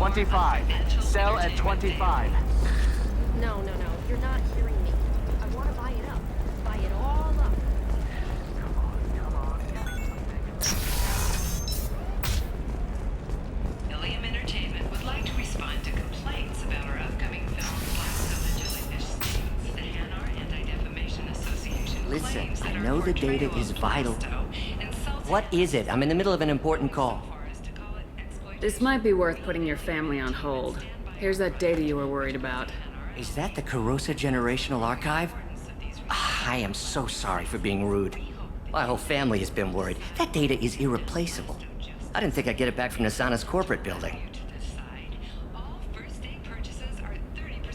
25. Sell at 25. No, you're not hearing me. I want to buy it up. Buy it all up. Come on. Ilium Entertainment would like to respond to complaints about our upcoming film, Black Soda Jellyfish Stains. The Hanar Anti-Defamation Association Listen, claims that I our know the portrayal data is of vital. Blasto insults What is it? I'm in the middle of an important call. This might be worth putting your family on hold. Here's that data you were worried about. Is that the Carosa Generational Archive? I am so sorry for being rude. My whole family has been worried. That data is irreplaceable. I didn't think I'd get it back from Nasana's corporate building.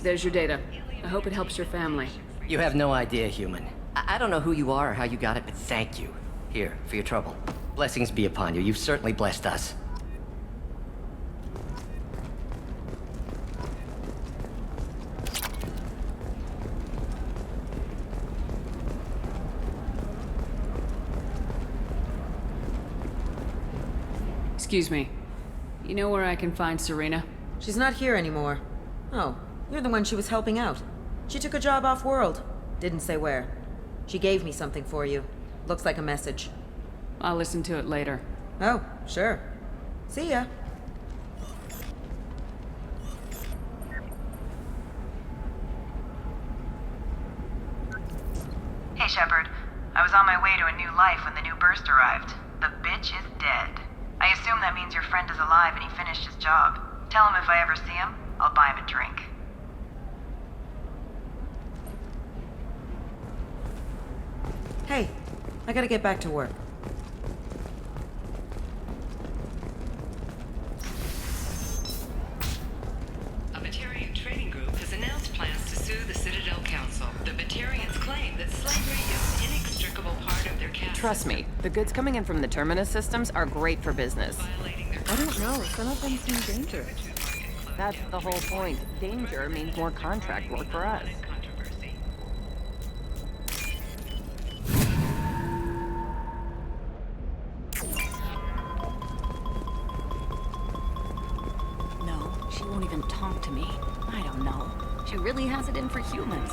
There's your data. I hope it helps your family. You have no idea, human. I don't know who you are or how you got it, but thank you. Here, for your trouble. Blessings be upon you. You've certainly blessed us. Excuse me. You know where I can find Serena? She's not here anymore. Oh, you're the one she was helping out. She took a job off-world. Didn't say where. She gave me something for you. Looks like a message. I'll listen to it later. Oh, sure. See ya. Hey, Shepard. I was on my way to a new life when the new burst arrived. The bitch is dead. I assume that means your friend is alive and he finished his job. Tell him if I ever see him, I'll buy him a drink. Hey, I gotta get back to work. A Batarian trading group has announced plans to sue the Citadel Council. The Batarians claim that slavery is an inextricable part of their caste. Trust me, the goods coming in from the Terminus systems are great for business. I don't know, some of them seem dangerous. That's the whole point. Danger means more contract work for us. No, she won't even talk to me. I don't know. She really has it in for humans.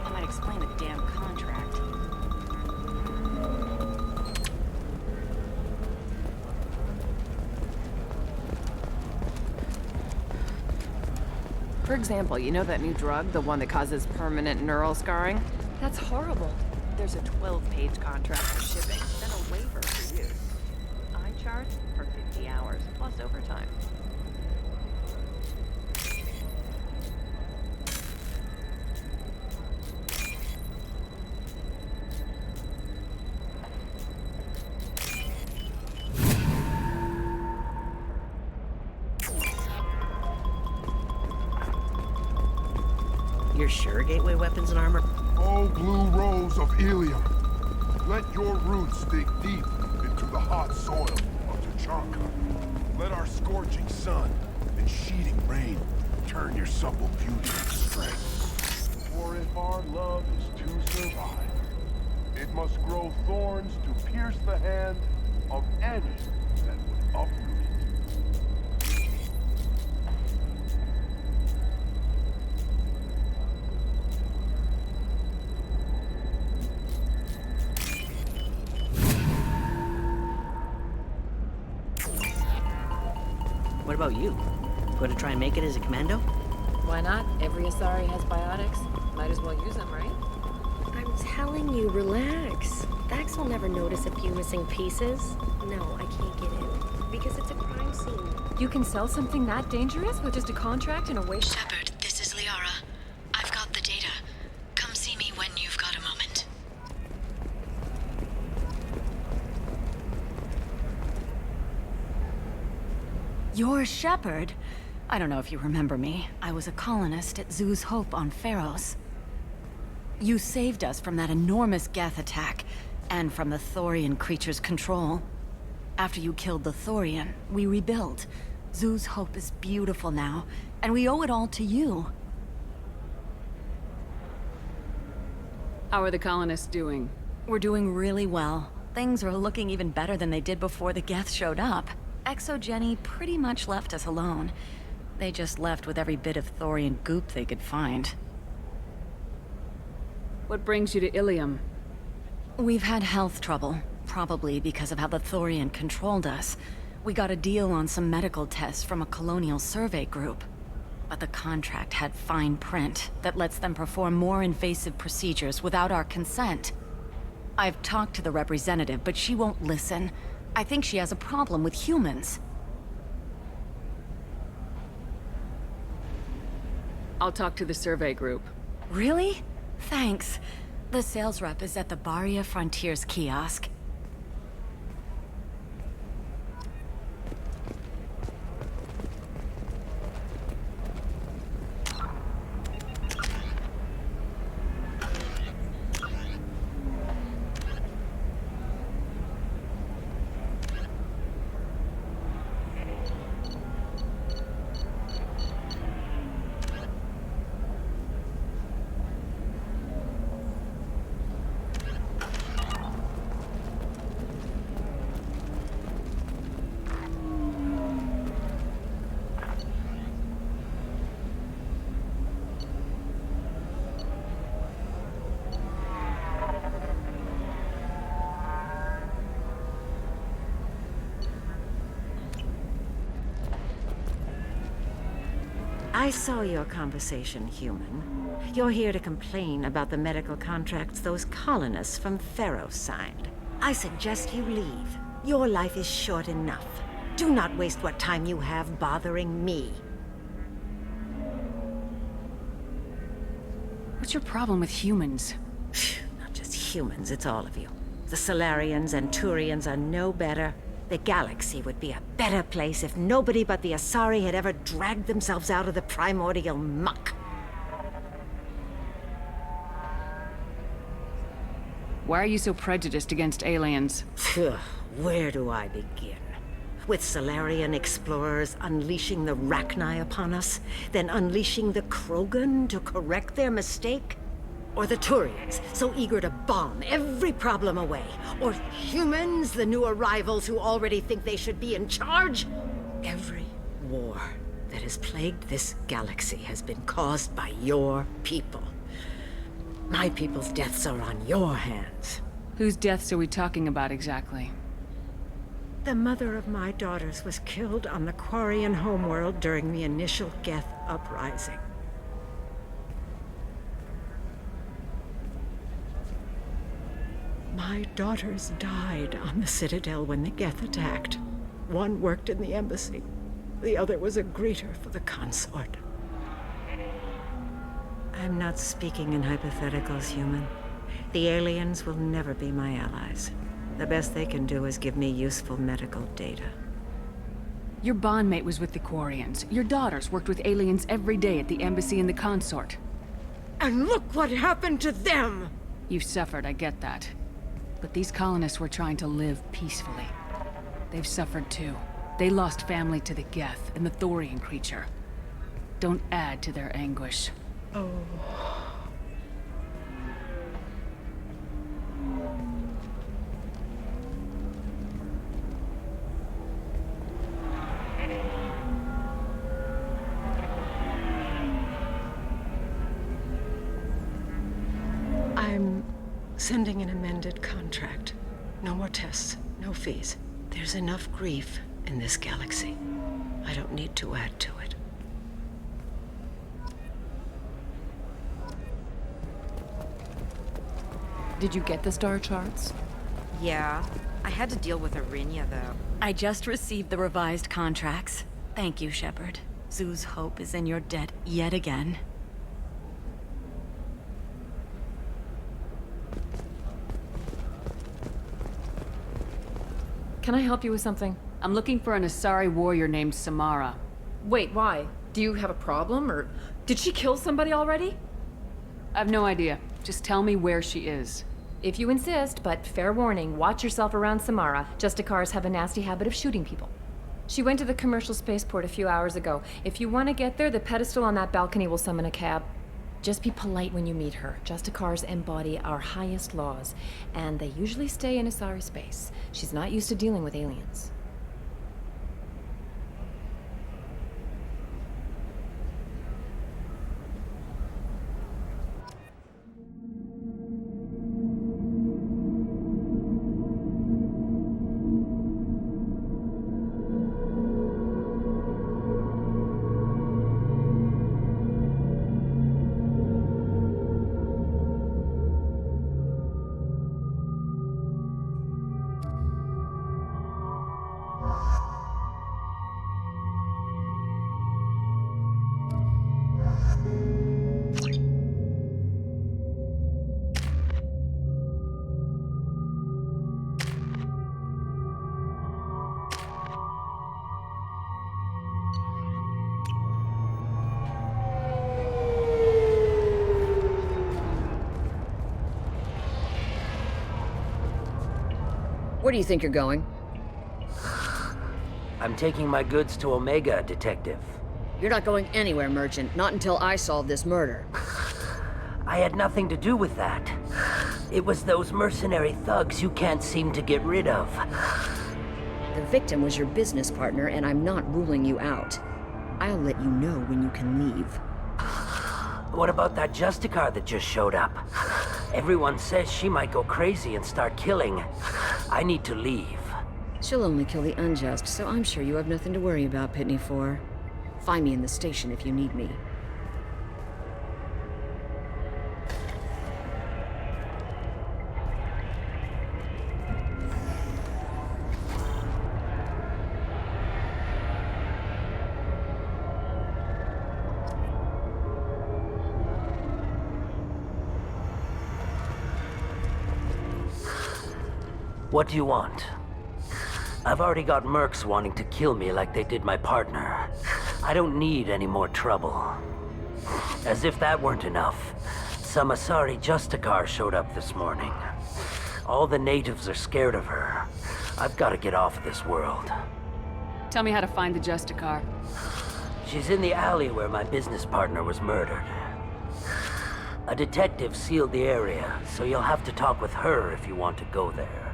I might explain the damn contract. For example, you know that new drug, the one that causes permanent neural scarring? That's horrible. There's a 12-page contract for shipping, then a waiver for use. I charge for 50 hours, plus overtime. You're sure gateway weapons and armor? Oh, blue rose of Ilium, let your roots dig deep into the hot soil of Tuchanka. Let our scorching sun and sheeting rain turn your supple beauty into strength. For if our love is to survive, it must grow thorns to pierce the hand of any that would uproot it. What about you? Going to try and make it as a commando? Why not? Every Asari has biotics. Might as well use them, right? I'm telling you, relax. Vax will never notice a few missing pieces. No, I can't get in. Because it's a crime scene. You can sell something that dangerous with just a contract and a wait. Shepard, this is Liara. I've got the data. Come see me when you've got a moment. You're Shepard. I don't know if you remember me. I was a colonist at Zoo's Hope on Pharos. You saved us from that enormous Geth attack, and from the Thorian creature's control. After you killed the Thorian, we rebuilt. Zoo's Hope is beautiful now, and we owe it all to you. How are the colonists doing? We're doing really well. Things are looking even better than they did before the Geth showed up. Exogeny pretty much left us alone. They just left with every bit of thorian goop they could find. What brings you to Ilium? We've had health trouble, probably because of how the thorian controlled us. We got a deal on some medical tests from a colonial survey group. But the contract had fine print that lets them perform more invasive procedures without our consent. I've talked to the representative, but she won't listen. I think she has a problem with humans. I'll talk to the survey group. Really? Thanks. The sales rep is at the Barria Frontiers kiosk. I saw your conversation, human. You're here to complain about the medical contracts those colonists from Pharaoh signed. I suggest you leave. Your life is short enough. Do not waste what time you have bothering me. What's your problem with humans? Not just humans, it's all of you. The Solarians and Turians are no better. The galaxy would be a better place if nobody but the Asari had ever dragged themselves out of the primordial muck. Why are you so prejudiced against aliens? Where do I begin? With Solarian explorers unleashing the Rachni upon us, then unleashing the Krogan to correct their mistake? Or the Turians, so eager to bomb every problem away? Or humans, the new arrivals who already think they should be in charge? Every war that has plagued this galaxy has been caused by your people. My people's deaths are on your hands. Whose deaths are we talking about exactly? The mother of my daughters was killed on the Quarian homeworld during the initial Geth uprising. My daughters died on the Citadel when the Geth attacked. One worked in the embassy. The other was a greeter for the consort. I'm not speaking in hypotheticals, human. The aliens will never be my allies. The best they can do is give me useful medical data. Your bondmate was with the Quarians. Your daughters worked with aliens every day at the embassy and the consort. And look what happened to them! You've suffered, I get that. But these colonists were trying to live peacefully. They've suffered too. They lost family to the Geth and the Thorian creature. Don't add to their anguish. Oh. I'm sending an amended contract. No more tests, no fees. There's enough grief in this galaxy. I don't need to add to it. Did you get the star charts? Yeah. I had to deal with Arinya, though. I just received the revised contracts. Thank you, Shepard. Zoo's hope is in your debt yet again. Can I help you with something? I'm looking for an Asari warrior named Samara. Wait, why? Do you have a problem, or did she kill somebody already? I have no idea. Just tell me where she is. If you insist, but fair warning, watch yourself around Samara. Justicars have a nasty habit of shooting people. She went to the commercial spaceport a few hours ago. If you want to get there, the pedestal on that balcony will summon a cab. Just be polite when you meet her. Justicars embody our highest laws, and they usually stay in Asari space. She's not used to dealing with aliens. Where do you think you're going? I'm taking my goods to Omega, Detective. You're not going anywhere, Merchant. Not until I solve this murder. I had nothing to do with that. It was those mercenary thugs you can't seem to get rid of. The victim was your business partner, and I'm not ruling you out. I'll let you know when you can leave. What about that Justicar that just showed up? Everyone says she might go crazy and start killing. I need to leave. She'll only kill the unjust, so I'm sure you have nothing to worry about, Pitney 4. Find me in the station if you need me. What do you want? I've already got mercs wanting to kill me like they did my partner. I don't need any more trouble. As if that weren't enough, some Asari Justicar showed up this morning. All the natives are scared of her. I've got to get off this world. Tell me how to find the Justicar. She's in the alley where my business partner was murdered. A detective sealed the area, so you'll have to talk with her if you want to go there.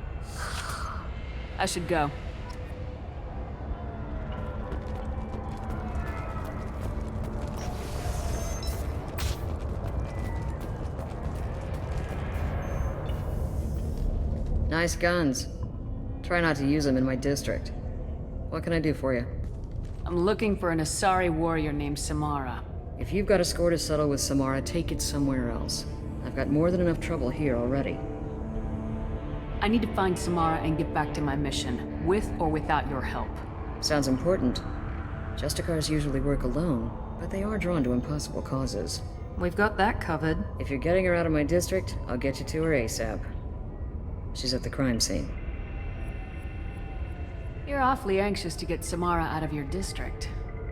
I should go. Nice guns. Try not to use them in my district. What can I do for you? I'm looking for an Asari warrior named Samara. If you've got a score to settle with Samara, take it somewhere else. I've got more than enough trouble here already. I need to find Samara and get back to my mission, with or without your help. Sounds important. Justicars usually work alone, but they are drawn to impossible causes. We've got that covered. If you're getting her out of my district, I'll get you to her ASAP. She's at the crime scene. You're awfully anxious to get Samara out of your district.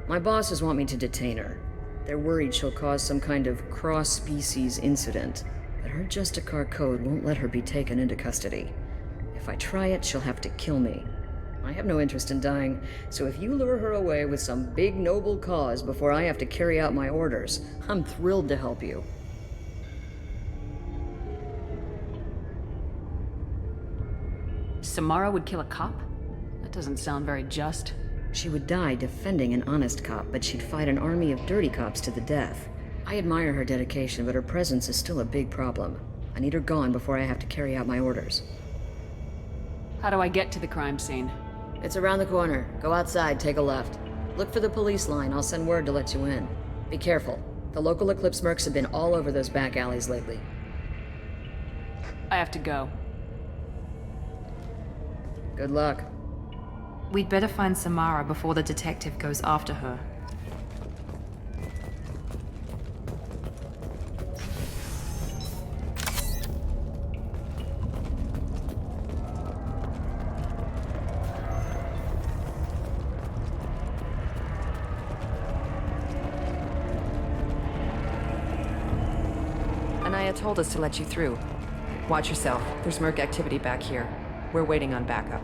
My bosses want me to detain her. They're worried she'll cause some kind of cross-species incident, but her Justicar code won't let her be taken into custody. If I try it, she'll have to kill me. I have no interest in dying, so if you lure her away with some big noble cause before I have to carry out my orders, I'm thrilled to help you. Samara would kill a cop? That doesn't sound very just. She would die defending an honest cop, but she'd fight an army of dirty cops to the death. I admire her dedication, but her presence is still a big problem. I need her gone before I have to carry out my orders. How do I get to the crime scene? It's around the corner. Go outside, take a left. Look for the police line. I'll send word to let you in. Be careful. The local Eclipse mercs have been all over those back alleys lately. I have to go. Good luck. We'd better find Samara before the detective goes after her. Anaya told us to let you through. Watch yourself. There's merc activity back here. We're waiting on backup.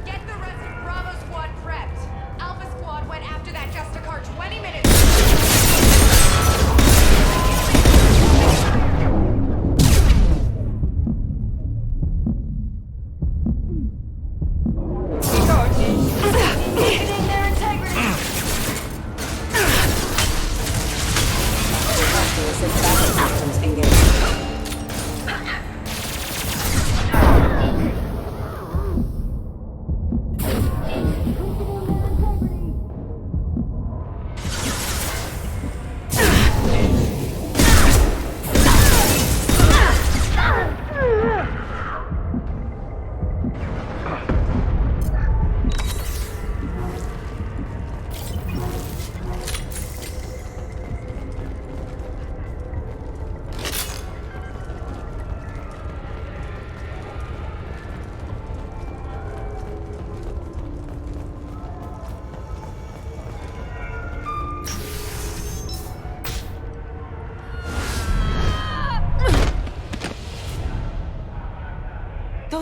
Get the rest of Bravo Squad prepped. Alpha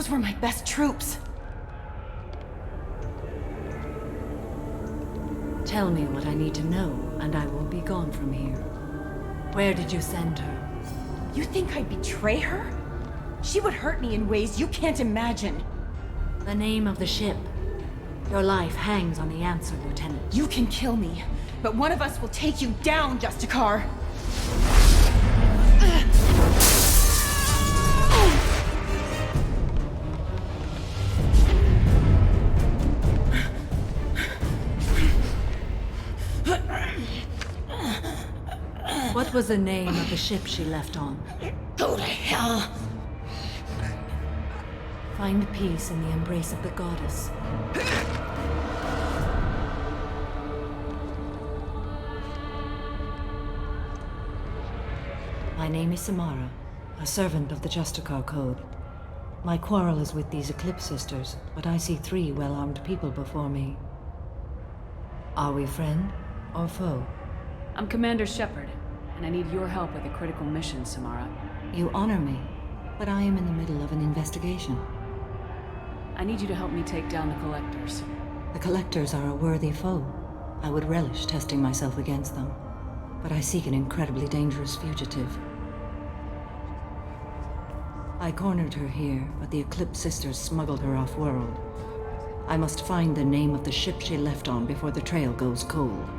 Those were my best troops. Tell me what I need to know, and I will be gone from here. Where did you send her? You think I'd betray her? She would hurt me in ways you can't imagine. The name of the ship. Your life hangs on the answer, Lieutenant. You can kill me, but one of us will take you down, Justicar. What was the name of the ship she left on? Go to hell! Find peace in the embrace of the goddess. My name is Samara, a servant of the Justicar Code. My quarrel is with these Eclipse Sisters, but I see 3 well-armed people before me. Are we friend or foe? I'm Commander Shepard, and I need your help with a critical mission, Samara. You honor me, but I am in the middle of an investigation. I need you to help me take down the Collectors. The Collectors are a worthy foe. I would relish testing myself against them, but I seek an incredibly dangerous fugitive. I cornered her here, but the Eclipse Sisters smuggled her off-world. I must find the name of the ship she left on before the trail goes cold.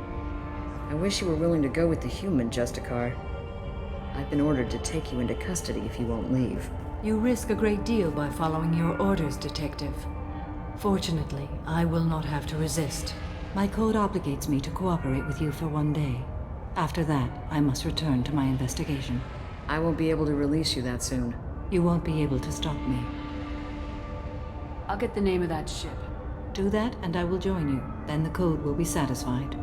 I wish you were willing to go with the human, Justicar. I've been ordered to take you into custody if you won't leave. You risk a great deal by following your orders, Detective. Fortunately, I will not have to resist. My code obligates me to cooperate with you for 1 day. After that, I must return to my investigation. I won't be able to release you that soon. You won't be able to stop me. I'll get the name of that ship. Do that, and I will join you. Then the code will be satisfied.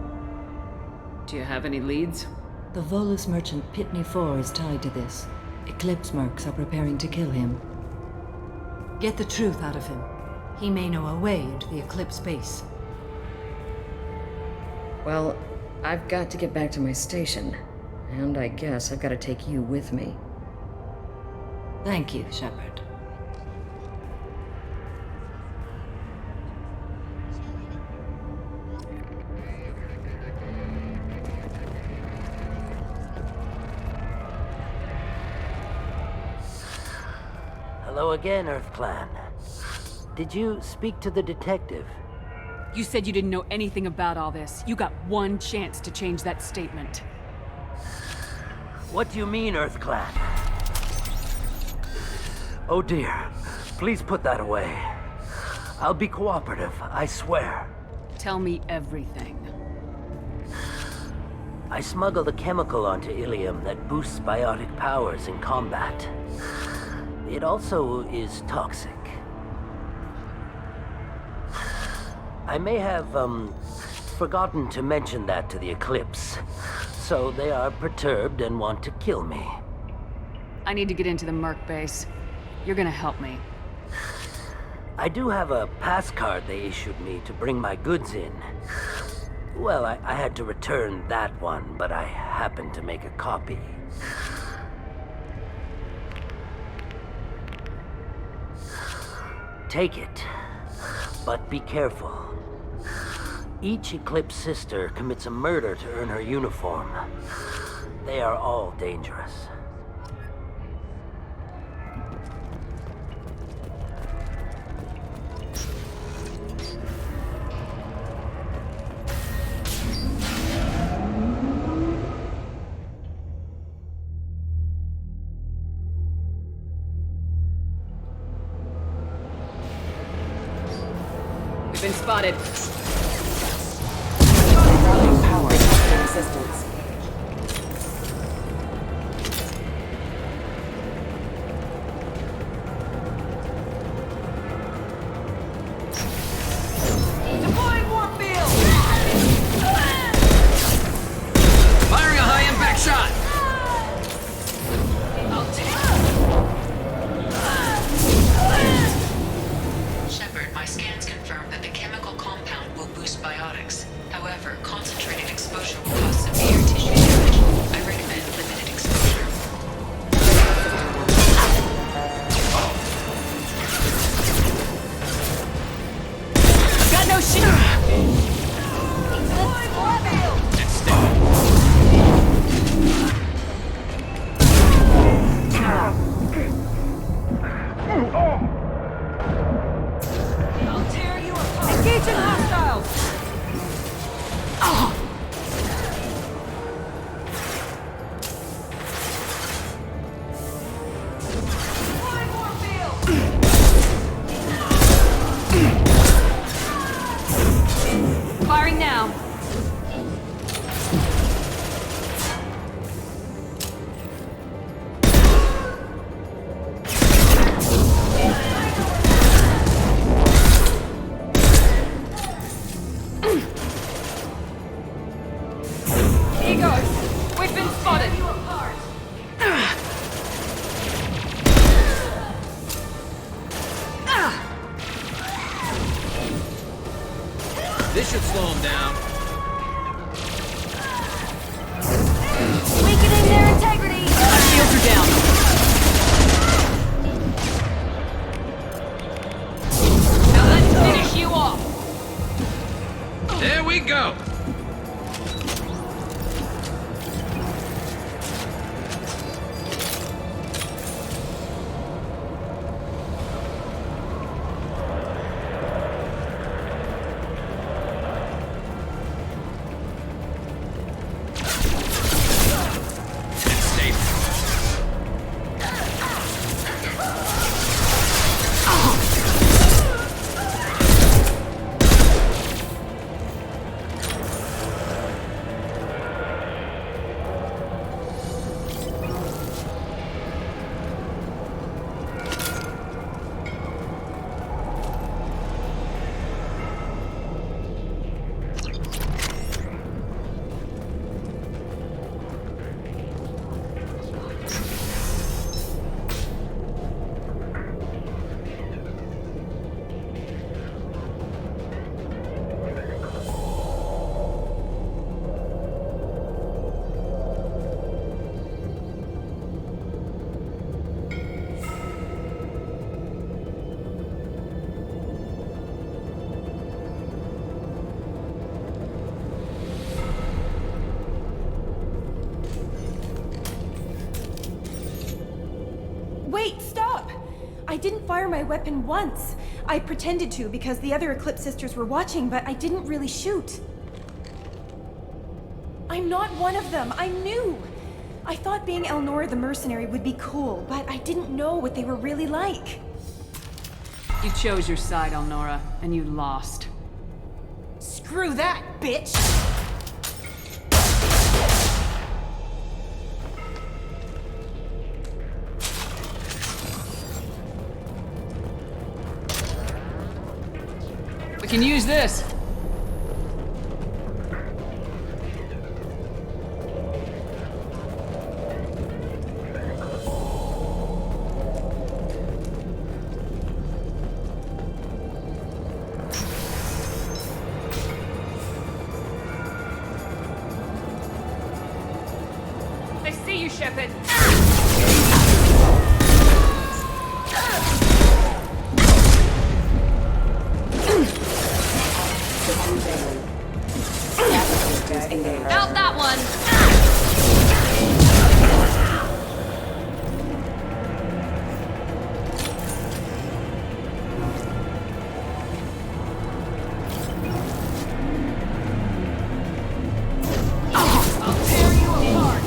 Do you have any leads? The Volus merchant Pitney 4 is tied to this. Eclipse mercs are preparing to kill him. Get the truth out of him. He may know a way into the Eclipse base. Well, I've got to get back to my station. And I guess I've got to take you with me. Thank you, Shepard. Hello again, Earth Clan. Did you speak to the detective? You said you didn't know anything about all this. You got 1 chance to change that statement. What do you mean, Earth Clan? Oh dear. Please put that away. I'll be cooperative, I swear. Tell me everything. I smuggled a chemical onto Ilium that boosts biotic powers in combat. It also is toxic. I may have, forgotten to mention that to the Eclipse, so they are perturbed and want to kill me. I need to get into the Merc base. You're gonna help me. I do have a pass card they issued me to bring my goods in. Well, I had to return that one, but I happened to make a copy. Take it, but be careful. Each Eclipse sister commits a murder to earn her uniform. They are all dangerous. We've been spotted. Rallying power to assistance. Deploying warp field! Firing a high-impact shot! I'll take Shepard, my scans confirm that the chemical compound Wait, stop! I didn't fire my weapon once. I pretended to because the other Eclipse sisters were watching, but I didn't really shoot. I'm not one of them. I'm new. I thought being Elnora the mercenary would be cool, but I didn't know what they were really like. You chose your side, Elnora, and you lost. Screw that, bitch! We can use this. I see you, Shepard. Out that one! I'll tear you apart.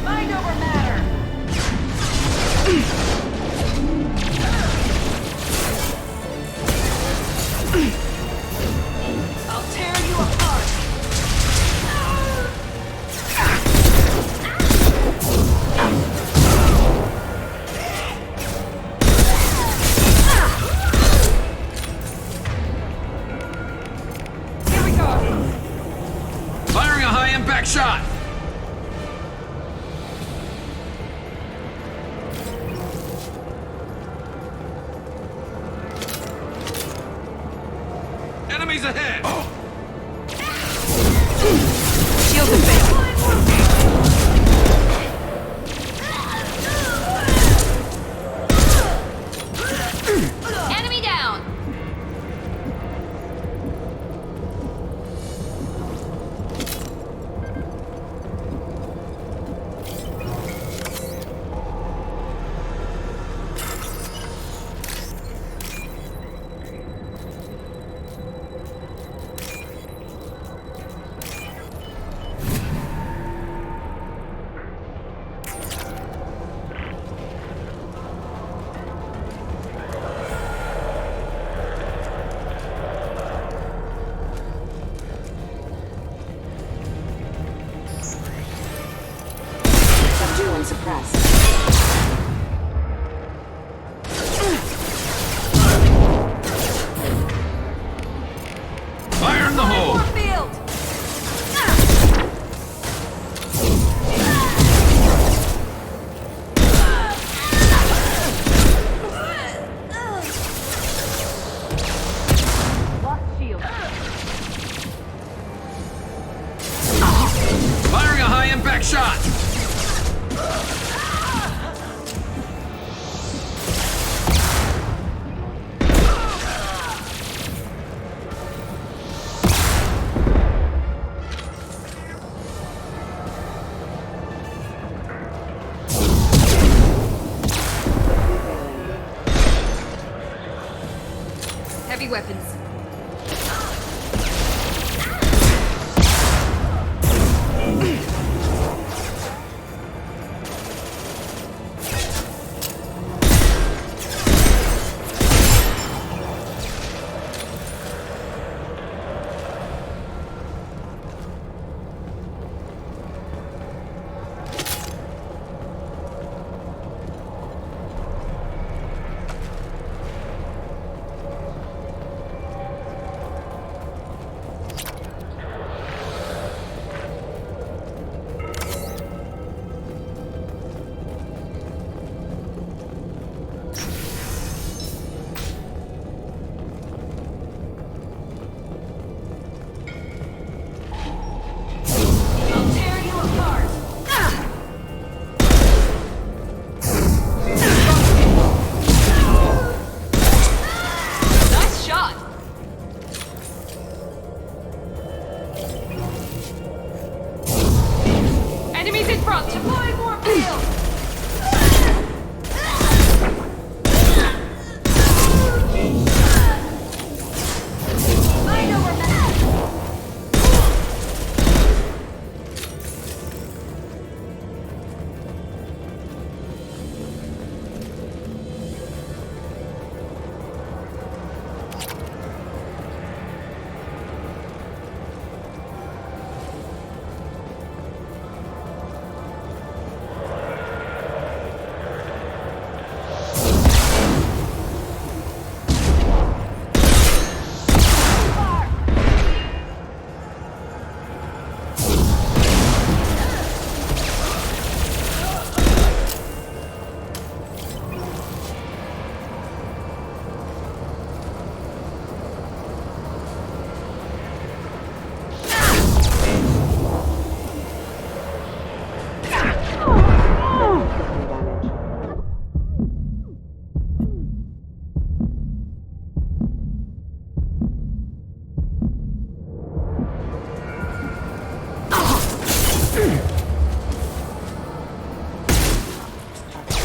Mind over matter. I'll tear you apart. Here we go. Firing a high-impact shot! Enemies ahead! Shield and base. Enemy down! Subdue and suppress. Fire in the hole! Field. Lost shield. Firing a high-impact shot! Heavy weapons. front! Deploying more field! I know we're back!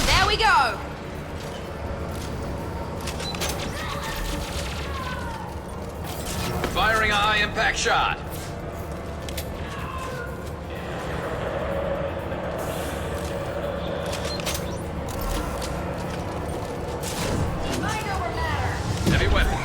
There we go! Firing a high-impact shot. Heavy weapon.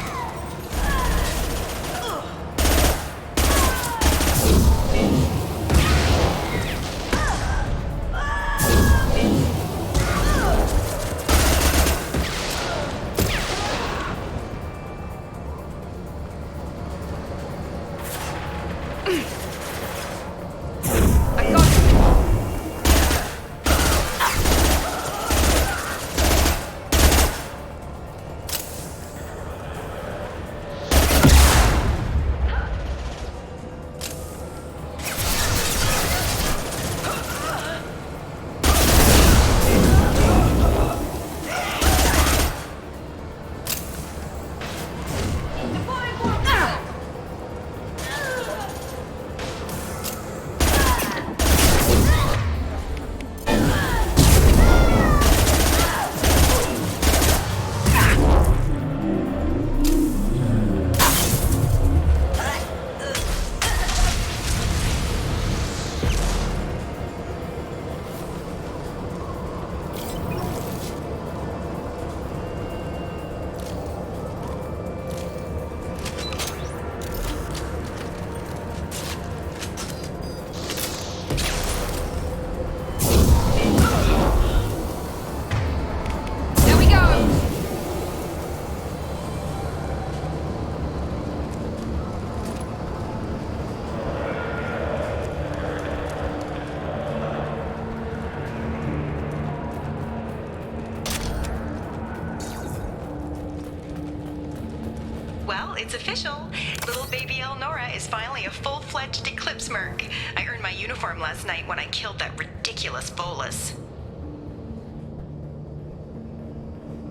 Well, it's official. Little baby Elnora is finally a full-fledged Eclipse merc. I earned my uniform last night when I killed that ridiculous bolus.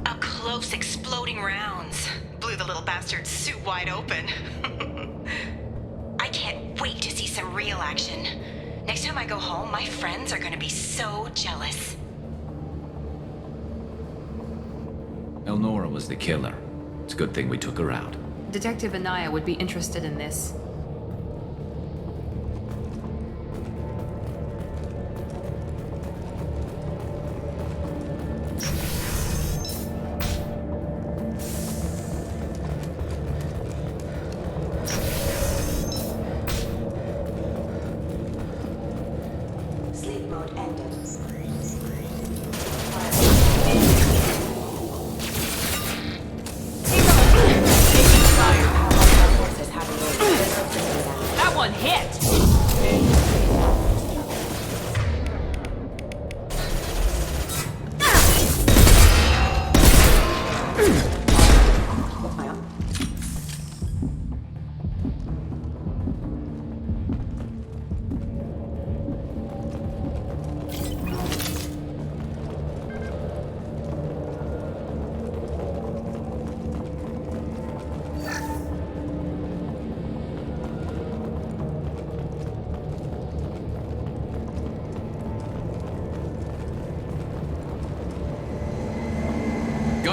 Up close, exploding rounds. Blew the little bastard's suit wide open. I can't wait to see some real action. Next time I go home, my friends are gonna be so jealous. Elnora was the killer. It's a good thing we took her out. Detective Anaya would be interested in this. Sleep mode ended.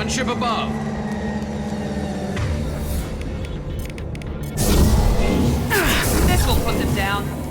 Gunship above. This will put them down.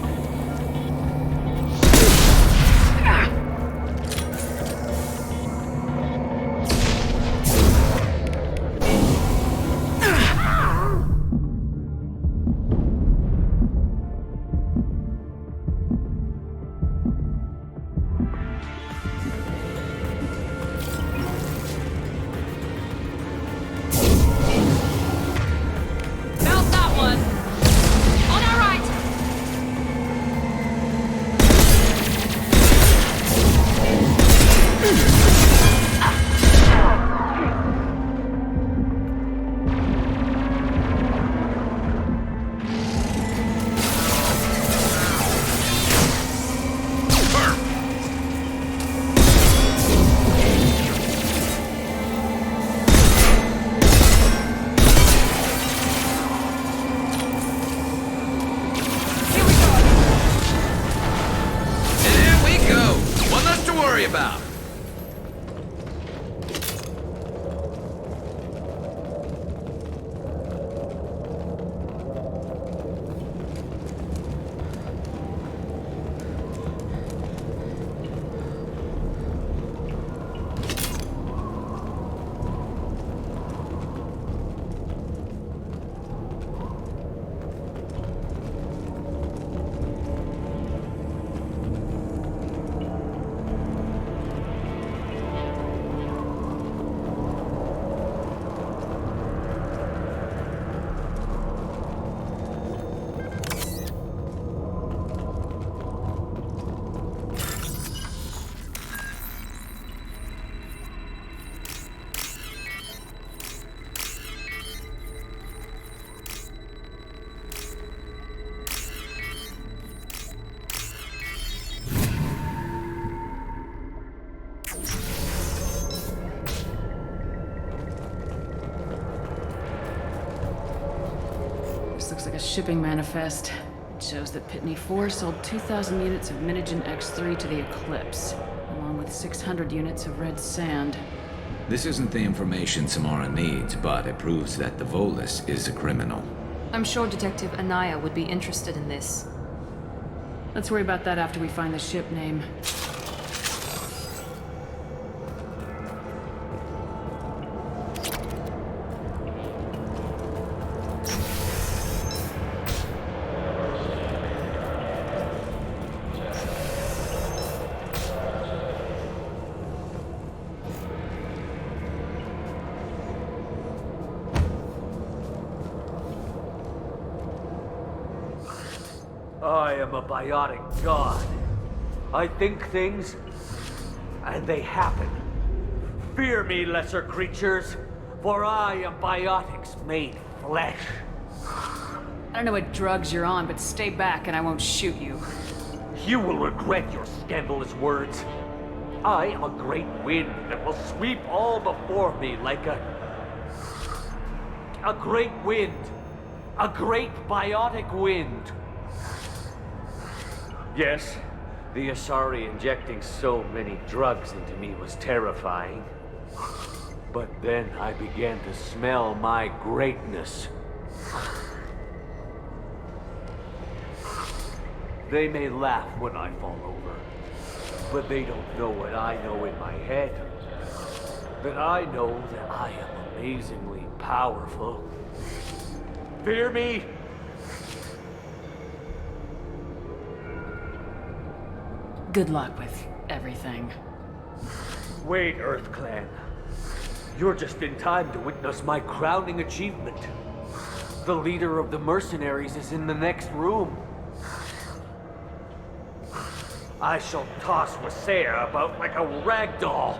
About. Looks like a shipping manifest. It shows that Pitney 4 sold 2,000 units of Minigen X3 to the Eclipse, along with 600 units of red sand. This isn't the information Samara needs, but it proves that the Volus is a criminal. I'm sure Detective Anaya would be interested in this. Let's worry about that after we find the ship name. I am a biotic god. I think things, and they happen. Fear me, lesser creatures, for I am biotics made flesh. I don't know what drugs you're on, but stay back and I won't shoot you. You will regret your scandalous words. I am a great wind that will sweep all before me like a great wind. A great biotic wind. Yes, the Asari injecting so many drugs into me was terrifying. But then I began to smell my greatness. They may laugh when I fall over, but they don't know what I know in my head. That I know that I am amazingly powerful. Fear me? Good luck with everything. Wait, Earth Clan. You're just in time to witness my crowning achievement. The leader of the mercenaries is in the next room. I shall toss Wasea about like a rag doll.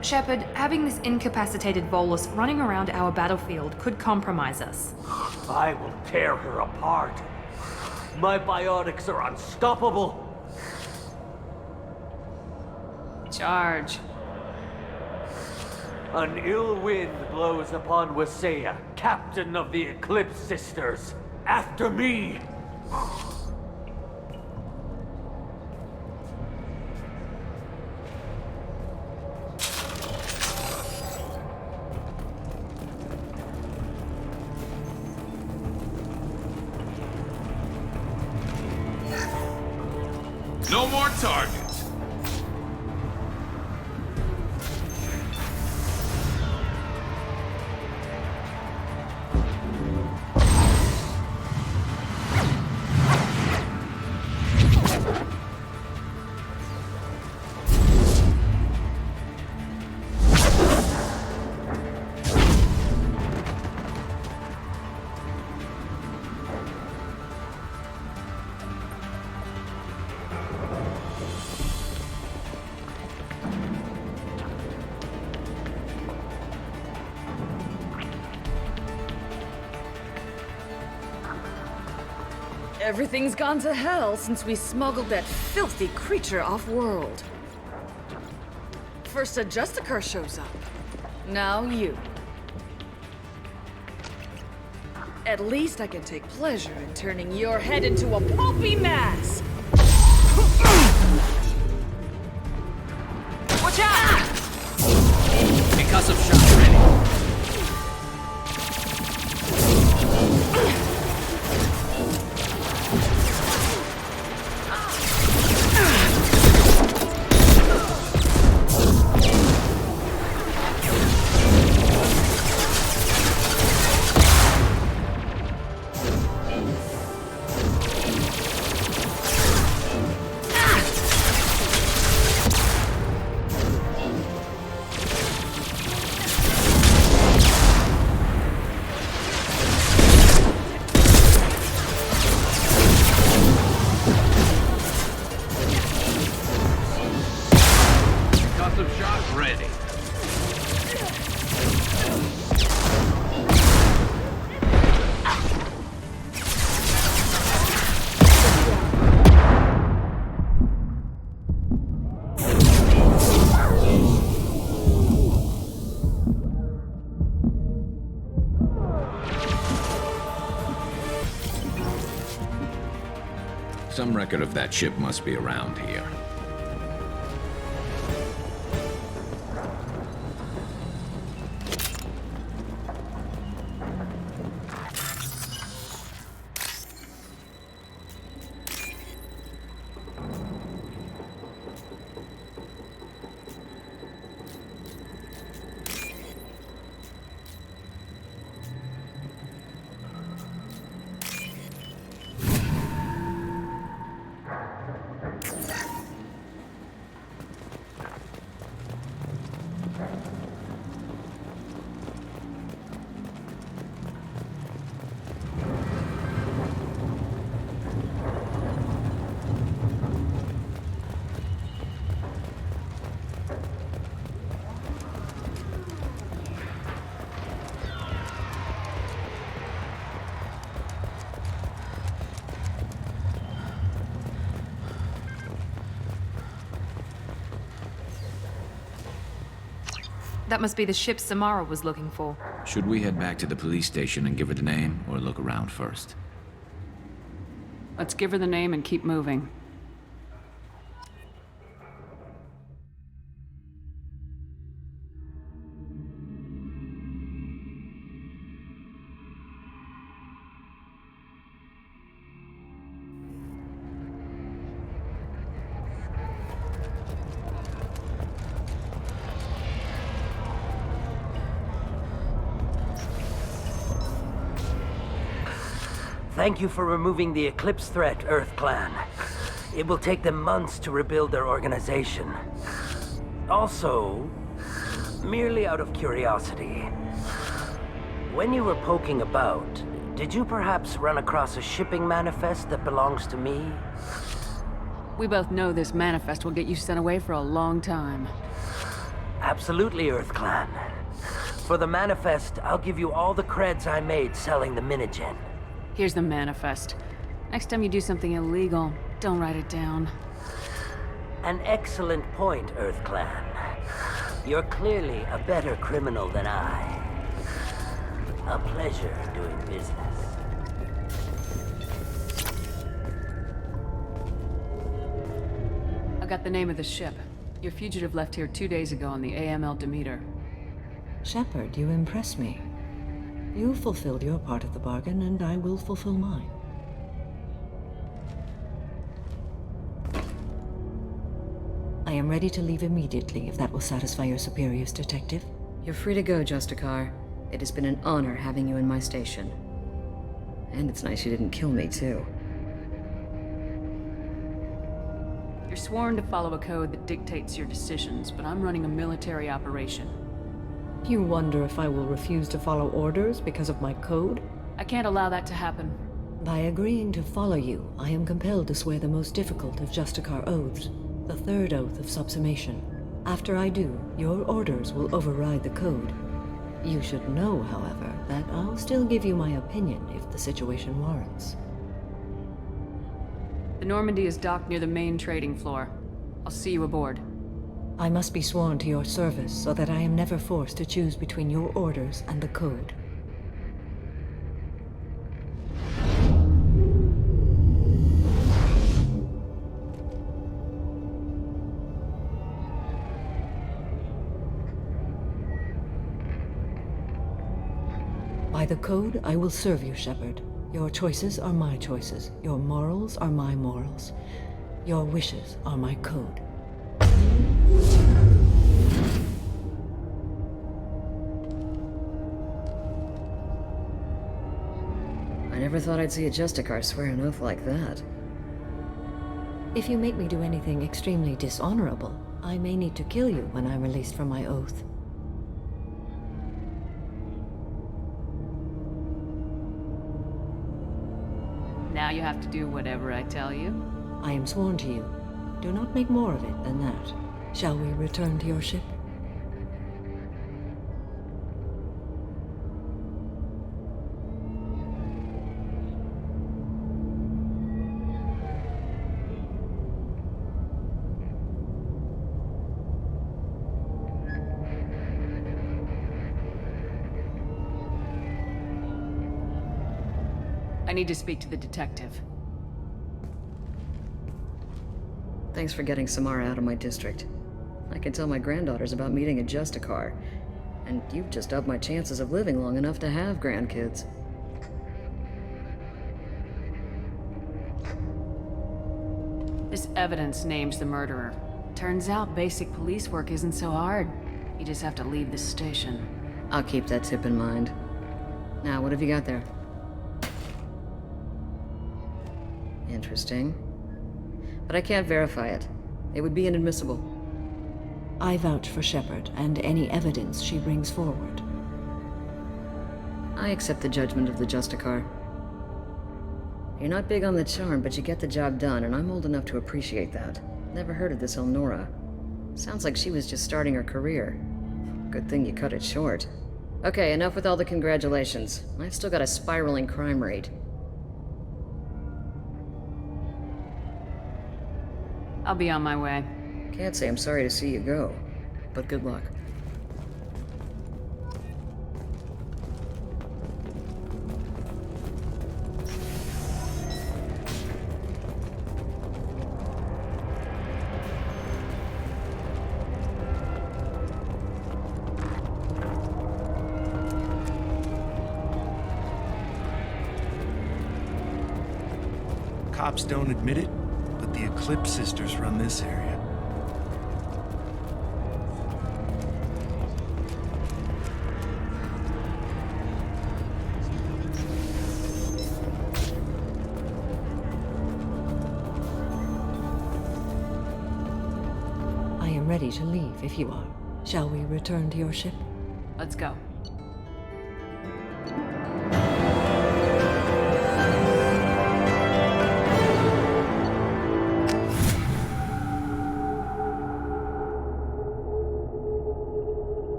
Shepard, having this incapacitated Volus running around our battlefield could compromise us. I will tear her apart. My biotics are unstoppable. Charge. An ill wind blows upon Wasea, captain of the Eclipse Sisters. After me! No more targets. Everything's gone to hell since we smuggled that filthy creature off-world. First a Justicar shows up. Now you. At least I can take pleasure in turning your head into a pulpy mass! Watch out! Concussive shot ready. Some record of that ship must be around here. That must be the ship Samara was looking for. Should we head back to the police station and give her the name, or look around first? Let's give her the name and keep moving. Thank you for removing the Eclipse threat, Earth Clan. It will take them months to rebuild their organization. Also, merely out of curiosity, when you were poking about, did you perhaps run across a shipping manifest that belongs to me? We both know this manifest will get you sent away for a long time. Absolutely, Earth Clan. For the manifest, I'll give you all the creds I made selling the Minigen. Here's the manifest. Next time you do something illegal, don't write it down. An excellent point, Earth Clan. You're clearly a better criminal than I. A pleasure doing business. I got the name of the ship. Your fugitive left here 2 days ago on the AML Demeter. Shepard, you impress me. You fulfilled your part of the bargain, and I will fulfill mine. am ready to leave immediately if that will satisfy your superiors, Detective. You're free to go, Justicar. It has been an honor having you in my station. And it's nice you didn't kill me, too. You're sworn to follow a code that dictates your decisions, but I'm running a military operation. You wonder if I will refuse to follow orders because of my code? I can't allow that to happen. By agreeing to follow you, I am compelled to swear the most difficult of Justicar oaths, the third oath of subsumation. After I do, your orders will override the code. You should know, however, that I'll still give you my opinion if the situation warrants. The Normandy is docked near the main trading floor. I'll see you aboard. I must be sworn to your service so that I am never forced to choose between your orders and the code. By the code, I will serve you, Shepard. Your choices are my choices. Your morals are my morals. Your wishes are my code. I never thought I'd see a Justicar swear an oath like that. If you make me do anything extremely dishonorable, I may need to kill you when I'm released from my oath. Now you have to do whatever I tell you? I am sworn to you. Do not make more of it than that. Shall we return to your ship? I need to speak to the detective. Thanks for getting Samara out of my district. I can tell my granddaughters about meeting a Justicar, and you've just upped my chances of living long enough to have grandkids. This evidence names the murderer. Turns out basic police work isn't so hard. You just have to leave the station. I'll keep that tip in mind. Now, what have you got there? Interesting. But I can't verify it. It would be inadmissible. I vouch for Shepard and any evidence she brings forward. I accept the judgment of the Justicar. You're not big on the charm, but you get the job done, and I'm old enough to appreciate that. Never heard of this Elnora. Sounds like she was just starting her career. Good thing you cut it short. Okay, enough with all the congratulations. I've still got a spiraling crime rate. I'll be on my way. Can't say I'm sorry to see you go, but good luck. Cops don't admit it, but the Eclipse sisters run this area. I am ready to leave if you are. Shall we return to your ship? Let's go.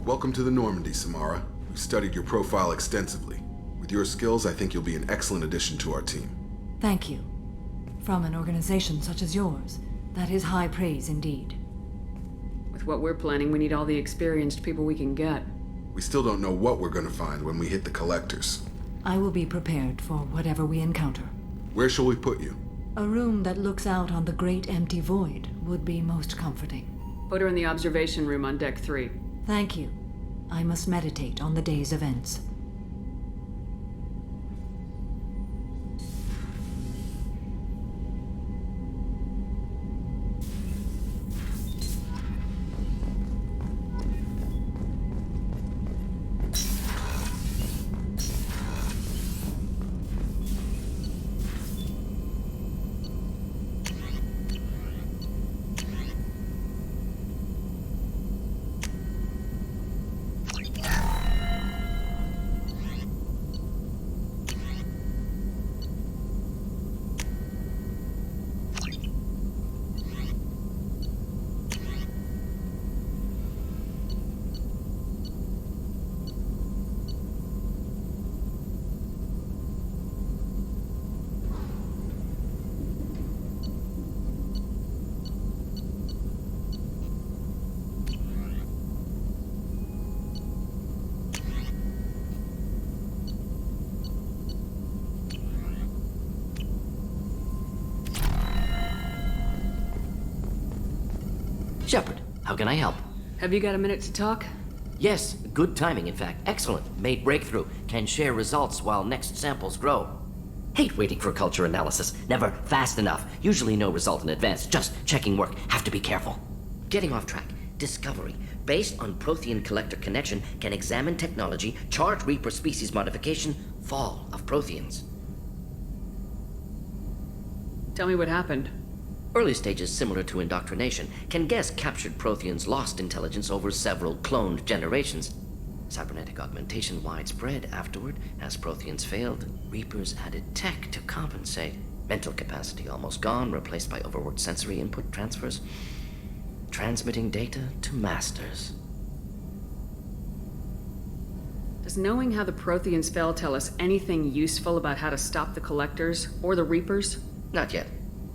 Welcome to the Normandy, Samara. We've studied your profile extensively. With your skills, I think you'll be an excellent addition to our team. Thank you. From an organization such as yours, that is high praise indeed. With what we're planning, we need all the experienced people we can get. We still don't know what we're going to find when we hit the collectors. I will be prepared for whatever we encounter. Where shall we put you? A room that looks out on the great empty void would be most comforting. Put her in the observation room on deck 3. Thank you. I must meditate on the day's events. How can I help? Have you got a minute to talk? Yes, good timing, in fact. Excellent. Made breakthrough. Can share results while next samples grow. Hate waiting for culture analysis. Never fast enough. Usually no result in advance. Just checking work. Have to be careful. Getting off track. Discovery. Based on Prothean collector connection, can examine technology, chart Reaper species modification, fall of Protheans. Tell me what happened. Early stages similar to indoctrination. Can guess captured Protheans lost intelligence over several cloned generations. Cybernetic augmentation widespread afterward. As Protheans failed, Reapers added tech to compensate. Mental capacity almost gone, replaced by overworked sensory input transfers. Transmitting data to masters. Does knowing how the Protheans fell tell us anything useful about how to stop the Collectors or the Reapers? Not yet.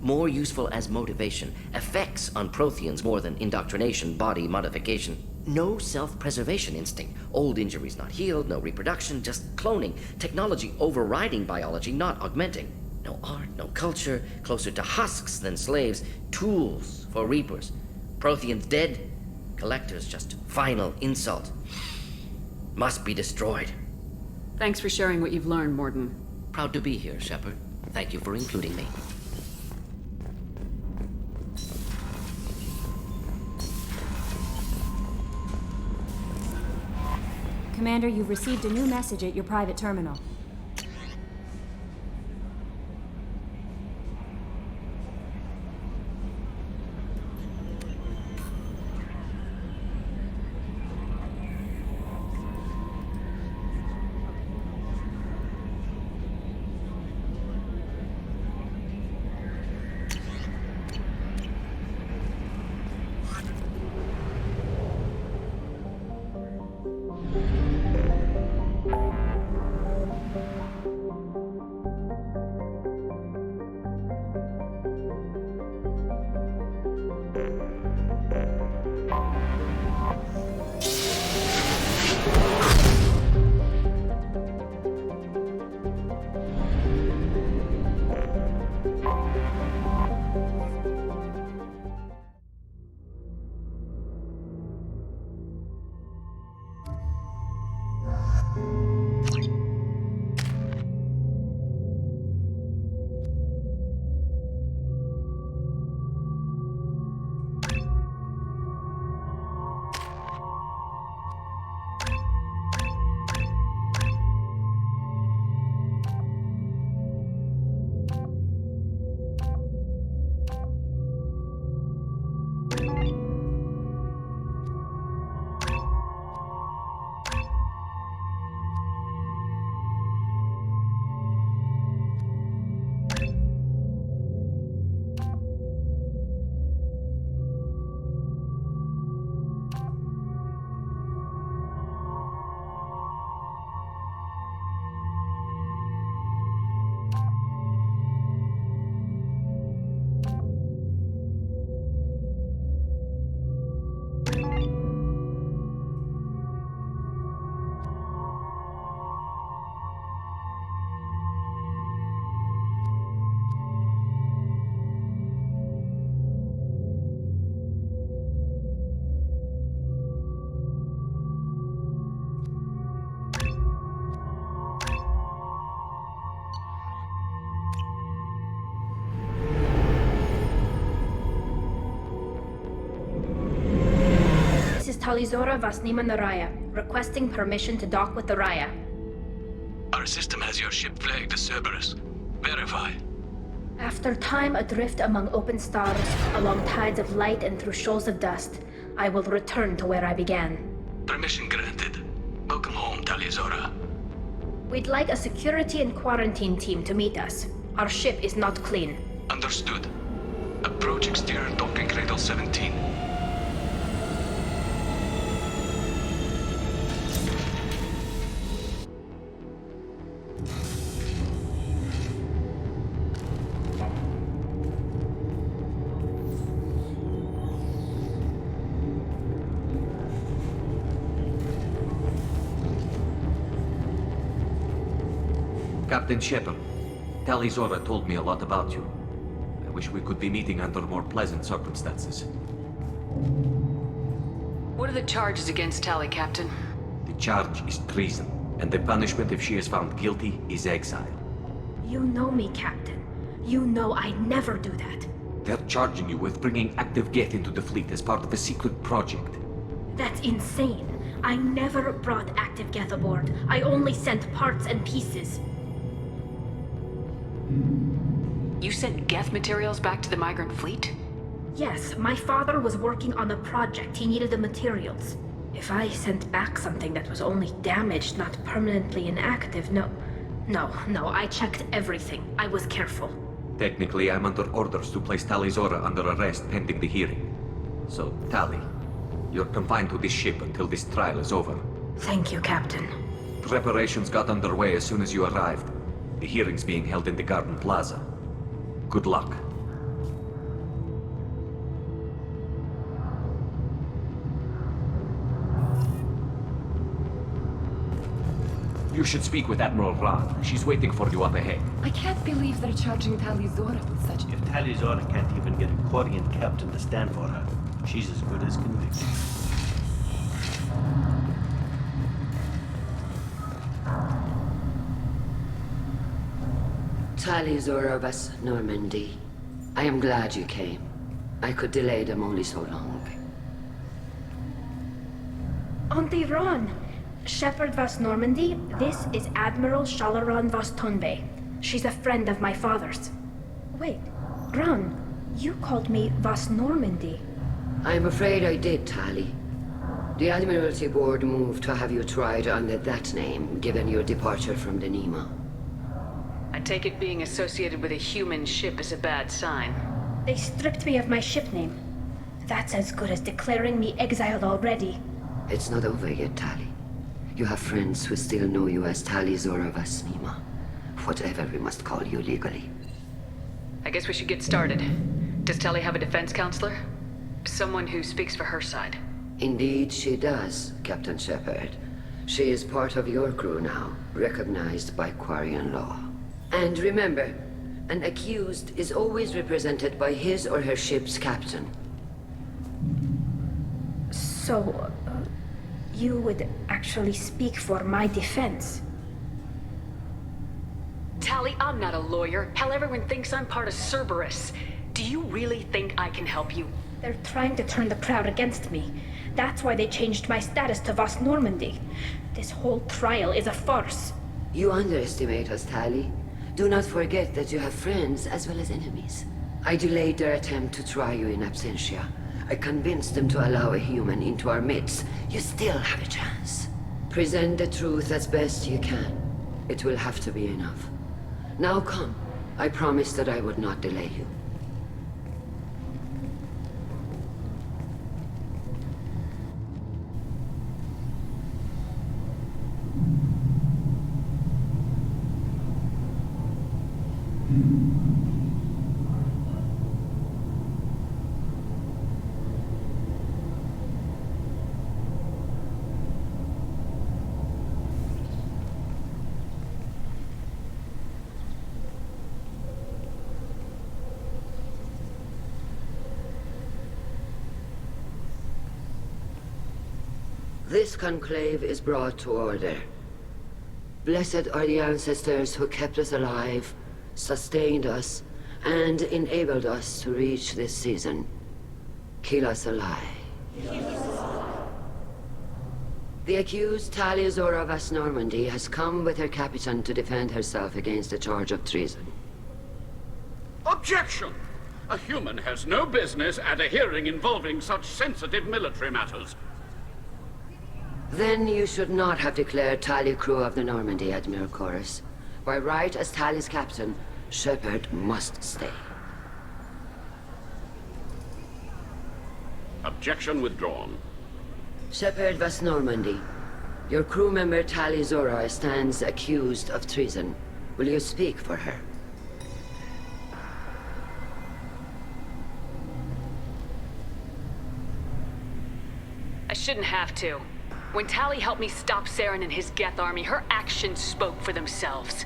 More useful as motivation. Effects on Protheans more than indoctrination, body modification. No self-preservation instinct. Old injuries not healed, no reproduction, just cloning. Technology overriding biology, not augmenting. No art, no culture, closer to husks than slaves. Tools for Reapers. Protheans dead, Collectors just final insult. Must be destroyed. Thanks for sharing what you've learned, Morden. Proud to be here, Shepard. Thank you for including me. Commander, you've received a new message at your private terminal. Talizora Vasnima Naraya, requesting permission to dock with the Raya. Our system has your ship flagged as Cerberus. Verify. After time adrift among open stars, along tides of light and through shoals of dust, I will return to where I began. Permission granted. Welcome home, Talizora. We'd like a security and quarantine team to meet us. Our ship is not clean. Understood. Approach exterior docking cradle 17. Captain Shepard, Talizora told me a lot about you. I wish we could be meeting under more pleasant circumstances. What are the charges against Tali, Captain? The charge is treason, and the punishment if she is found guilty is exile. You know me, Captain. You know I never do that. They're charging you with bringing active Geth into the fleet as part of a secret project. That's insane. I never brought active Geth aboard. I only sent parts and pieces. You sent Geth materials back to the migrant fleet? Yes, my father was working on a project. He needed the materials. If I sent back something that was only damaged, not permanently inactive, no, I checked everything. I was careful. Technically, I'm under orders to place Tali Zora under arrest pending the hearing. So, Tali, you're confined to this ship until this trial is over. Thank you, Captain. Preparations got underway as soon as you arrived. The hearing's being held in the Garden Plaza. Good luck. You should speak with Admiral Ron. She's waiting for you up ahead. I can't believe they're charging Tali Zora with such... If Tali Zora can't even get a Quarian captain to stand for her, she's as good as convicted. Tali Zora was Normandy. I am glad you came. I could delay them only so long. Auntie Ron! Shepard Vas Normandy, this is Admiral Shalaran Vas Tonbe. She's a friend of my father's. Wait, Ron, you called me Vas Normandy. I'm afraid I did, Tali. The Admiralty Board moved to have you tried under that name, given your departure from the Nima. I take it being associated with a human ship is a bad sign. They stripped me of my ship name. That's as good as declaring me exiled already. It's not over yet, Tali. You have friends who still know you as Tali Zora Vas Nima. Whatever we must call you legally. I guess we should get started. Does Tali have a defense counselor? Someone who speaks for her side. Indeed she does, Captain Shepard. She is part of your crew now, recognized by Quarian law. And remember, an accused is always represented by his or her ship's captain. So, you would actually speak for my defense? Tali, I'm not a lawyer. Hell, everyone thinks I'm part of Cerberus. Do you really think I can help you? They're trying to turn the crowd against me. That's why they changed my status to Vas Normandy. This whole trial is a farce. You underestimate us, Tali. Do not forget that you have friends as well as enemies. I delayed their attempt to try you in absentia. I convinced them to allow a human into our midst. You still have a chance. Present the truth as best you can. It will have to be enough. Now come. I promised that I would not delay you. This conclave is brought to order. Blessed are the ancestors who kept us alive, sustained us, and enabled us to reach this season. Kill us alive. The accused Tali Zora Vas Normandy has come with her captain to defend herself against a charge of treason. Objection! A human has no business at a hearing involving such sensitive military matters. Then you should not have declared Tali crew of the Normandy, Admiral Chorus. By right as Tali's captain, Shepard must stay. Objection withdrawn. Shepard Vas Normandy, your crew member Tali Zora stands accused of treason. Will you speak for her? I shouldn't have to. When Tali helped me stop Saren and his Geth army, her actions spoke for themselves.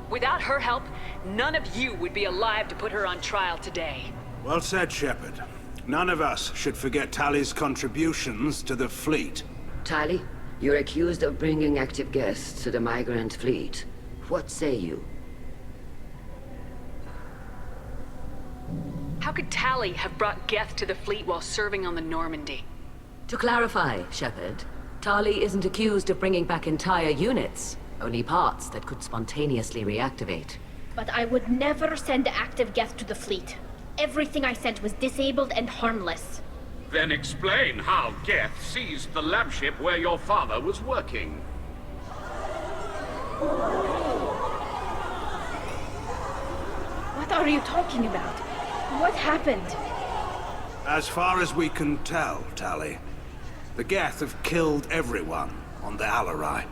Without her help, none of you would be alive to put her on trial today. Well said, Shepard. None of us should forget Tali's contributions to the fleet. Tali, you're accused of bringing active guests to the migrant fleet. What say you? How could Tali have brought Geth to the fleet while serving on the Normandy? To clarify, Shepard, Tali isn't accused of bringing back entire units, only parts that could spontaneously reactivate. But I would never send active Geth to the fleet. Everything I sent was disabled and harmless. Then explain how Geth seized the lab ship where your father was working. What are you talking about? What happened? As far as we can tell, Tali, the Geth have killed everyone on the Alarai.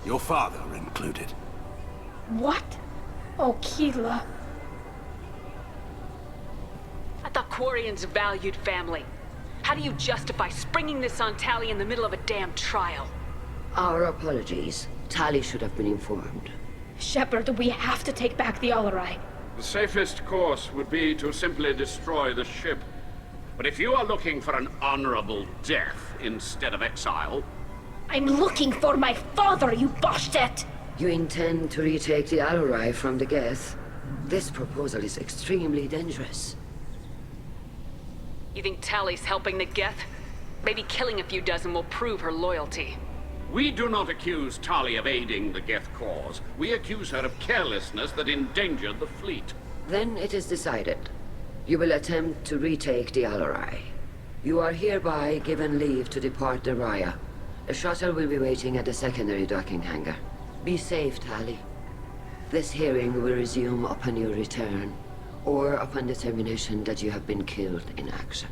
Your father included. What? Oh, Keela. I thought Quarians valued family. How do you justify springing this on Tali in the middle of a damn trial? Our apologies. Tali should have been informed. Shepard, we have to take back the Alarai. The safest course would be to simply destroy the ship. But if you are looking for an honorable death instead of exile... I'm looking for my father, you bastet! You intend to retake the Alarai from the Geth? This proposal is extremely dangerous. You think Tali's helping the Geth? Maybe killing a few dozen will prove her loyalty. We do not accuse Tali of aiding the Geth cause. We accuse her of carelessness that endangered the fleet. Then it is decided. You will attempt to retake the Alarai. You are hereby given leave to depart the Raya. A shuttle will be waiting at the secondary docking hangar. Be safe, Tali. This hearing will resume upon your return, or upon determination that you have been killed in action.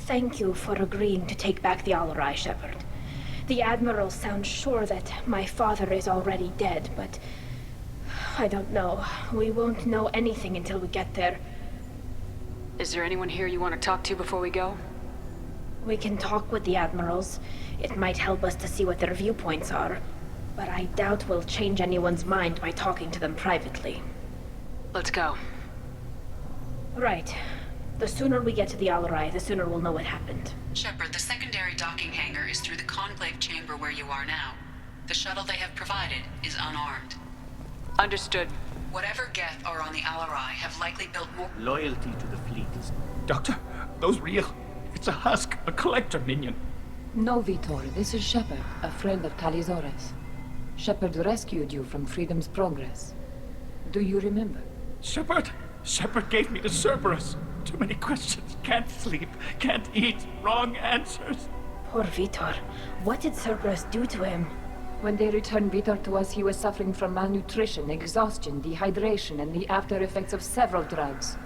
Thank you for agreeing to take back the Alarai, Shepard. The Admiral sounds sure that my father is already dead, but... I don't know. We won't know anything until we get there. Is there anyone here you want to talk to before we go? We can talk with the Admirals. It might help us to see what their viewpoints are. But I doubt we'll change anyone's mind by talking to them privately. Let's go. Right. The sooner we get to the Alarai, the sooner we'll know what happened. Shepard, the secondary docking hangar is through the conclave chamber where you are now. The shuttle they have provided is unarmed. Understood. Whatever Geth are on the Alarai have likely built more... Loyalty to the fleet is... Doctor, those real. It's a husk, a collector minion. No, Vitor, this is Shepard, a friend of Talizora's. Shepard rescued you from Freedom's Progress. Do you remember? Shepard gave me the Cerberus. Too many questions. Can't sleep. Can't eat. Wrong answers. Poor Vitor. What did Cerberus do to him? When they returned Vitor to us, he was suffering from malnutrition, exhaustion, dehydration, and the after effects of several drugs.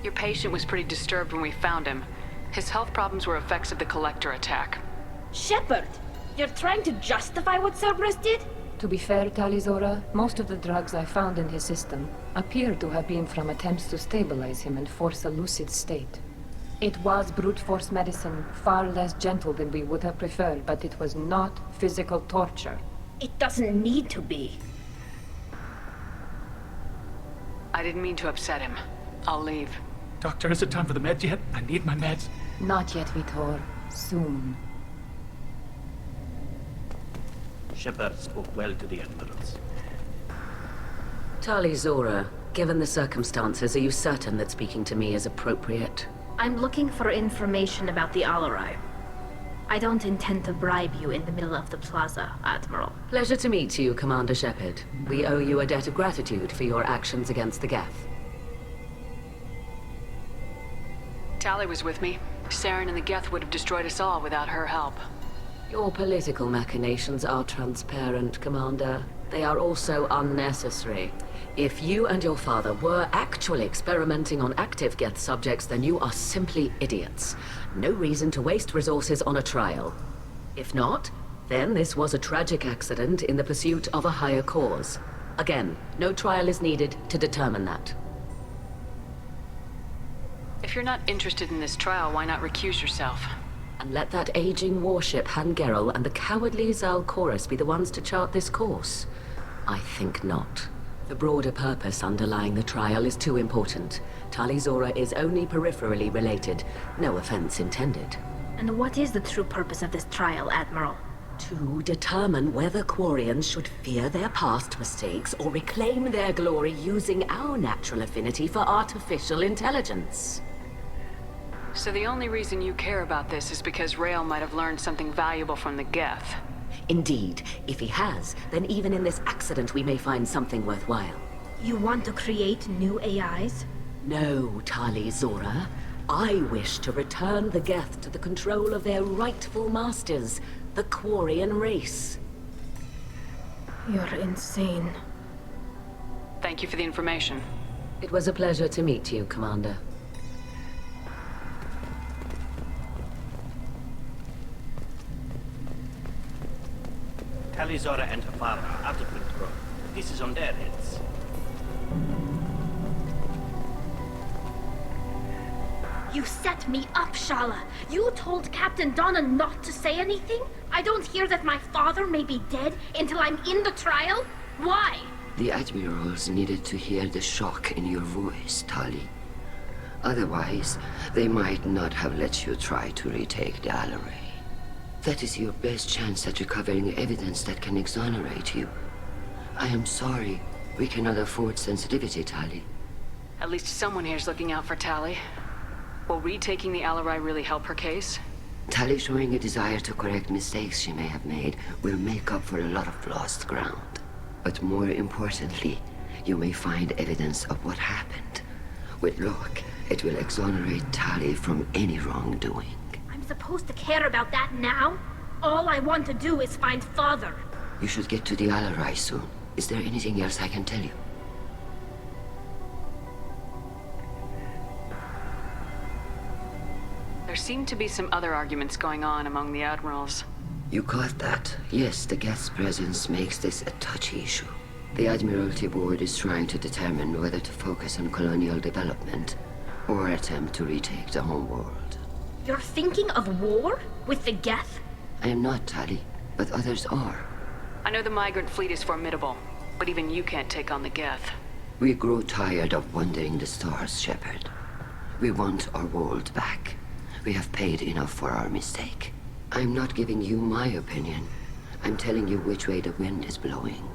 Your patient was pretty disturbed when we found him. His health problems were effects of the Collector attack. Shepard! You're trying to justify what Cerberus did? To be fair, Talizora, most of the drugs I found in his system appear to have been from attempts to stabilize him and force a lucid state. It was brute force medicine, far less gentle than we would have preferred, but it was not physical torture. It doesn't need to be. I didn't mean to upset him. I'll leave. Doctor, is it time for the meds yet? I need my meds. Not yet, Vitor. Soon. Shepard spoke well to the Admirals. Talizora, given the circumstances, are you certain that speaking to me is appropriate? I'm looking for information about the Alarai. I don't intend to bribe you in the middle of the plaza, Admiral. Pleasure to meet you, Commander Shepard. We owe you a debt of gratitude for your actions against the Geth. Tali was with me. Saren and the Geth would have destroyed us all without her help. Your political machinations are transparent, Commander. They are also unnecessary. If you and your father were actually experimenting on active Geth subjects, then you are simply idiots. No reason to waste resources on a trial. If not, then this was a tragic accident in the pursuit of a higher cause. Again, no trial is needed to determine that. If you're not interested in this trial, why not recuse yourself? And let that aging warship Hangerel and the cowardly Zalcorus be the ones to chart this course? I think not. The broader purpose underlying the trial is too important. Tali'Zorah is only peripherally related. No offense intended. And what is the true purpose of this trial, Admiral? To determine whether Quarians should fear their past mistakes or reclaim their glory using our natural affinity for artificial intelligence. So the only reason you care about this is because Rael might have learned something valuable from the Geth. Indeed. If he has, then even in this accident we may find something worthwhile. You want to create new AIs? No, Tali'Zorah. I wish to return the Geth to the control of their rightful masters, the Quarian race. You're insane. Thank you for the information. It was a pleasure to meet you, Commander. Tali'Zorah and her father are out of control. This is on their heads. You set me up, Shala. You told Captain Donna not to say anything? I don't hear that my father may be dead until I'm in the trial? Why? The admirals needed to hear the shock in your voice, Tali. Otherwise, they might not have let you try to retake the Alaray. That is your best chance at recovering evidence that can exonerate you. I am sorry. We cannot afford sensitivity, Tali. At least someone here's looking out for Tali. Will retaking the Alaray really help her case? Tali showing a desire to correct mistakes she may have made will make up for a lot of lost ground. But more importantly, you may find evidence of what happened. With luck, it will exonerate Tali from any wrongdoing. I'm supposed to care about that now? All I want to do is find Father. You should get to the Alaray soon. Is there anything else I can tell you? There seem to be some other arguments going on among the admirals. You caught that? Yes, the Geth's presence makes this a touchy issue. The Admiralty Board is trying to determine whether to focus on colonial development or attempt to retake the homeworld. You're thinking of war? With the Geth? I am not, Tali, but others are. I know the migrant fleet is formidable, but even you can't take on the Geth. We grow tired of wandering the stars, Shepard. We want our world back. We have paid enough for our mistake. I'm not giving you my opinion. I'm telling you which way the wind is blowing.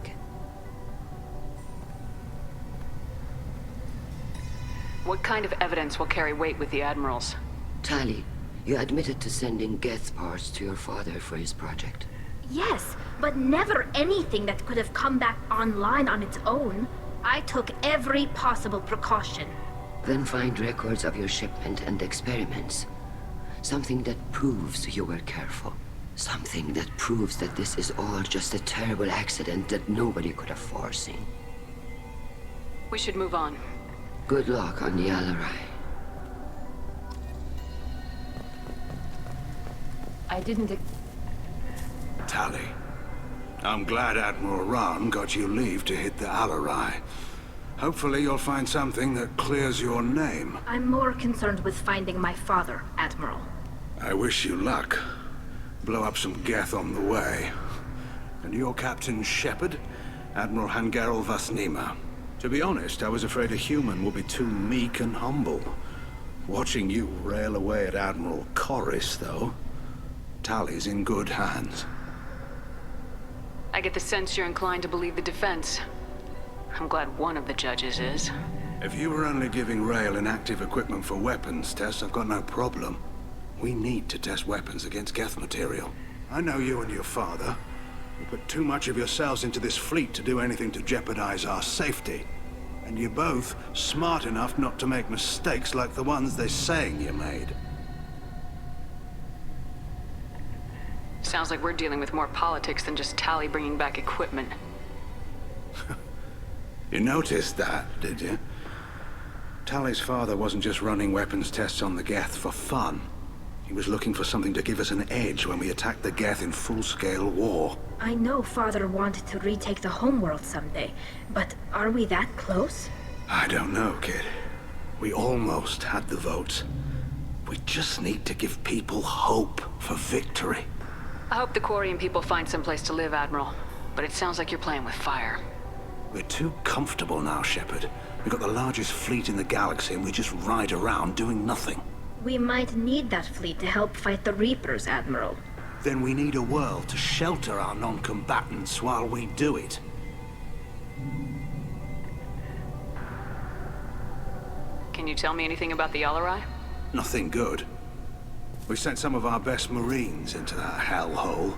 What kind of evidence will carry weight with the admirals? Tali, you admitted to sending Geth parts to your father for his project. Yes, but never anything that could have come back online on its own. I took every possible precaution. Then find records of your shipment and experiments. Something that proves you were careful. Something that proves that this is all just a terrible accident that nobody could have foreseen. We should move on. Good luck on the Alaray. I didn't... Tali, I'm glad Admiral Rahn got you leave to hit the Alaray. Hopefully you'll find something that clears your name. I'm more concerned with finding my father, Admiral. I wish you luck. Blow up some Geth on the way. And your Captain Shepard? Admiral Hangerel Vasnima. To be honest, I was afraid a human would be too meek and humble. Watching you rail away at Admiral Corris, though. Tali's in good hands. I get the sense you're inclined to believe the defense. I'm glad one of the judges is. If you were only giving Rael inactive equipment for weapons tests, I've got no problem. We need to test weapons against Geth material. I know you and your father. You put too much of yourselves into this fleet to do anything to jeopardize our safety. And you're both smart enough not to make mistakes like the ones they're saying you made. Sounds like we're dealing with more politics than just Tali bringing back equipment. You noticed that, did you? Tali's father wasn't just running weapons tests on the Geth for fun. He was looking for something to give us an edge when we attacked the Geth in full-scale war. I know Father wanted to retake the homeworld someday, but are we that close? I don't know, kid. We almost had the votes. We just need to give people hope for victory. I hope the Quarian people find someplace to live, Admiral. But it sounds like you're playing with fire. We're too comfortable now, Shepard. We've got the largest fleet in the galaxy and we just ride around doing nothing. We might need that fleet to help fight the Reapers, Admiral. Then we need a world to shelter our non-combatants while we do it. Can you tell me anything about the Alarai? Nothing good. We sent some of our best Marines into that hellhole.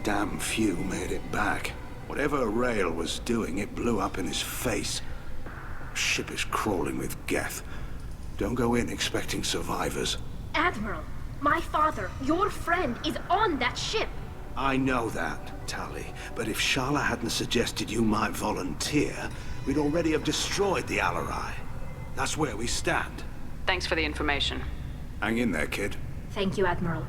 Damn few made it back. Whatever Rail was doing, it blew up in his face. Ship is crawling with Geth. Don't go in expecting survivors. Admiral, my father, your friend, is on that ship. I know that, Tali. But if Shala hadn't suggested you might volunteer, we'd already have destroyed the Alarai. That's where we stand. Thanks for the information. Hang in there, kid. Thank you, Admiral.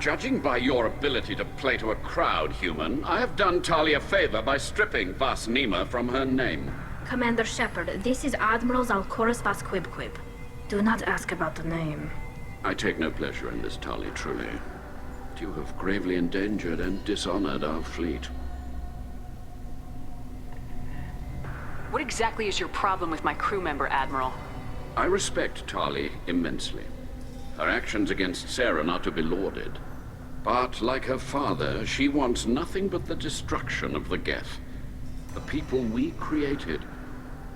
Judging by your ability to play to a crowd, human, I have done Tali a favor by stripping Vas Nima from her name. Commander Shepard, this is Admiral Zalkorus Vas Quib. Do not ask about the name. I take no pleasure in this, Tali, truly. But you have gravely endangered and dishonored our fleet. What exactly is your problem with my crew member, Admiral? I respect Tali immensely. Her actions against Sarah are not to be lauded. But, like her father, she wants nothing but the destruction of the Geth. The people we created.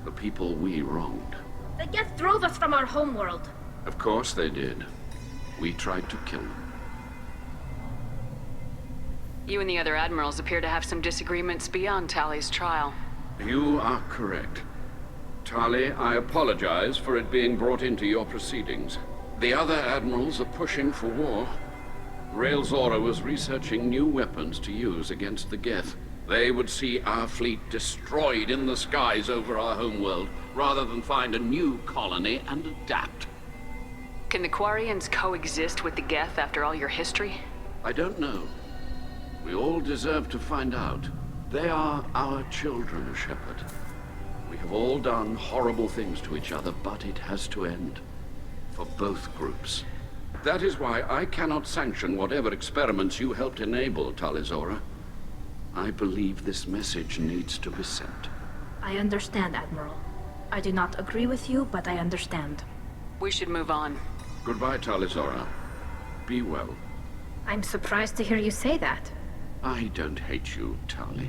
The people we wronged. The Geth drove us from our homeworld. Of course they did. We tried to kill them. You and the other admirals appear to have some disagreements beyond Tali's trial. You are correct. Tali, I apologize for it being brought into your proceedings. The other admirals are pushing for war. Rail Zora was researching new weapons to use against the Geth. They would see our fleet destroyed in the skies over our homeworld, rather than find a new colony and adapt. Can the Quarians coexist with the Geth after all your history? I don't know. We all deserve to find out. They are our children, Shepard. We have all done horrible things to each other, but it has to end. For both groups. That is why I cannot sanction whatever experiments you helped enable, Tali Zora. I believe this message needs to be sent. I understand, Admiral. I do not agree with you, but I understand. We should move on. Goodbye, Tali Zora. Be well. I'm surprised to hear you say that. I don't hate you, Tali.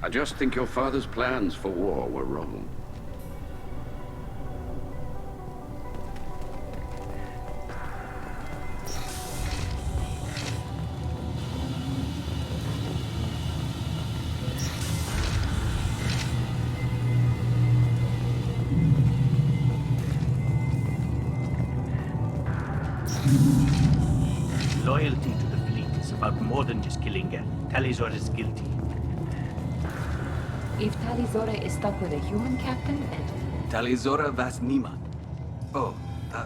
I just think your father's plans for war were wrong. Loyalty to the fleet is about more than just killing Geth. Tali Zora is guilty. If Tali Zora is stuck with a human captain, and... Tali Zora Vas Nima. Oh,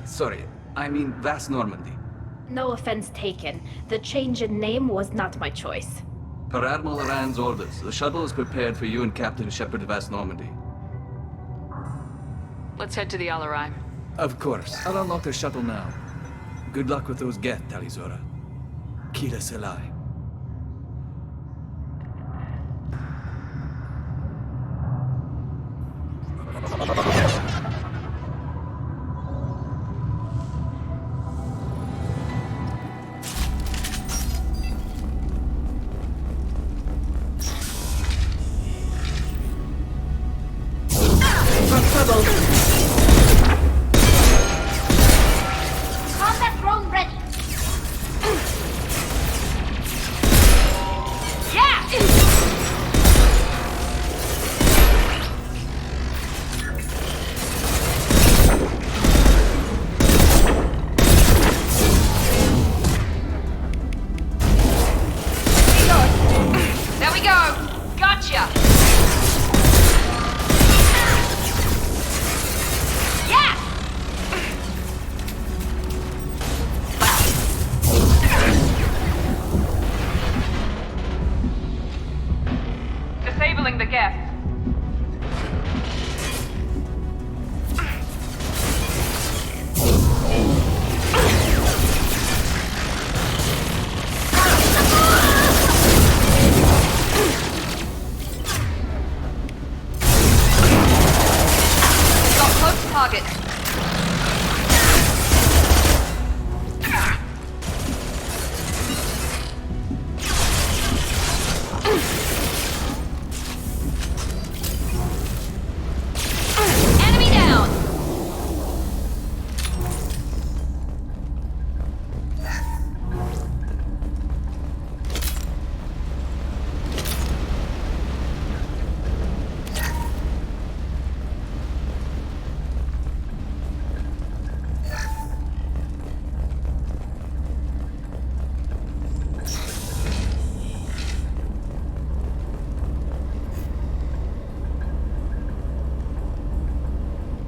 sorry. I mean Vas Normandy. No offense taken. The change in name was not my choice. Per Admiral Rand's orders, the shuttle is prepared for you and Captain Shepard Vas Normandy. Let's head to the Alarai. Of course. I'll unlock the shuttle now. Good luck with those Geth, Tali Zora. Kira Selai. Combat drone ready. target. Enemy down!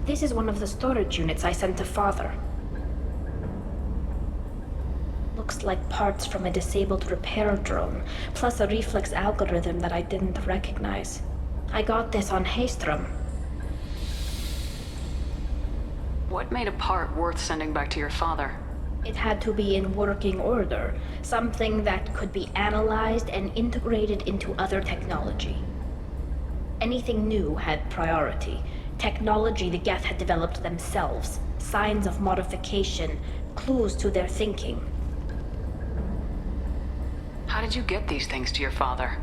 This is one of the storage units I sent to Father. Looks like parts from a disabled repair drone, plus a reflex algorithm that I didn't recognize. I got this on Haystrom. What made a part worth sending back to your father? It had to be in working order, something that could be analyzed and integrated into other technology. Anything new had priority. Technology the Geth had developed themselves, signs of modification, clues to their thinking. How did you get these things to your father?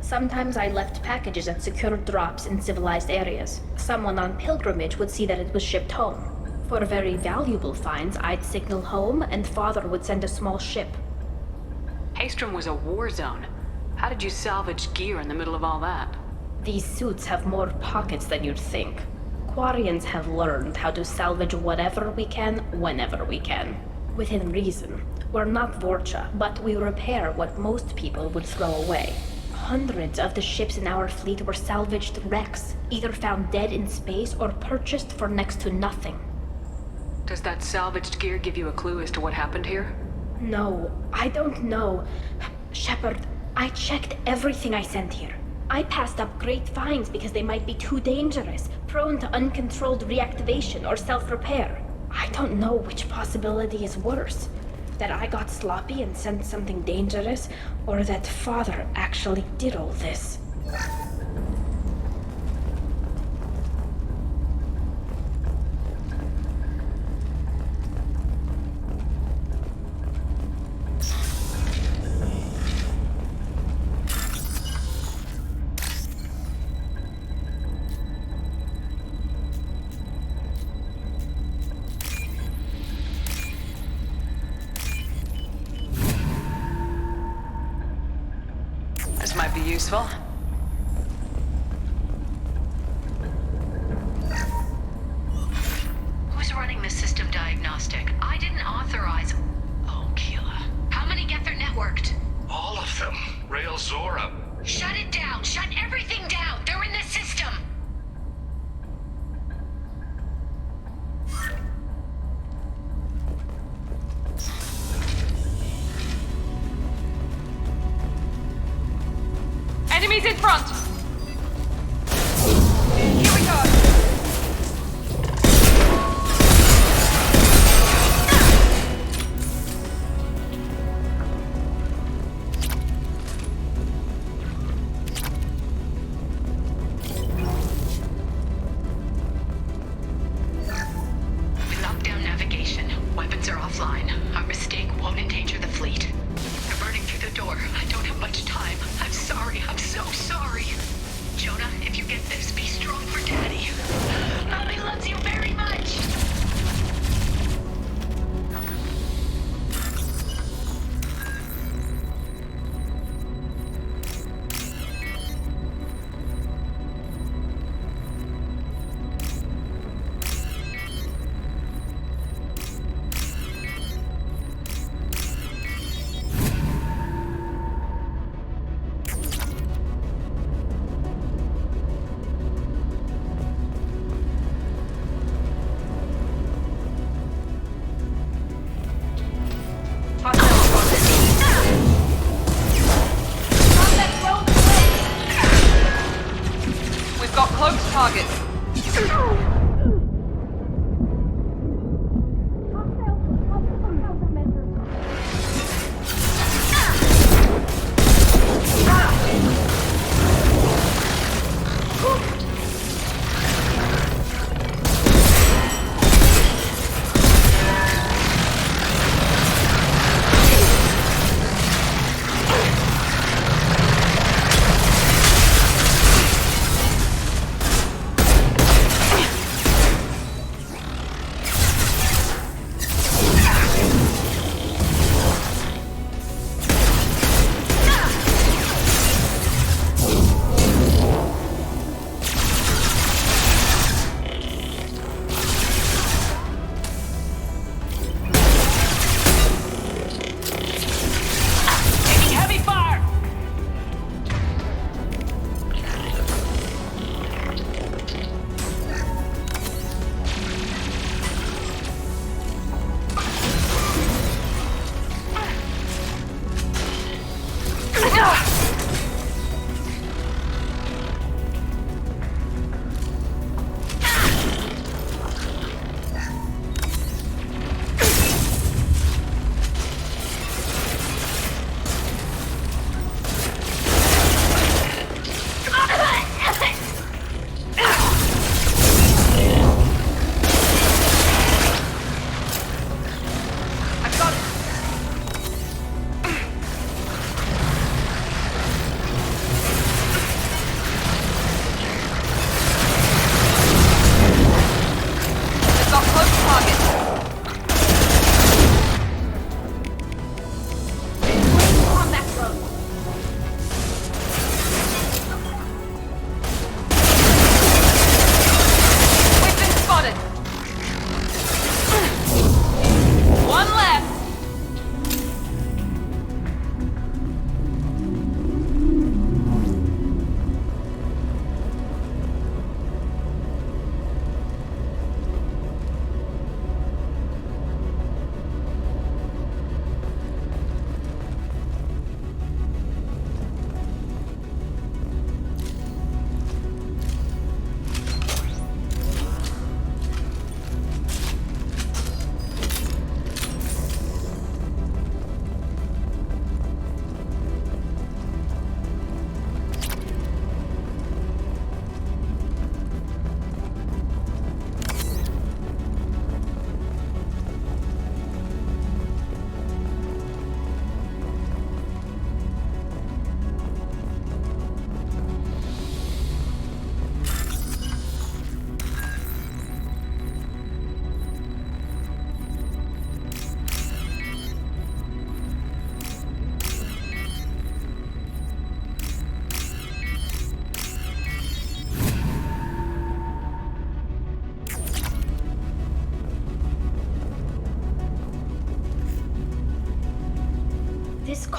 Sometimes I left packages at secure drops in civilized areas. Someone on pilgrimage would see that it was shipped home. For very valuable finds, I'd signal home, and Father would send a small ship. Haystrom was a war zone. How did you salvage gear in the middle of all that? These suits have more pockets than you'd think. Quarians have learned how to salvage whatever we can, whenever we can. Within reason. We're not Vorcha, but we repair what most people would throw away. Hundreds of the ships in our fleet were salvaged wrecks, either found dead in space or purchased for next to nothing. Does that salvaged gear give you a clue as to what happened here? No, I don't know. Shepard, I checked everything I sent here. I passed up great finds because they might be too dangerous, prone to uncontrolled reactivation or self-repair. I don't know which possibility is worse. That I got sloppy and sent something dangerous, or that Father actually did all this. This might be useful. Who's running the system diagnostic? I didn't authorize... Oh, Keela. How many Geth are networked? All of them. Rail Zora. Shut it down! Shut everything down! They're in the system! Enemies in front! Here we go! We locked down navigation. Weapons are offline. Our mistake won't endanger the fleet. They're burning through the door. I don't have much time. I'm sorry. I'm so sorry. Jonah, if you get this, be strong for Daddy. Mommy loves you very much. We've got close targets.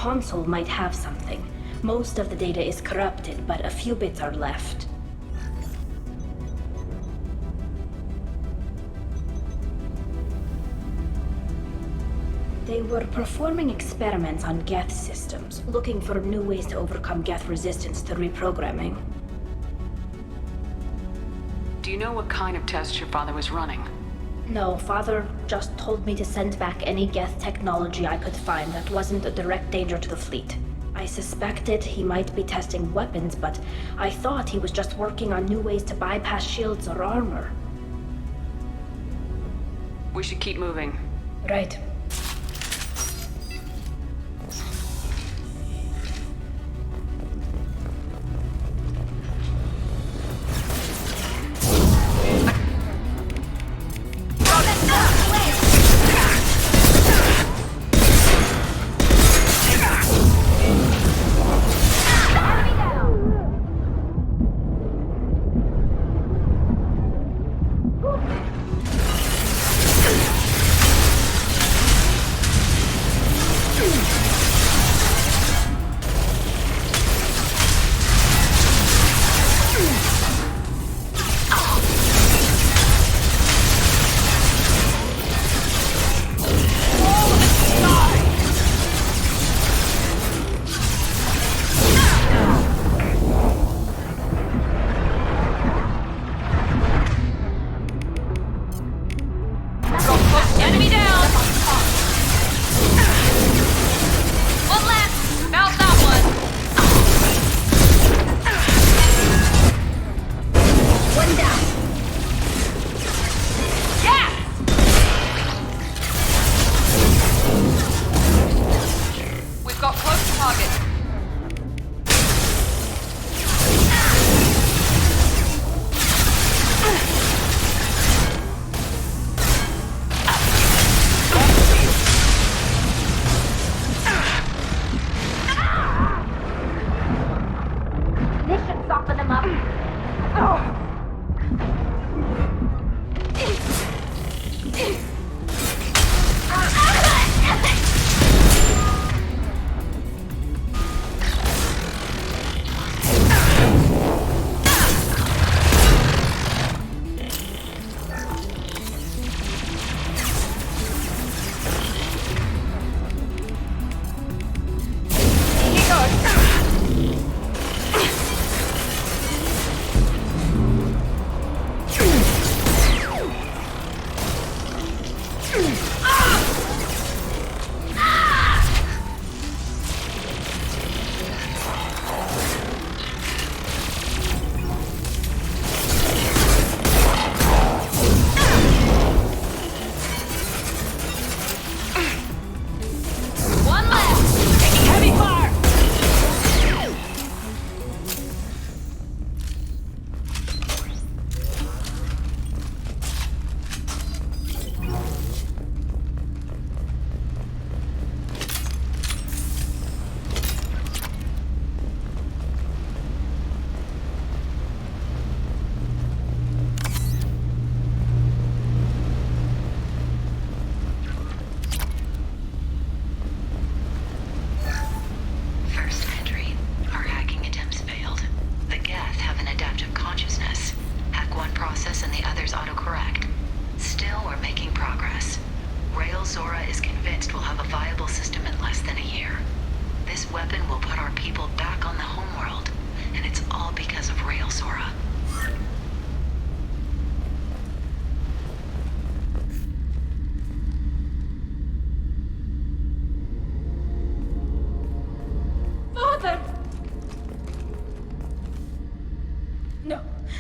console might have something. Most of the data is corrupted, but a few bits are left. They were performing experiments on Geth systems, looking for new ways to overcome Geth resistance to reprogramming. Do you know what kind of tests your father was running? No, Father just told me to send back any Geth technology I could find that wasn't a direct danger to the fleet. I suspected he might be testing weapons, but I thought he was just working on new ways to bypass shields or armor. We should keep moving. Right.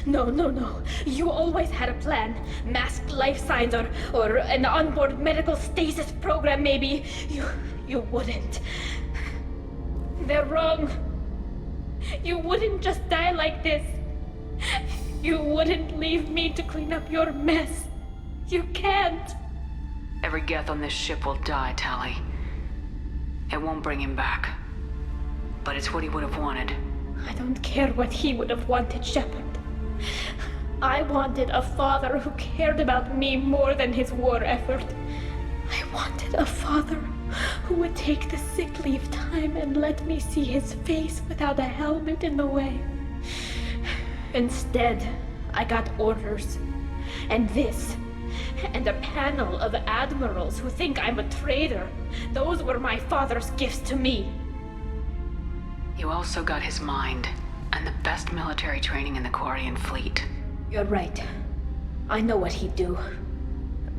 No. You always had a plan. Masked life signs or an onboard medical stasis program, maybe. You wouldn't. They're wrong. You wouldn't just die like this. You wouldn't leave me to clean up your mess. You can't. Every Geth on this ship will die, Tali. It won't bring him back. But it's what he would have wanted. I don't care what he would have wanted, Shepard. I wanted a father who cared about me more than his war effort. I wanted a father who would take the sick leave time and let me see his face without a helmet in the way. Instead, I got orders. And this. And a panel of admirals who think I'm a traitor. Those were my father's gifts to me. You also got his mind, and the best military training in the Quarian fleet. You're right. I know what he'd do.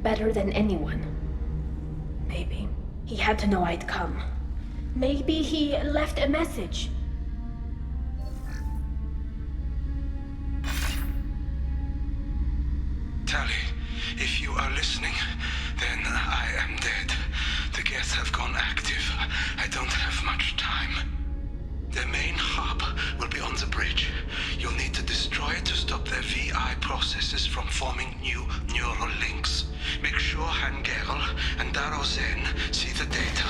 Better than anyone. Maybe he had to know I'd come. Maybe he left a message. Tali, if you are listening, then I am dead. The Geth have gone active. I don't have much time. Their main hub will be on the bridge. You'll need to destroy it to stop their VI processes from forming new neural links. Make sure Hangerl and Darozen see the data.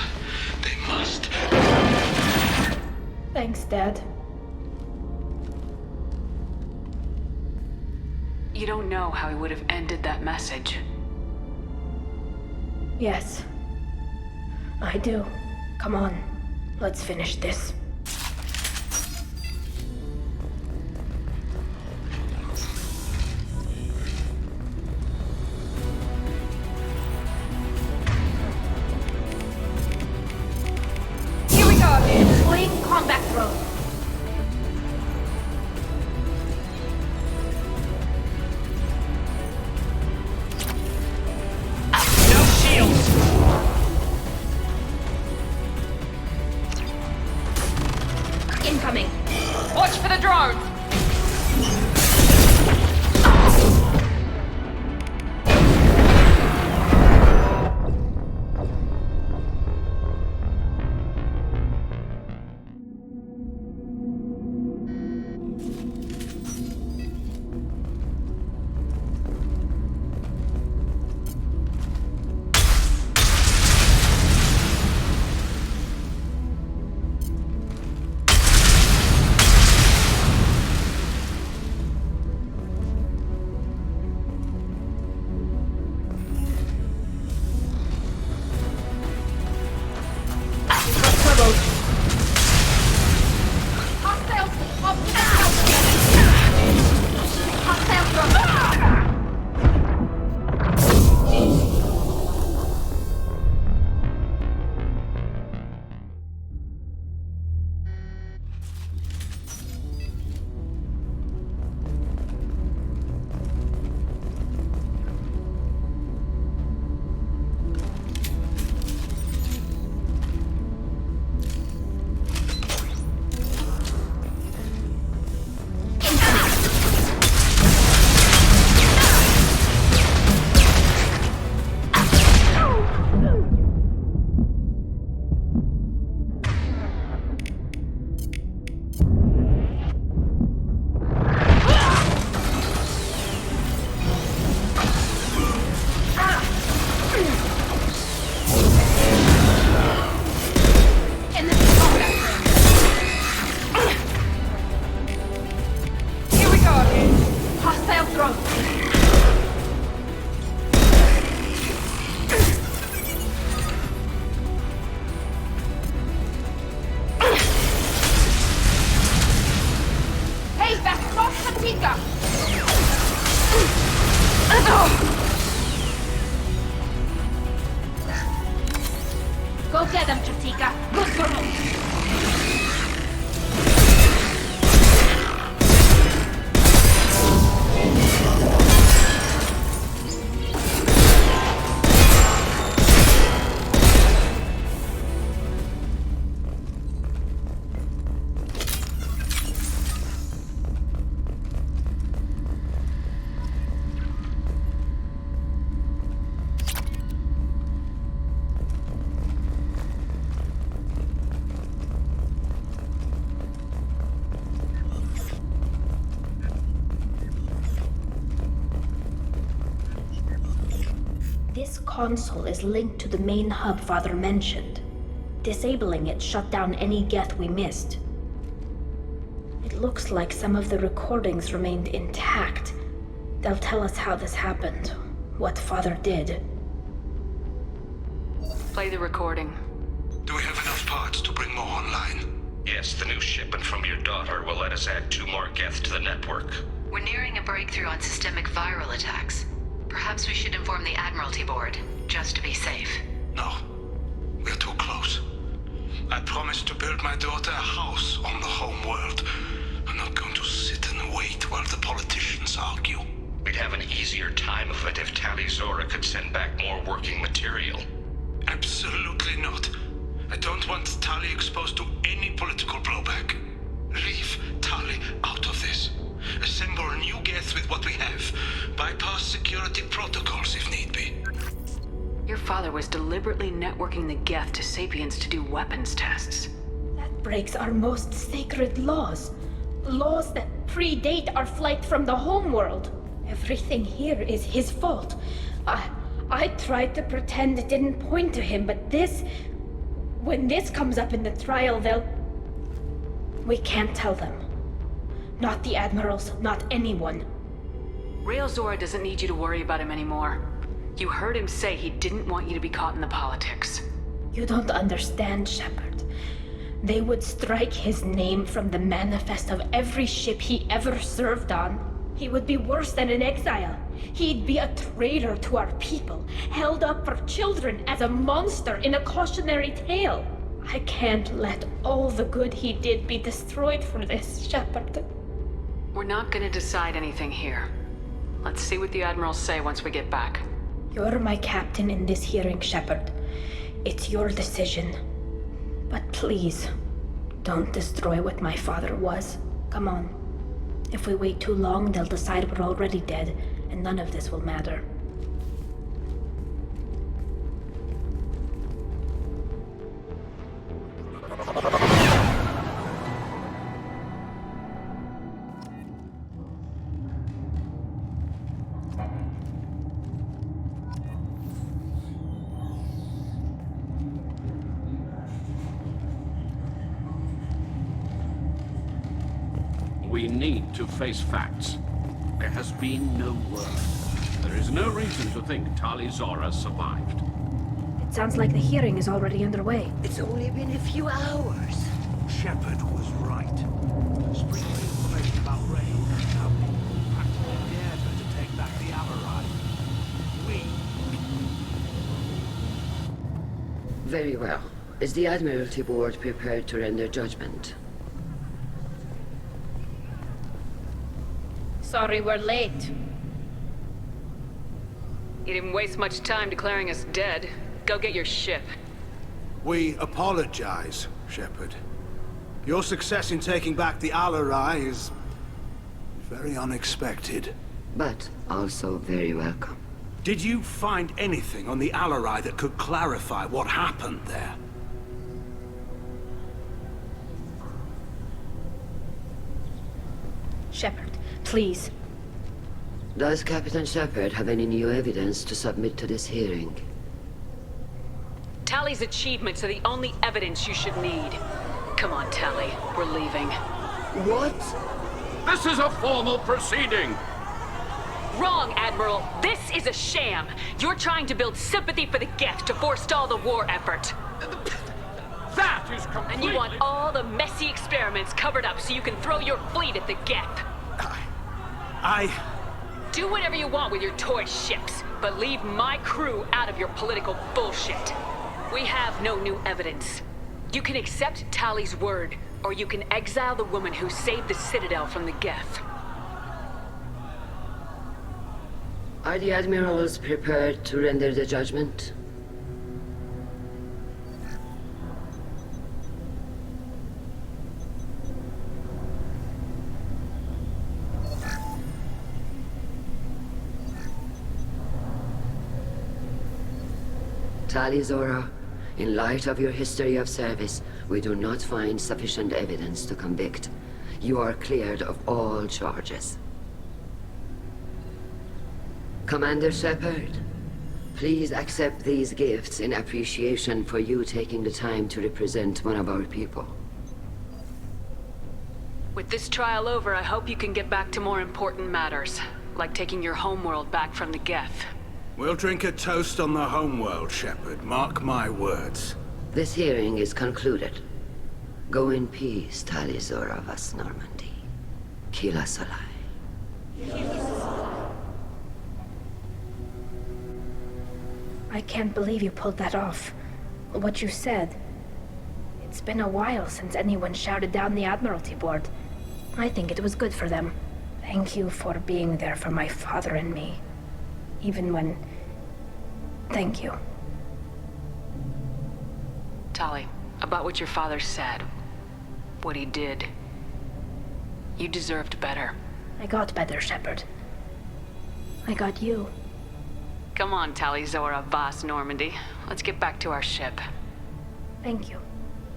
They must. Thanks, Dad. You don't know how he would have ended that message. Yes. I do. Come on. Let's finish this. Deploying combat drone. No shields! Incoming. Watch for the drones! Go get them, Chatika. Good girl. This console is linked to the main hub Father mentioned. Disabling it shut down any Geth we missed. It looks like some of the recordings remained intact. They'll tell us how this happened, what Father did. Play the recording. Do we have enough parts to bring more online? Yes, the new shipment from your daughter will let us add 2 more Geth to the network. We're nearing a breakthrough on systemic viral attacks. Perhaps we should inform the Admiralty Board, just to be safe. No. We're too close. I promised to build my daughter a house on the home world. I'm not going to sit and wait while the politicians argue. We'd have an easier time of it if Tali Zora could send back more working material. Absolutely not. I don't want Tali exposed to any political blowback. Leave Tali out of this. Assemble a new Geth with what we have. Bypass security protocols if need be. Your father was deliberately networking the Geth to Sapiens to do weapons tests. That breaks our most sacred laws. Laws that predate our flight from the homeworld. Everything here is his fault. I tried to pretend it didn't point to him, but this... When this comes up in the trial, we can't tell them. Not the admirals, not anyone. Rael Zora doesn't need you to worry about him anymore. You heard him say he didn't want you to be caught in the politics. You don't understand, Shepard. They would strike his name from the manifest of every ship he ever served on. He would be worse than an exile. He'd be a traitor to our people, held up for children as a monster in a cautionary tale. I can't let all the good he did be destroyed for this, Shepard. We're not gonna decide anything here. Let's see what the Admirals say once we get back. You're my captain in this hearing, Shepard. It's your decision. But please, don't destroy what my father was. Come on. If we wait too long, they'll decide we're already dead, and none of this will matter. We need to face facts. There has been no word. There is no reason to think Tali Zora survived. It sounds like the hearing is already underway. It's only been a few hours. Shepard was right. Sprinkling information about Rael now practically dared her to take back the Alarai. Very well. Is the Admiralty Board prepared to render judgment? Sorry we're late. You didn't waste much time declaring us dead. Go get your ship. We apologize, Shepard. Your success in taking back the Alarai is very unexpected. But also very welcome. Did you find anything on the Alarai that could clarify what happened there? Shepard, please. Does Captain Shepard have any new evidence to submit to this hearing? Tali's achievements are the only evidence you should need. Come on, Tali. We're leaving. What? This is a formal proceeding! Wrong, Admiral. This is a sham. You're trying to build sympathy for the Geth to forestall the war effort. That is completely... And you want all the messy experiments covered up so you can throw your fleet at the Geth. Do whatever you want with your toy ships, but leave my crew out of your political bullshit. We have no new evidence. You can accept Tali's word, or you can exile the woman who saved the Citadel from the Geth. Are the Admirals prepared to render the judgment? Tali Zora, in light of your history of service, we do not find sufficient evidence to convict. You are cleared of all charges. Commander Shepard, please accept these gifts in appreciation for you taking the time to represent one of our people. With this trial over, I hope you can get back to more important matters, like taking your homeworld back from the Geth. We'll drink a toast on the homeworld, Shepard. Mark my words. This hearing is concluded. Go in peace, Tali Zora Vas Normandy. Kila Salai. I can't believe you pulled that off. What you said. It's been a while since anyone shouted down the Admiralty Board. I think it was good for them. Thank you for being there for my father and me. Even when... Thank you. Tali, about what your father said, what he did, you deserved better. I got better, Shepard. I got you. Come on, Tali Zora Vas Normandy. Let's get back to our ship. Thank you,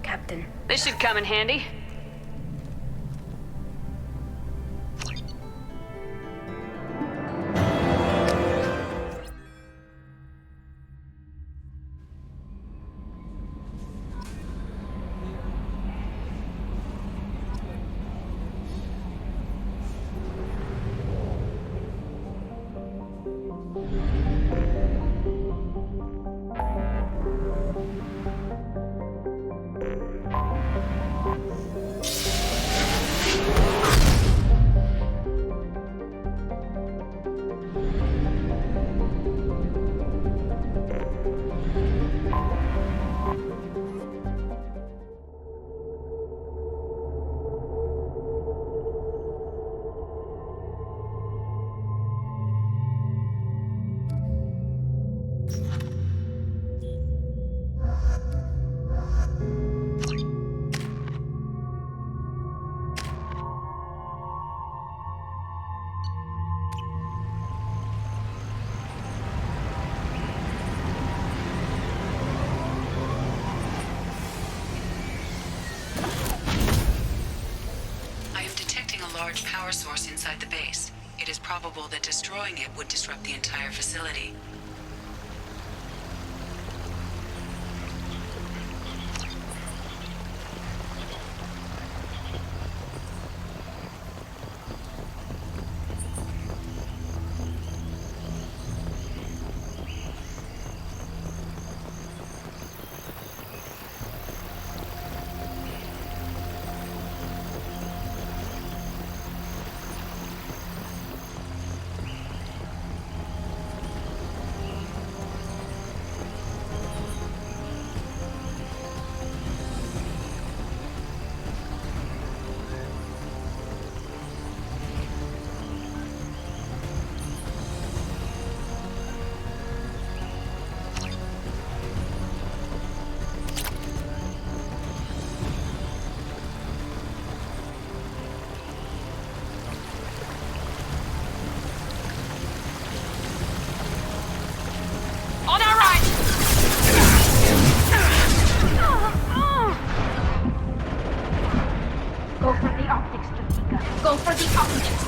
Captain. This should come in handy. Large power source inside the base. It is probable that destroying it would disrupt the entire facility. Go for the optics, Jatika. Go for the optics.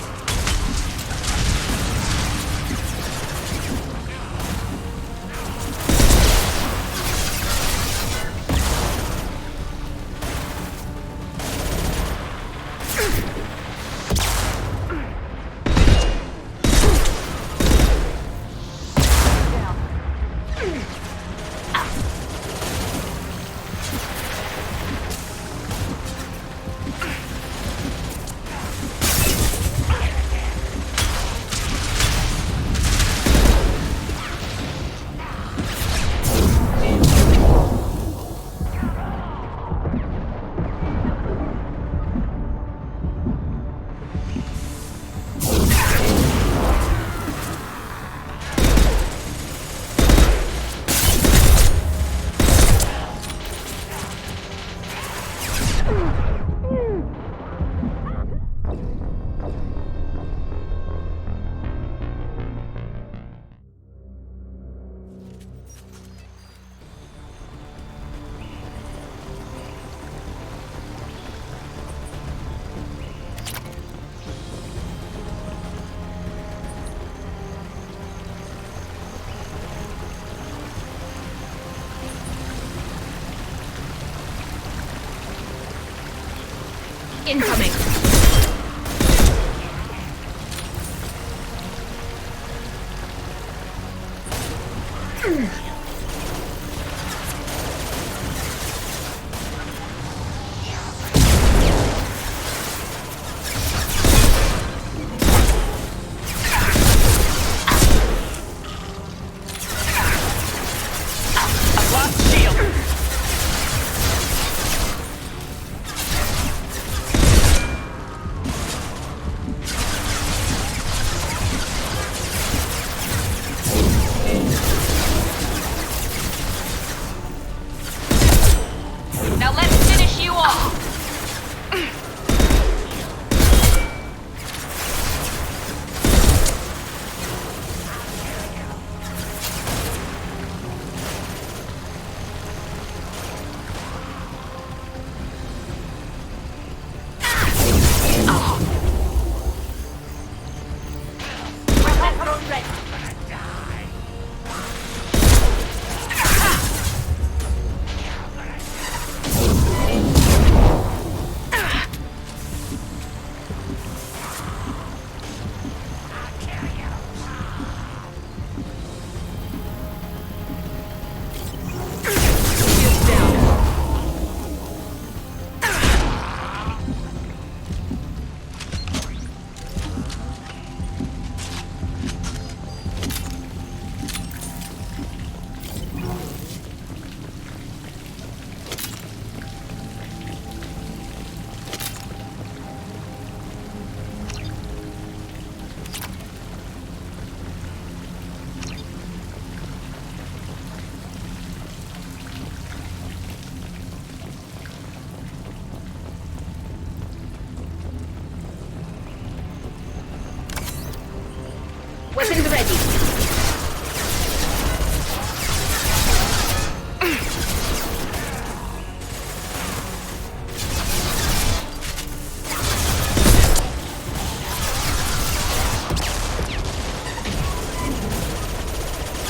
Incoming!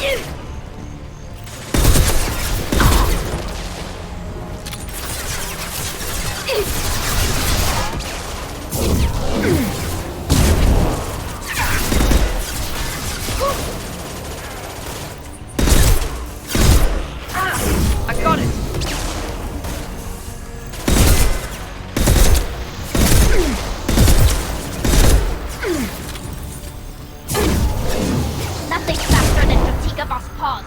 I got it! Nothing faster than fatigue of us paws.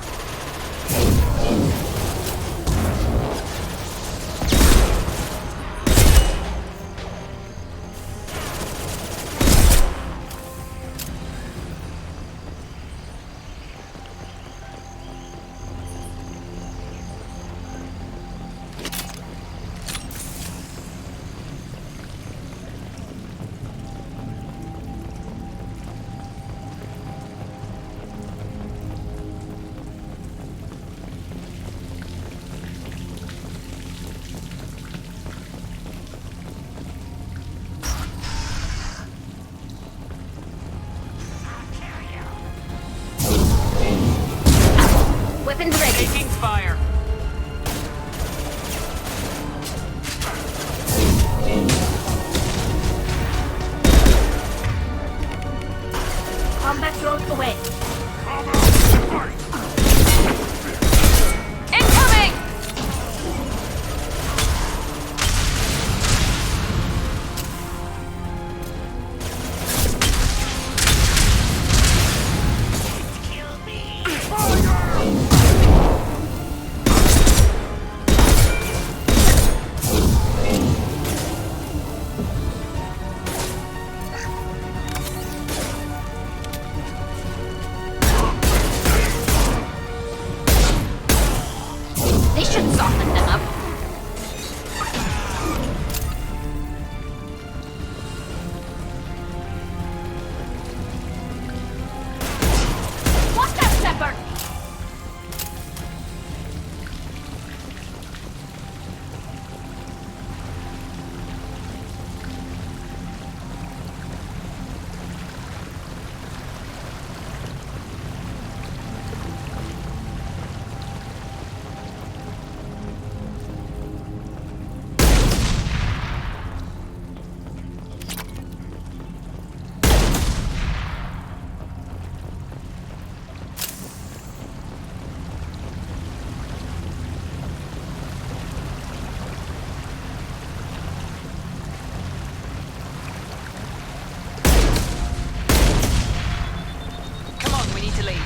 Weapons ready. Taking fire. Combat drones away. Incoming! They should soften them up. Watch that, Shepard! Come on, we need to leave.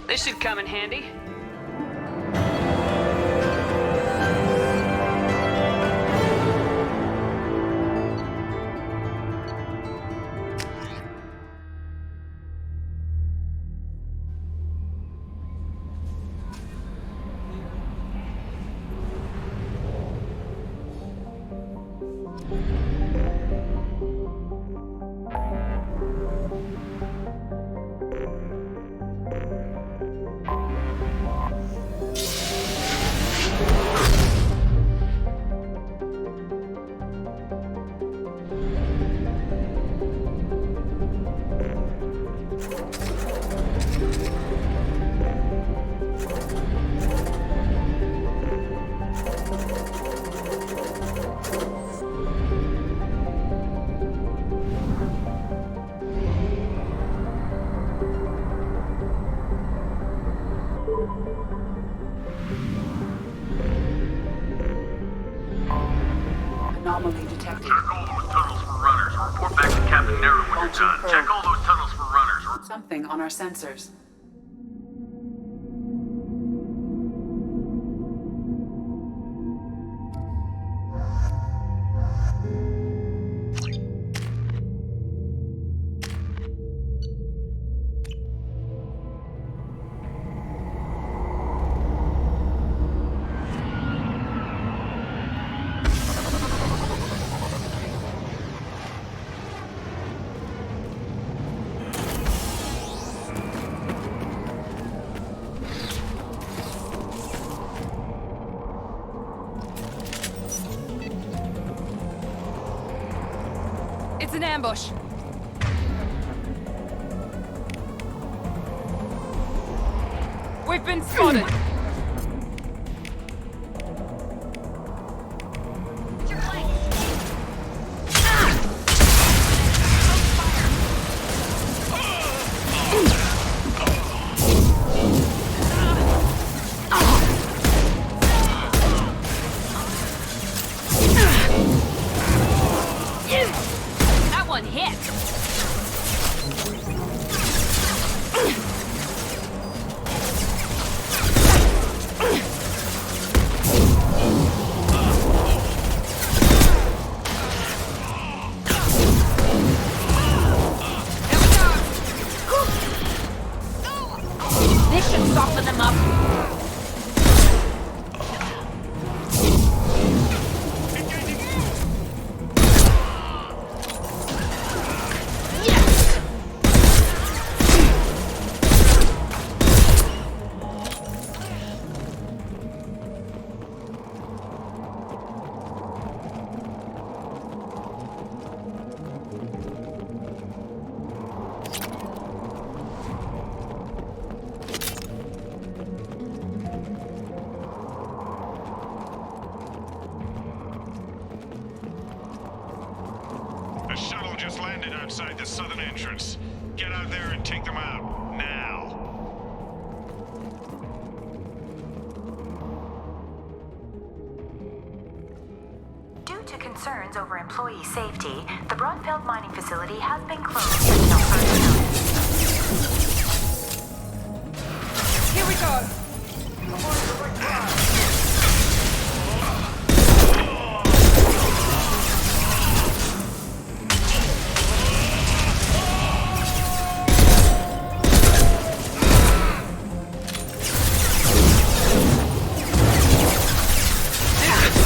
This should come in handy. Anomaly detected. Check all those tunnels for runners. Report back to Captain Nero when you're done. Check all those tunnels for runners. Something on our sensors. ambush. We've been spotted. That one hit. This should soften them up. A shuttle just landed outside the southern entrance. Get out there and take them out. Now. Due to concerns over employee safety, the Braunfeld mining facility has been closed until further notice. Here we go.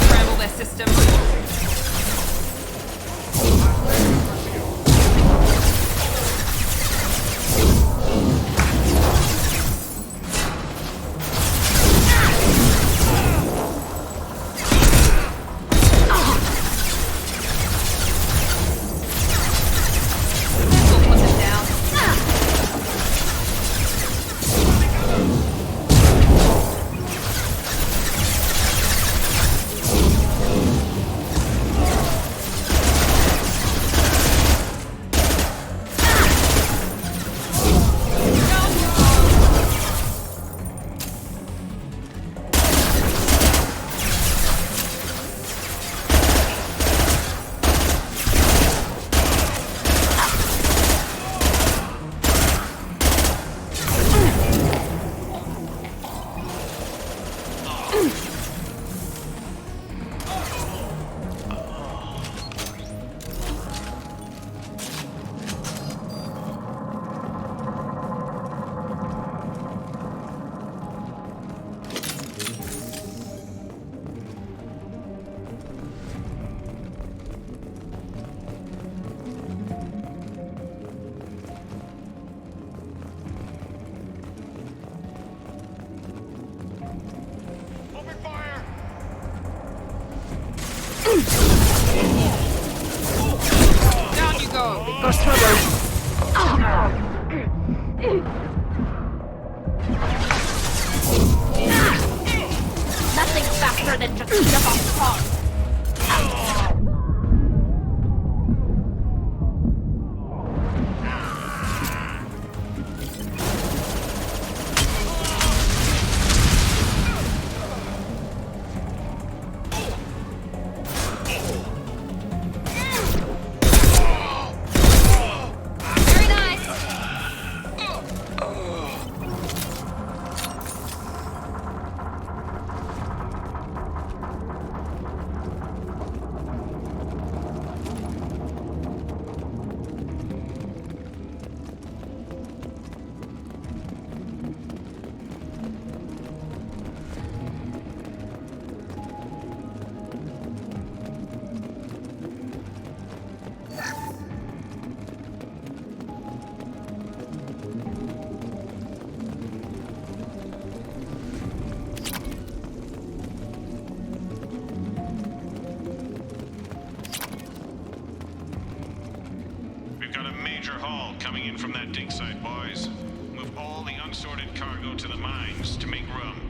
Scramble their system. Down you go. Goes Nothing faster than to beat up on spawns. coming in from that dig site, boys. Move all the unsorted cargo to the mines to make room.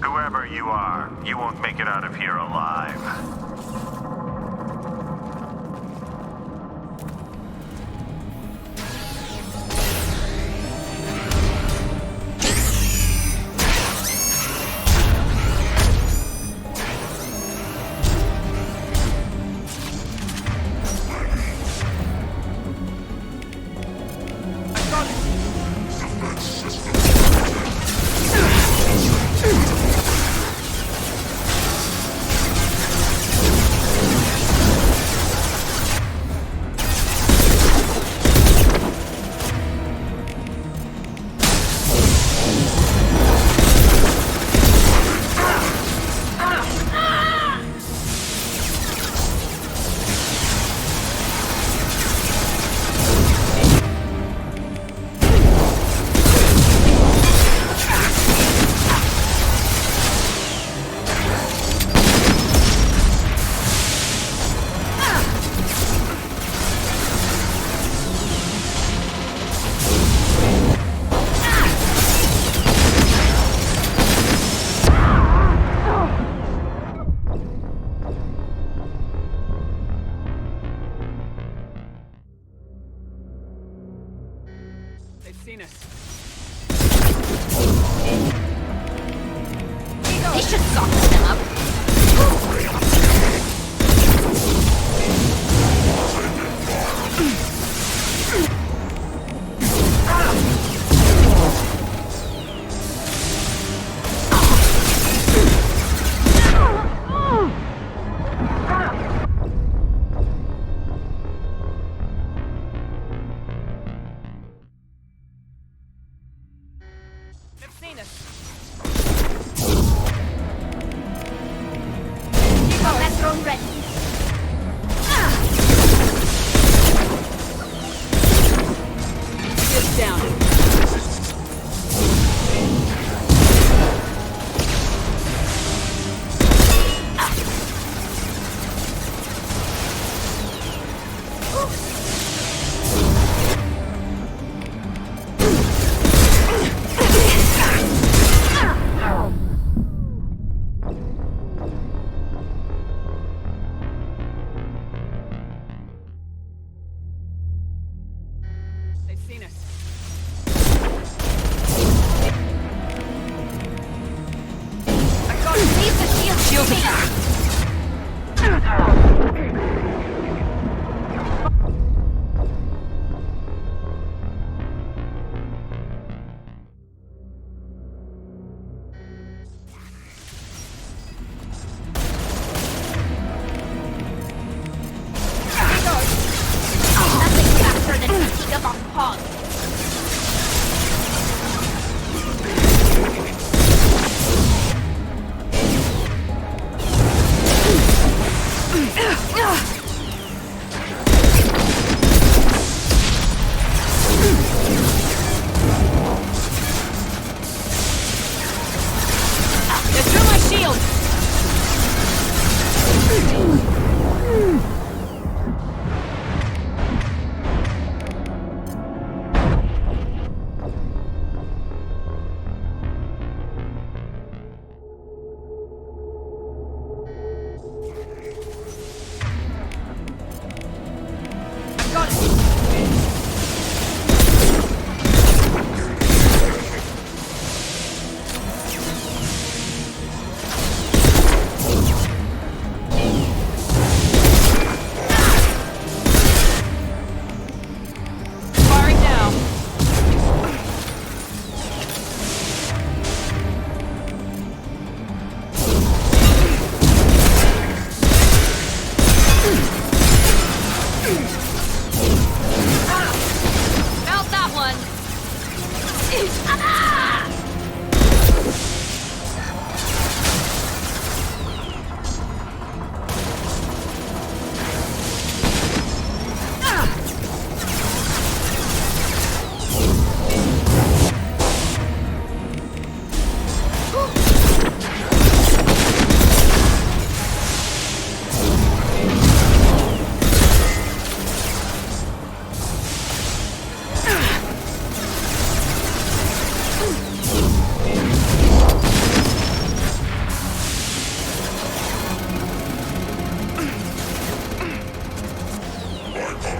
Whoever you are, you won't make it out of here alive. They've seen us. They should soften them up. They've seen us. Keep on that drone ready. Shield down. They've seen us. I got to leave the shield. Shield me. Nothing faster than fatigue of a hog. They threw my shield. I got it. Firing now. Felt that one.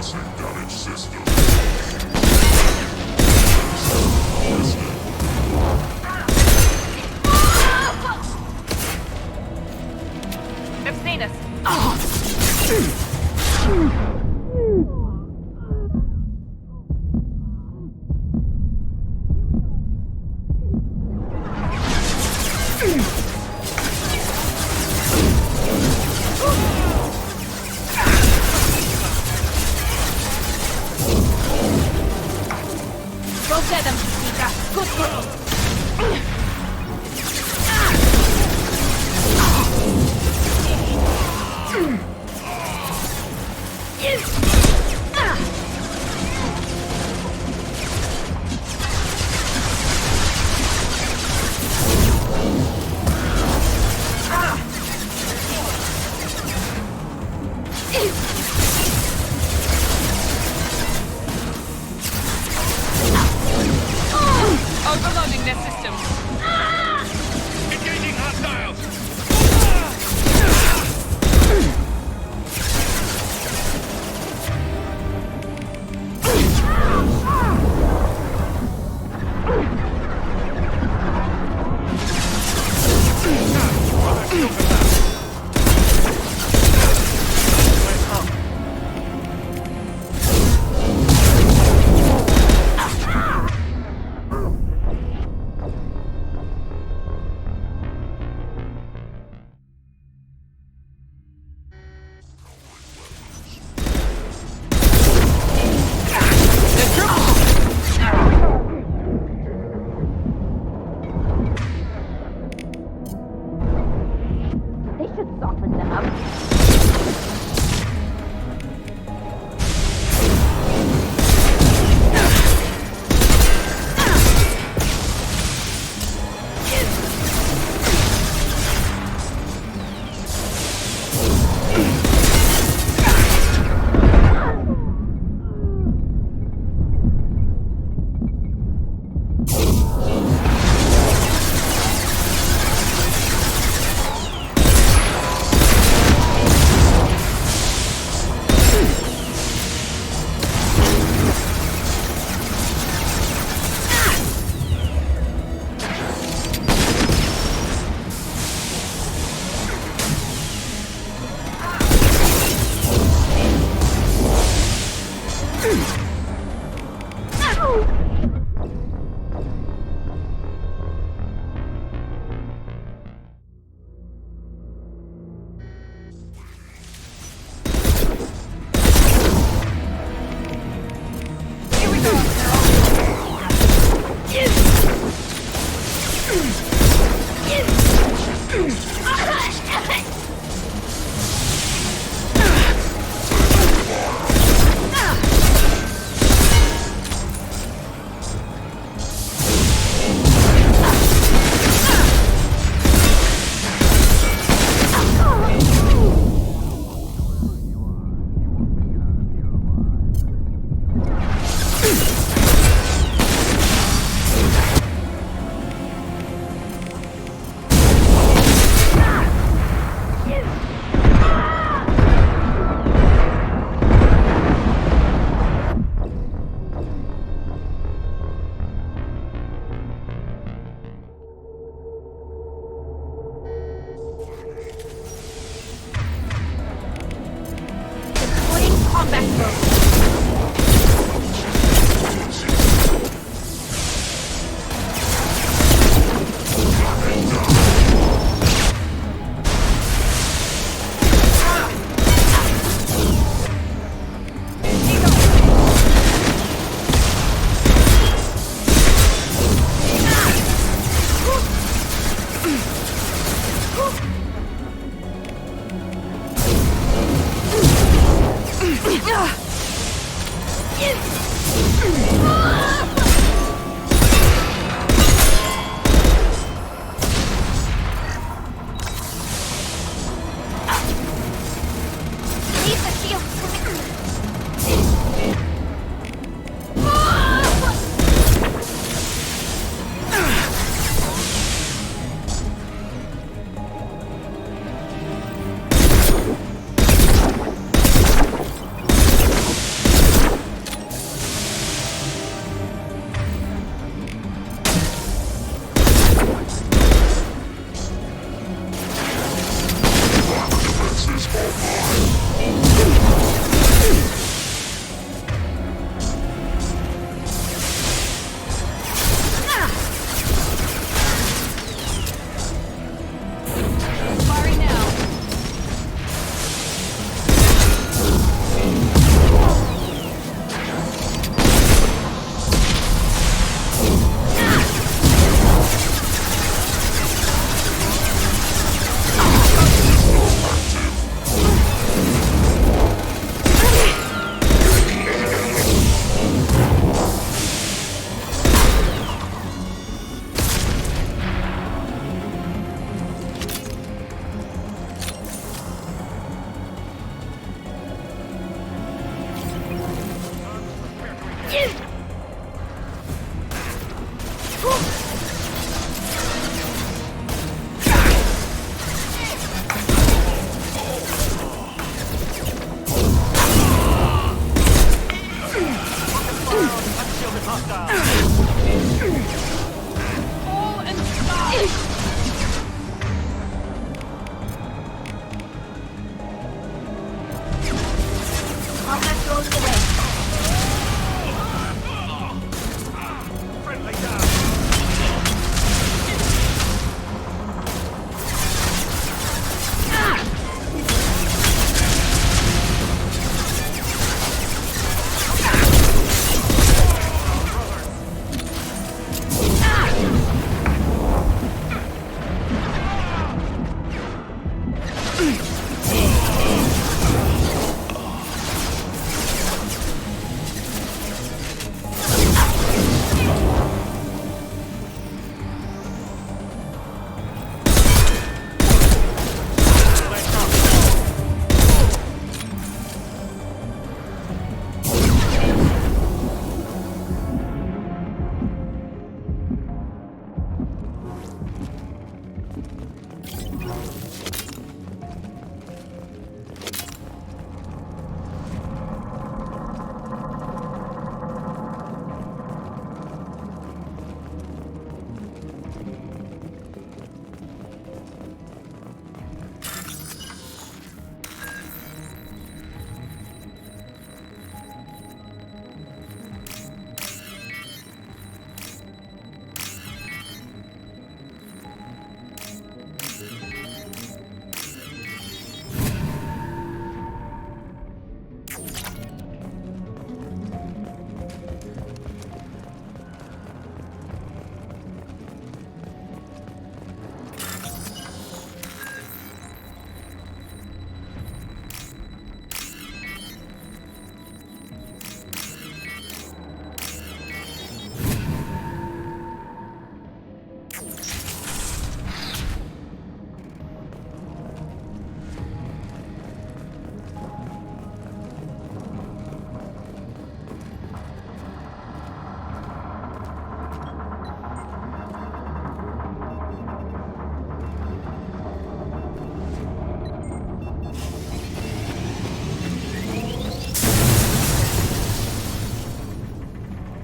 Basic damage system. They've seen us. Go get them, Mika. Good girl. Overloading their systems. Engaging hostiles! They should soften them up.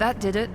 That did it.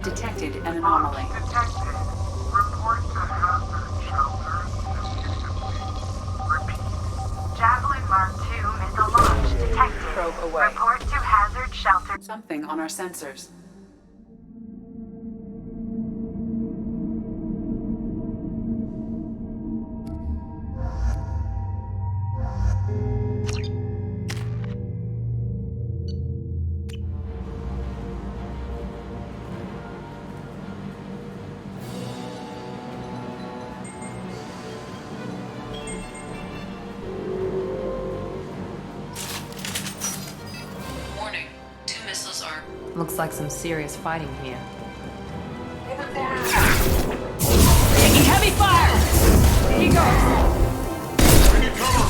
Detected an anomaly. Detected. Report to hazard shelter immediately. Repeat. Javelin Mark II missile launch detected. Probe away. Report to hazard shelter. Something on our sensors. Looks like some serious fighting here. Taking heavy fire! Here he goes! Bring it cover!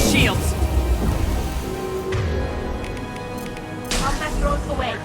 Shields! Combat drones away.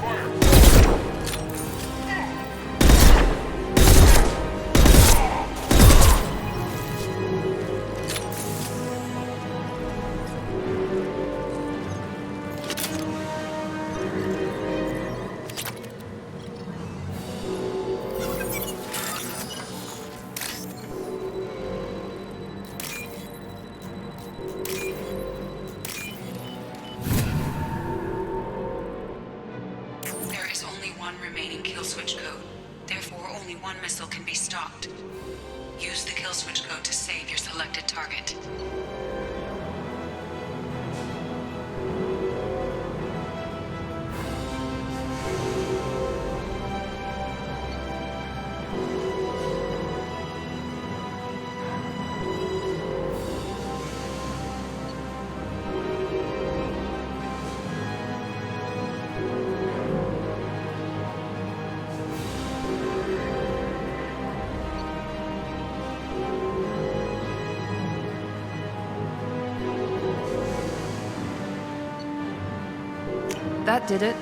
That did it.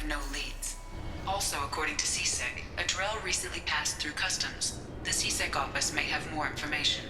have no leads. Also, according to CSEC, a Drell recently passed through customs. The CSEC office may have more information.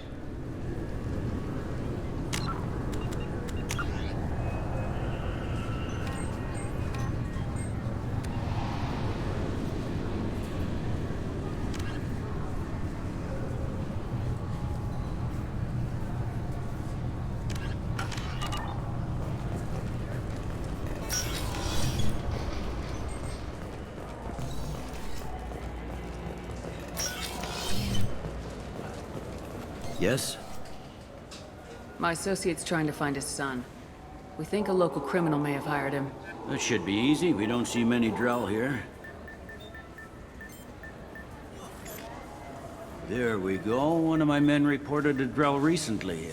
Yes? My associate's trying to find his son. We think a local criminal may have hired him. That should be easy. We don't see many Drell here. There we go. One of my men reported a Drell recently.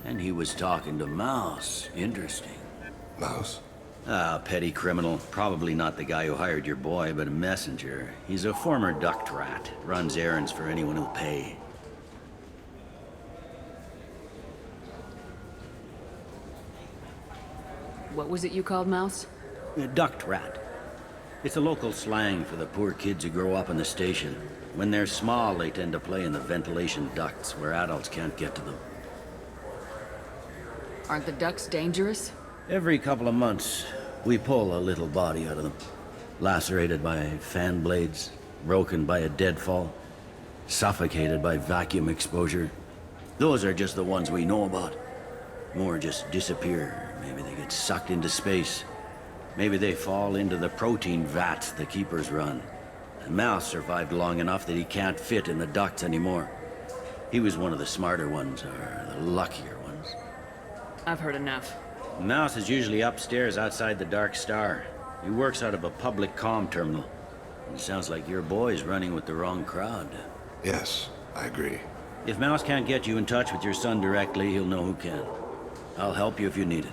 And he was talking to Mouse. Interesting. Mouse? Ah, petty criminal. Probably not the guy who hired your boy, but a messenger. He's a former duct rat. Runs errands for anyone who'll pay. What was it you called Mouse? A duct rat. It's a local slang for the poor kids who grow up in the station. When they're small, they tend to play in the ventilation ducts where adults can't get to them. Aren't the ducts dangerous? Every couple of months, we pull a little body out of them. Lacerated by fan blades, broken by a deadfall, suffocated by vacuum exposure. Those are just the ones we know about. More just disappear. Maybe they get sucked into space. Maybe they fall into the protein vats the keepers run. And Mouse survived long enough that he can't fit in the ducts anymore. He was one of the smarter ones, or the luckier ones. I've heard enough. Mouse is usually upstairs outside the Dark Star. He works out of a public comm terminal. It sounds like your boy's running with the wrong crowd. Yes, I agree. If Mouse can't get you in touch with your son directly, he'll know who can. I'll help you if you need it.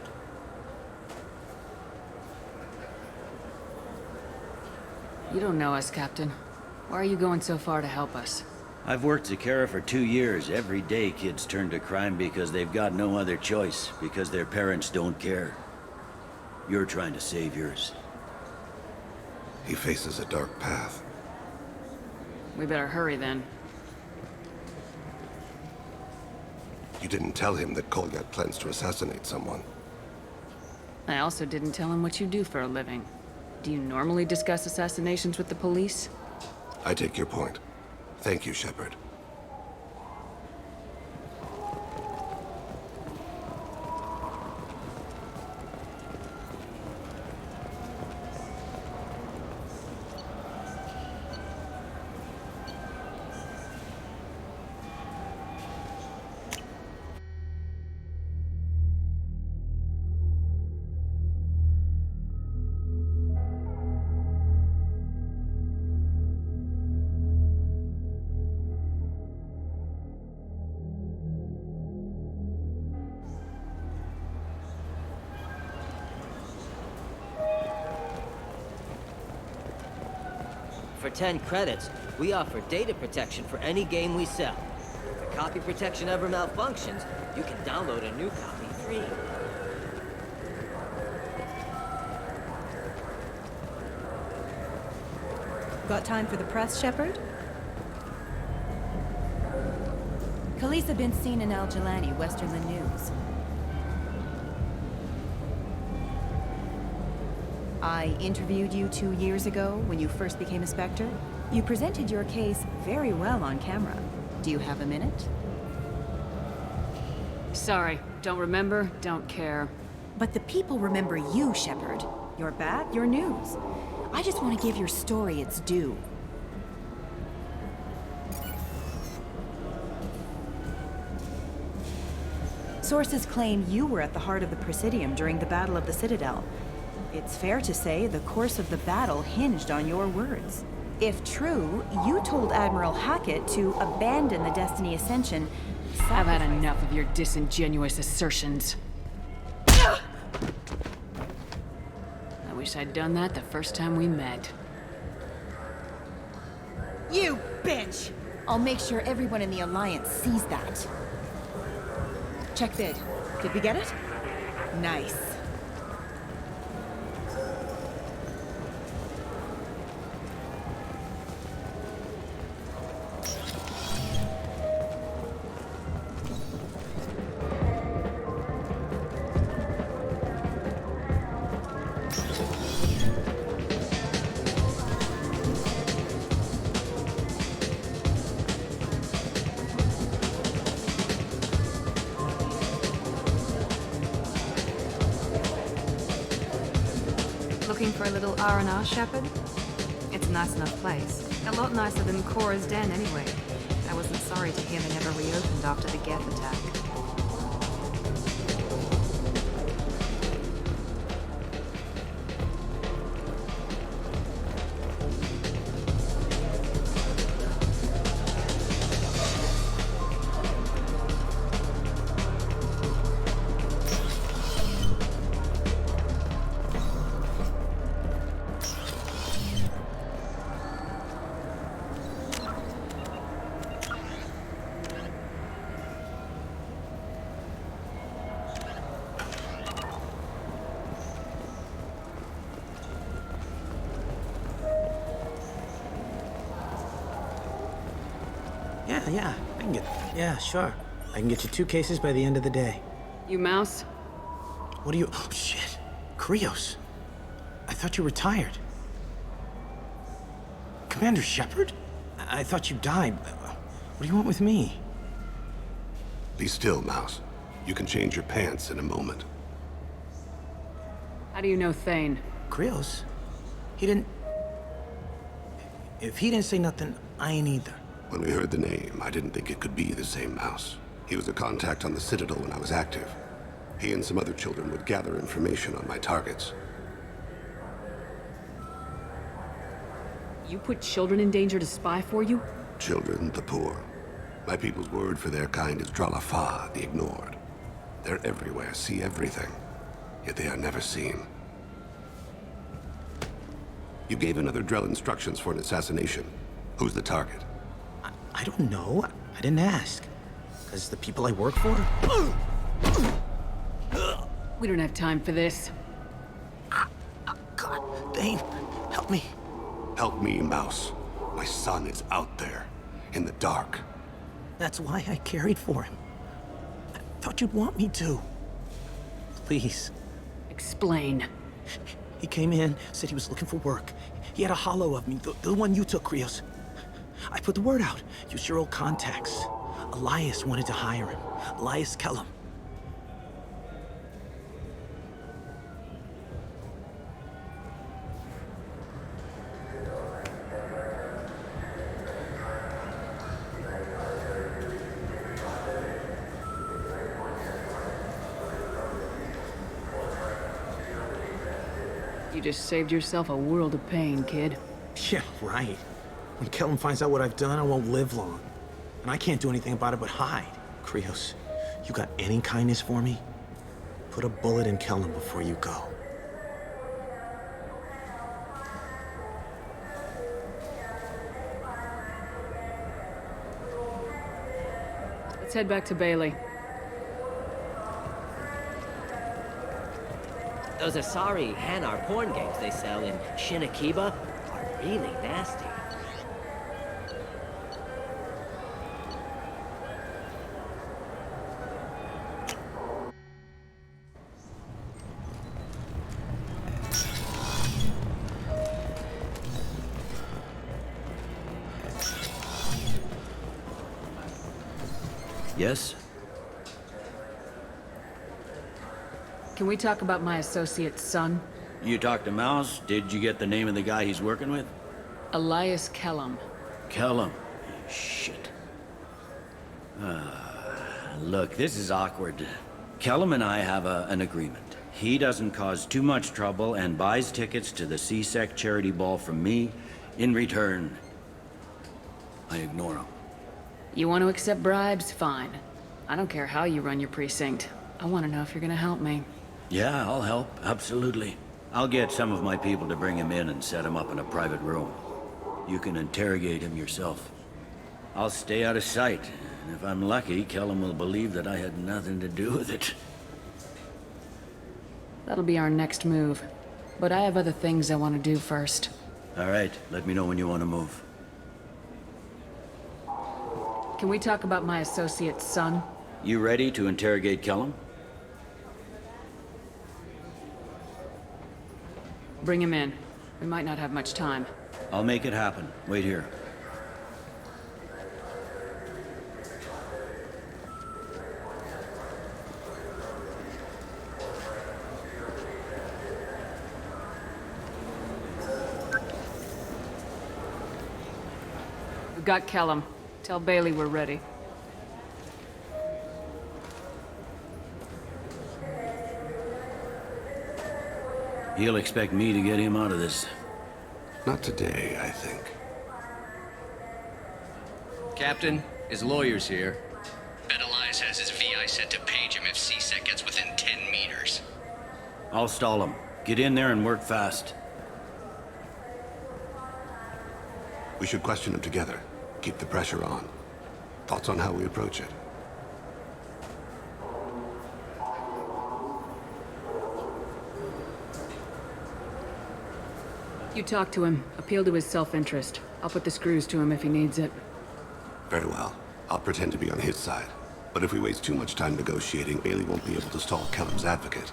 You don't know us, Captain. Why are you going so far to help us? I've worked Zakera for 2 years. Every day kids turn to crime because they've got no other choice, because their parents don't care. You're trying to save yours. He faces a dark path. We better hurry then. You didn't tell him that Kolgat plans to assassinate someone. I also didn't tell him what you do for a living. Do you normally discuss assassinations with the police? I take your point. Thank you, Shepard. For 10 credits, we offer data protection for any game we sell. If the copy protection ever malfunctions, you can download a new copy free. Got time for the press, Shepard? Khaleesa been seen in Al Jalani, Westerland News. I interviewed you 2 years ago when you first became a Spectre. You presented your case very well on camera. Do you have a minute? Sorry, don't remember, don't care. But the people remember you, Shepard. Your bat, your news. I just want to give your story its due. Sources claim you were at the heart of the Presidium during the Battle of the Citadel. It's fair to say the course of the battle hinged on your words. If true, you told Admiral Hackett to abandon the Destiny Ascension. I've had enough of your disingenuous assertions. I wish I'd done that the first time we met. You bitch! I'll make sure everyone in the Alliance sees that. Check bid. Did we get it? Nice. Looking for a little R&R, Shepard? It's a nice enough place. A lot nicer than Cora's den, anyway. I wasn't sorry to hear they never reopened after the Geth attack. Yeah, I can get... Yeah, sure. I can get you 2 cases by the end of the day. You Mouse? What are you... Oh, shit. Krios. I thought you retired. Commander Shepard? I thought you died. What do you want with me? Be still, Mouse. You can change your pants in a moment. How do you know Thane? Krios? He didn't... If he didn't say nothing, I ain't either. When we heard the name, I didn't think it could be the same Mouse. He was a contact on the Citadel when I was active. He and some other children would gather information on my targets. You put children in danger to spy for you? Children, the poor. My people's word for their kind is Dralafa, the ignored. They're everywhere, see everything, yet they are never seen. You gave another Drell instructions for an assassination. Who's the target? I don't know. I didn't ask. Because the people I work for? We don't have time for this. God, Thane, help me. Help me, Mouse. My son is out there, in the dark. That's why I carried for him. I thought you'd want me to. Please. Explain. He came in, said he was looking for work. He had a hollow of me, the one you took, Krios. I put the word out. Use your old contacts. Elias wanted to hire him. Elias Kellum. You just saved yourself a world of pain, kid. Yeah, right. When Kellum finds out what I've done, I won't live long. And I can't do anything about it but hide. Krios, you got any kindness for me? Put a bullet in Kellum before you go. Let's head back to Bailey. Those Asari Hanar porn games they sell in Shinakiba are really nasty. Yes? Can we talk about my associate's son? You talked to Mouse? Did you get the name of the guy he's working with? Elias Kellum. Kellum. Shit. Look, this is awkward. Kellum and I have an agreement. He doesn't cause too much trouble and buys tickets to the C-Sec charity ball from me. In return, I ignore him. You want to accept bribes? Fine. I don't care how you run your precinct. I want to know if you're gonna help me. Yeah, I'll help. Absolutely. I'll get some of my people to bring him in and set him up in a private room. You can interrogate him yourself. I'll stay out of sight, and if I'm lucky, Kellum will believe that I had nothing to do with it. That'll be our next move. But I have other things I want to do first. All right, let me know when you want to move. Can we talk about my associate's son? You ready to interrogate Kellum? Bring him in. We might not have much time. I'll make it happen. Wait here. We got Kellum. Tell Bailey we're ready. He'll expect me to get him out of this. Not today, I think. Captain, his lawyer's here. Bet Elias has his VI set to page him if CSEC gets within 10 meters. I'll stall him. Get in there and work fast. We should question him together. Keep the pressure on. Thoughts on how we approach it? You talk to him. Appeal to his self-interest. I'll put the screws to him if he needs it. Very well. I'll pretend to be on his side. But if we waste too much time negotiating, Bailey won't be able to stall Kellum's advocate.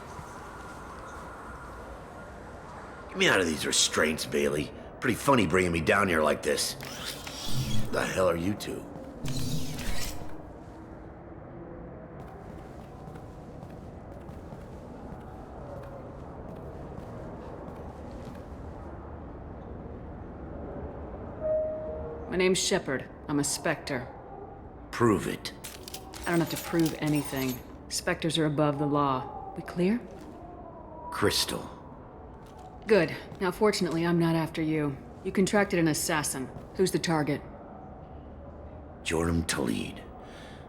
Get me out of these restraints, Bailey. Pretty funny bringing me down here like this. The hell are you two? My name's Shepard. I'm a Spectre. Prove it. I don't have to prove anything. Spectres are above the law. We clear? Crystal. Good. Now, fortunately, I'm not after you. You contracted an assassin. Who's the target? Joram Talid.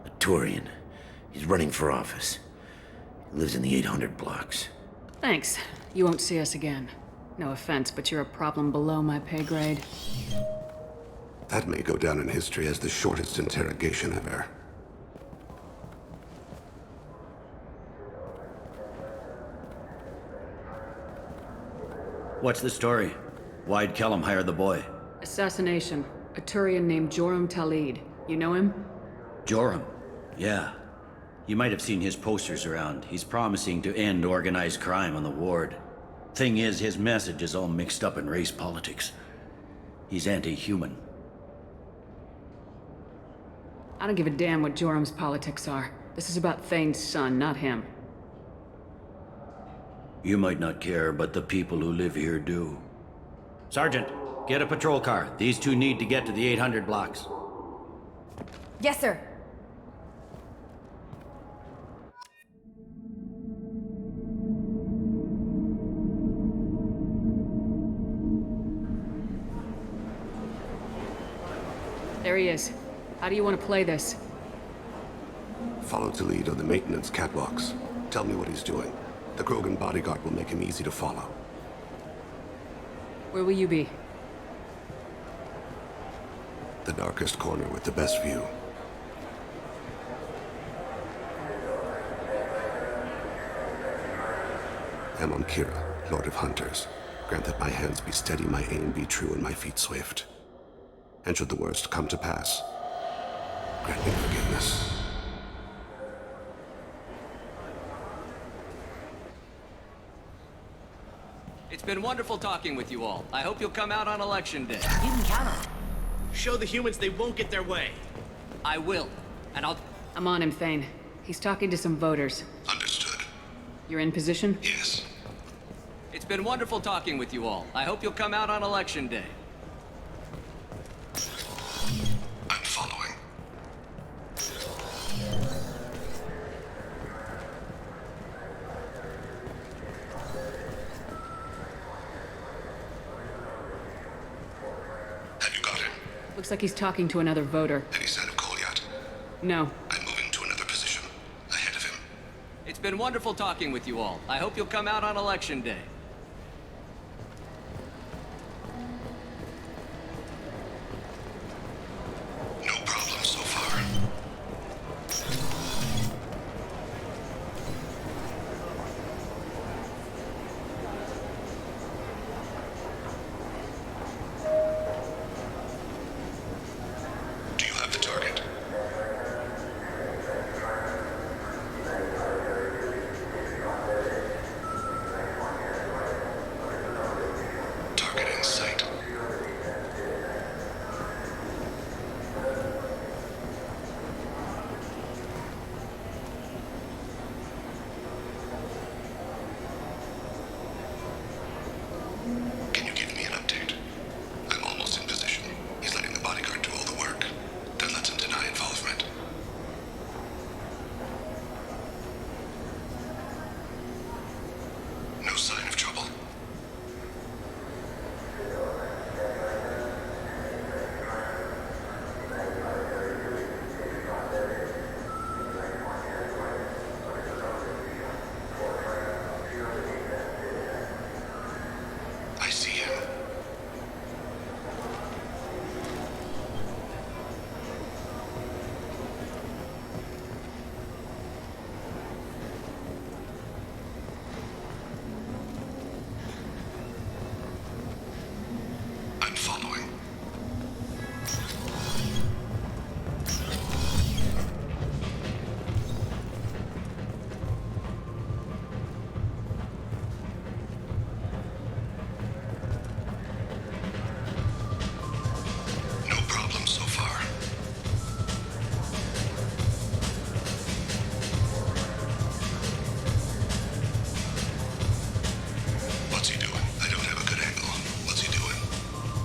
A Turian. He's running for office. He lives in the 800 blocks. Thanks. You won't see us again. No offense, but you're a problem below my pay grade. That may go down in history as the shortest interrogation ever. What's the story? Why'd Kellum hire the boy? Assassination. A Turian named Joram Talid. You know him? Joram? Yeah. You might have seen his posters around. He's promising to end organized crime on the ward. Thing is, his message is all mixed up in race politics. He's anti-human. I don't give a damn what Joram's politics are. This is about Thane's son, not him. You might not care, but the people who live here do. Sergeant, get a patrol car. These two need to get to the 800 blocks. Yes, sir. There he is. How do you want to play this? Follow Talid on the maintenance catwalks. Tell me what he's doing. The Krogan bodyguard will make him easy to follow. Where will you be? The darkest corner with the best view. I'm on Kira, Lord of Hunters. Grant that my hands be steady, my aim be true, and my feet swift. And should the worst come to pass, grant me forgiveness. It's been wonderful talking with you all. I hope you'll come out on election day. You can count on it. Show the humans they won't get their way. I will. And I'm on him, Thane. He's talking to some voters. Understood. You're in position? Yes. It's been wonderful talking with you all. I hope you'll come out on election day. I'm following. Have you got him? Looks like he's talking to another voter. Any sign of Kolyat? No. I'm moving to another position. Ahead of him. It's been wonderful talking with you all. I hope you'll come out on election day. No problem so far. Do you have the target?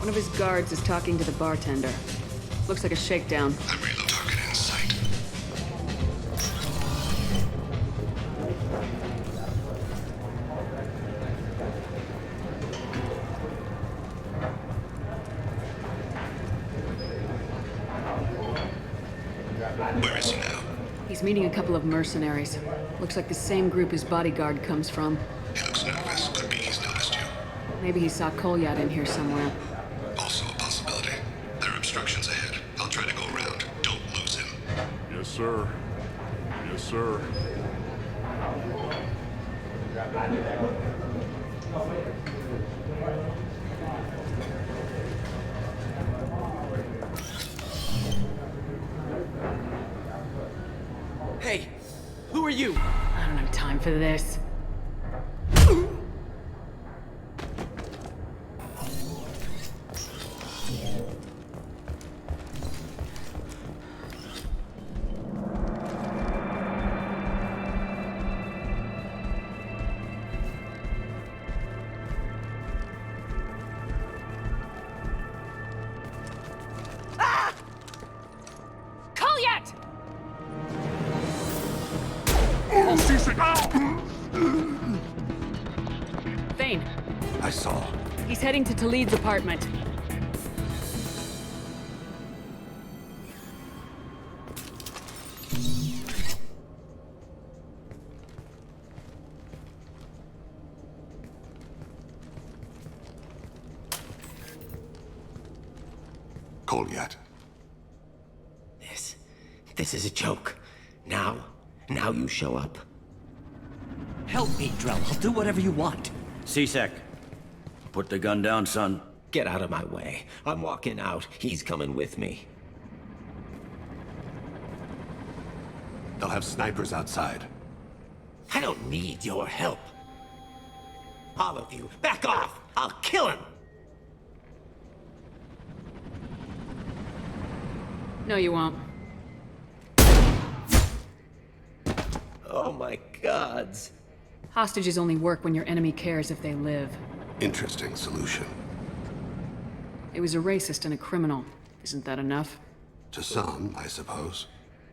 One of his guards is talking to the bartender. Looks like a shakedown. Target in sight. Where is he now? He's meeting a couple of mercenaries. Looks like the same group his bodyguard comes from. He looks nervous. Could be he's noticed you. Maybe he saw Kolyat in here somewhere. Also a possibility. There are obstructions ahead. I'll try to go around. Don't lose him. Yes, sir. Yes, sir. Hey, who are you? I don't have time for this. Thane. I saw. He's heading to Talid's apartment. Kolyat. This is a joke. Now you show up. Help me, Drell. I'll do whatever you want. C-Sec. Put the gun down, son. Get out of my way. I'm walking out. He's coming with me. They'll have snipers outside. I don't need your help. All of you, back off! I'll kill him! No, you won't. Oh my gods. Hostages only work when your enemy cares if they live. Interesting solution. It was a racist and a criminal. Isn't that enough? To some, I suppose.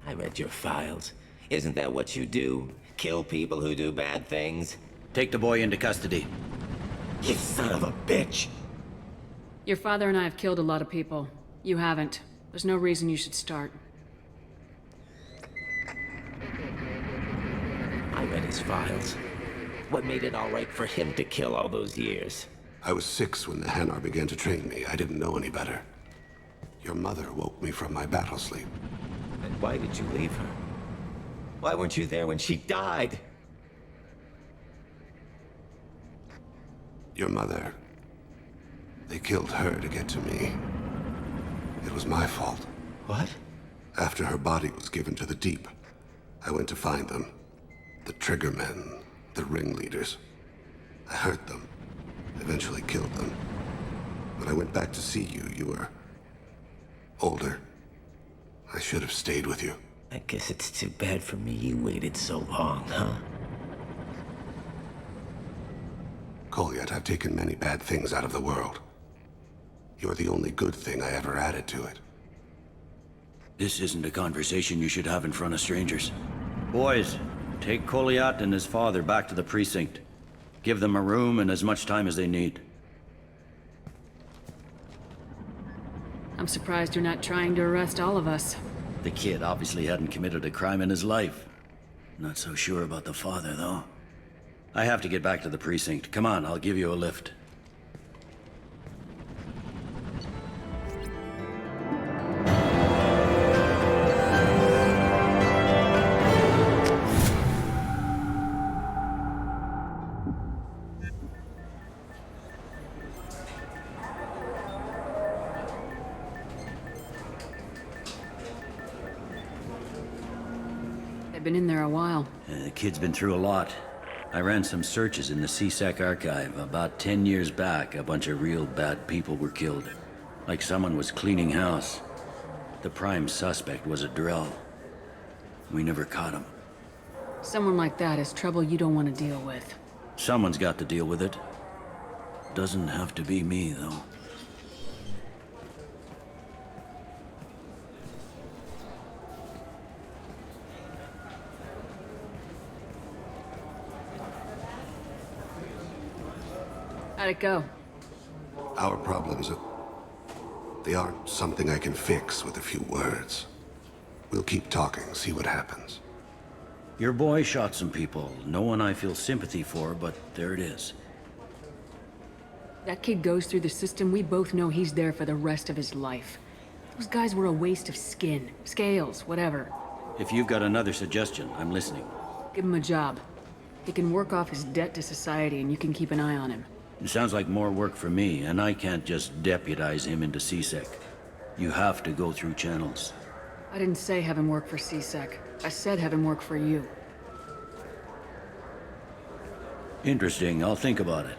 I read your files. Isn't that what you do? Kill people who do bad things? Take the boy into custody. You son of a bitch! Your father and I have killed a lot of people. You haven't. There's no reason you should start. I read his files. What made it all right for him to kill all those years? I was 6 when the Hanar began to train me. I didn't know any better. Your mother woke me from my battle sleep. And why did you leave her? Why weren't you there when she died? Your mother. They killed her to get to me. It was my fault. What? After her body was given to the Deep, I went to find them. The Triggermen, the ringleaders. I hurt them, eventually killed them. When I went back to see you, you were older. I should have stayed with you. I guess it's too bad for me you waited so long, huh? Kolyat, I've taken many bad things out of the world. You're the only good thing I ever added to it. This isn't a conversation you should have in front of strangers. Boys, take Kolyat and his father back to the precinct. Give them a room and as much time as they need. I'm surprised you're not trying to arrest all of us. The kid obviously hadn't committed a crime in his life. Not so sure about the father, though. I have to get back to the precinct. Come on, I'll give you a lift. They've been in there a while. The kid's been through a lot. I ran some searches in the C-Sec archive. About 10 years back, a bunch of real bad people were killed. Like someone was cleaning house. The prime suspect was a Drell. We never caught him. Someone like that is trouble you don't want to deal with. Someone's got to deal with it. Doesn't have to be me, though. How'd it go? Our problems they aren't something I can fix with a few words. We'll keep talking, see what happens. Your boy shot some people. No one I feel sympathy for, but there it is. That kid goes through the system, we both know he's there for the rest of his life. Those guys were a waste of skin, scales, whatever. If you've got another suggestion, I'm listening. Give him a job. He can work off his debt to society and you can keep an eye on him. It sounds like more work for me, and I can't just deputize him into CSEC. You have to go through channels. I didn't say have him work for CSEC. I said have him work for you. Interesting. I'll think about it.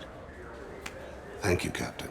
Thank you, Captain.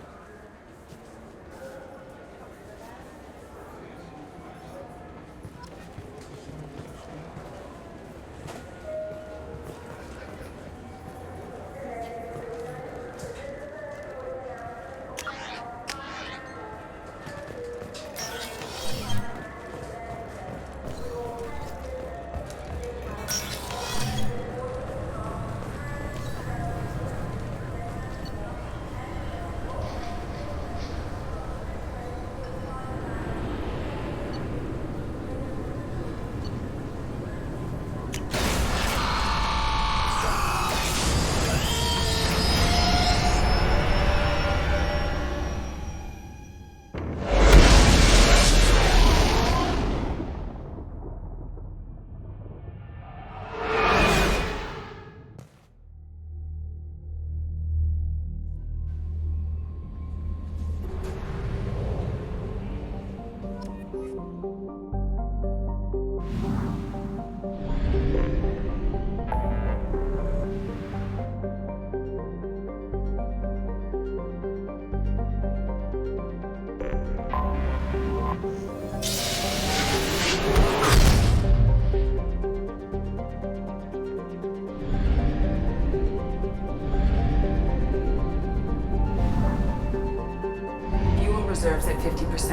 Reserves at 50%.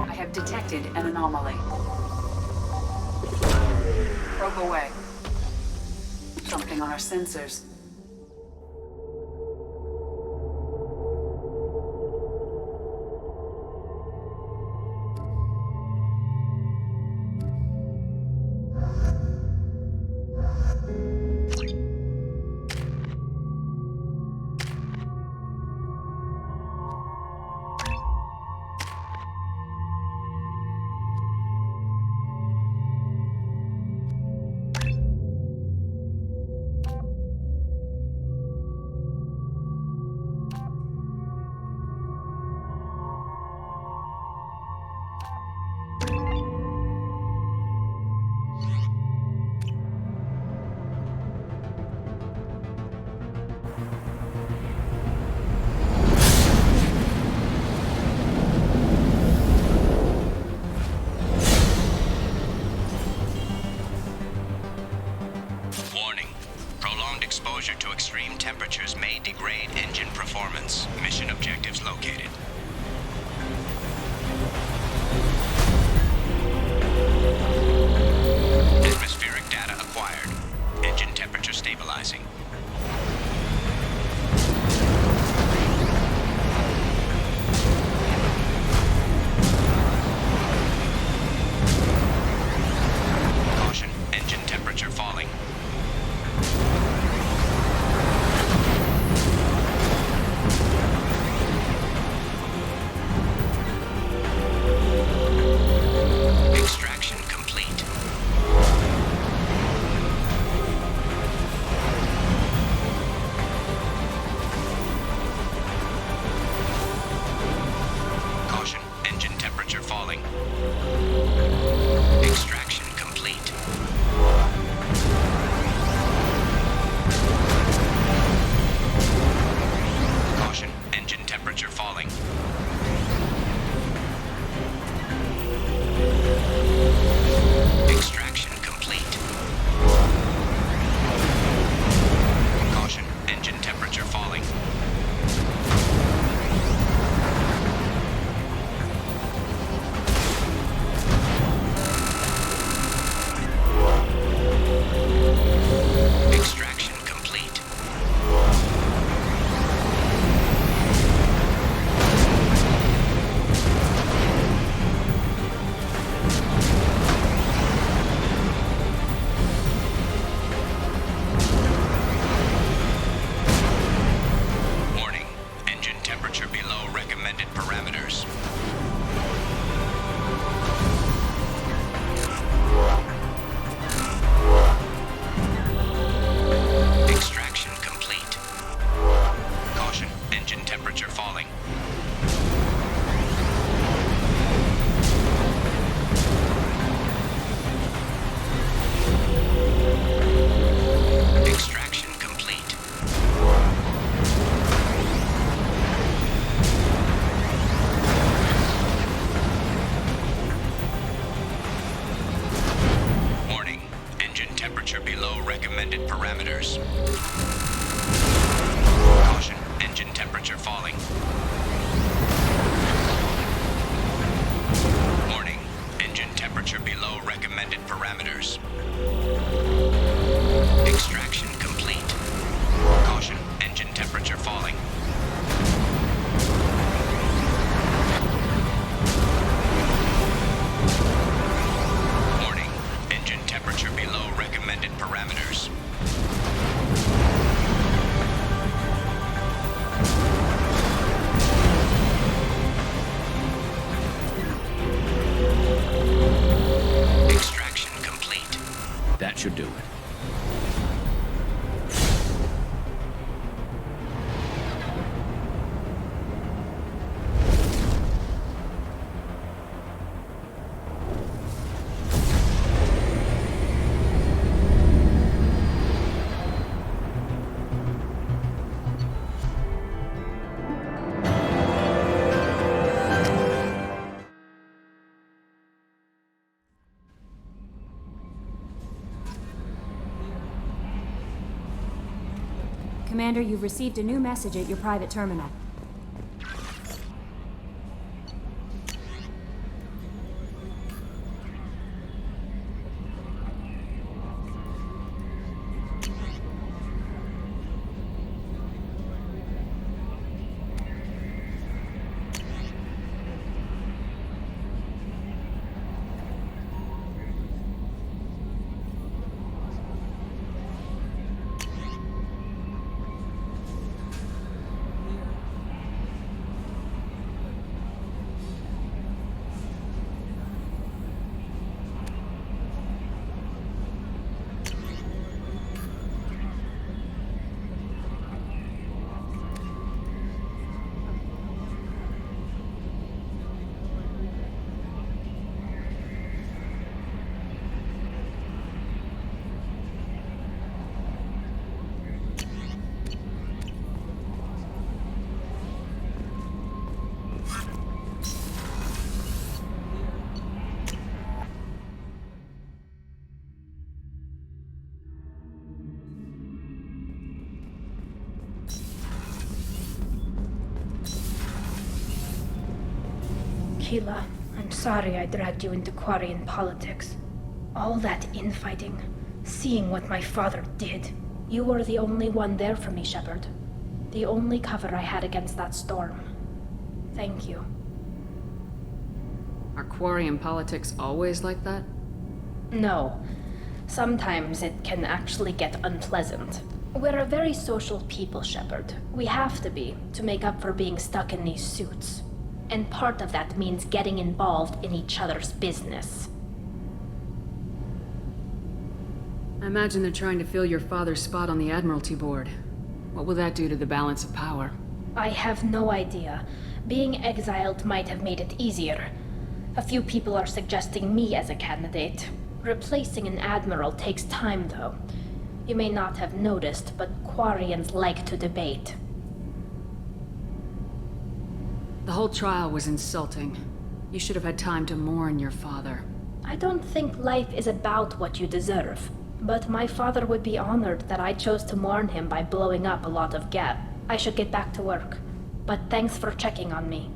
I have detected an anomaly. Probe away. Something on our sensors. Exposure to extreme temperatures may degrade engine performance. Mission objectives located. Atmospheric data acquired. Engine temperature stabilizing. Caution, engine temperature falling. Extraction complete. Caution, engine temperature falling. Extraction complete. Caution, engine temperature falling. Extraction complete. Caution, engine temperature falling. recommended parameters. Extraction complete. Caution, engine temperature falling. Extraction complete. Warning, engine temperature below recommended parameters. Caution, engine temperature falling. Warning, engine temperature below recommended parameters. Extraction complete. Caution, engine temperature falling. Warning, engine temperature below recommended parameters. Extraction complete. That should do it. Commander, you've received a new message at your private terminal. Keela, I'm sorry I dragged you into Quarian politics. All that infighting, seeing what my father did. You were the only one there for me, Shepard. The only cover I had against that storm. Thank you. Are Quarian politics always like that? No. Sometimes it can actually get unpleasant. We're a very social people, Shepard. We have to be, to make up for being stuck in these suits. And part of that means getting involved in each other's business. I imagine they're trying to fill your father's spot on the Admiralty Board. What will that do to the balance of power? I have no idea. Being exiled might have made it easier. A few people are suggesting me as a candidate. Replacing an admiral takes time, though. You may not have noticed, but Quarians like to debate. The whole trial was insulting. You should have had time to mourn your father. I don't think life is about what you deserve. But my father would be honored that I chose to mourn him by blowing up a lot of Geth. I should get back to work. But thanks for checking on me.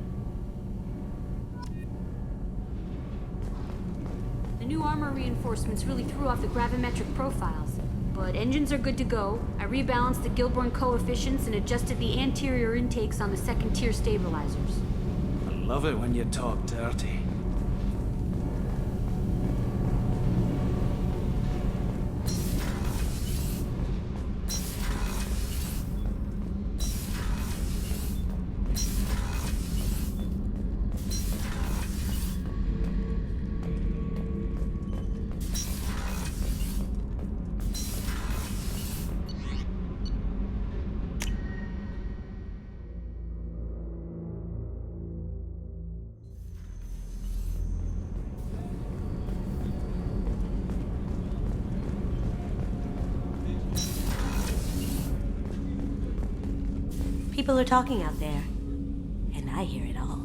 The new armor reinforcements really threw off the gravimetric profiles. But engines are good to go. I rebalanced the Gilborn coefficients and adjusted the anterior intakes on the second-tier stabilizers. I love it when you talk dirty. People are talking out there, and I hear it all.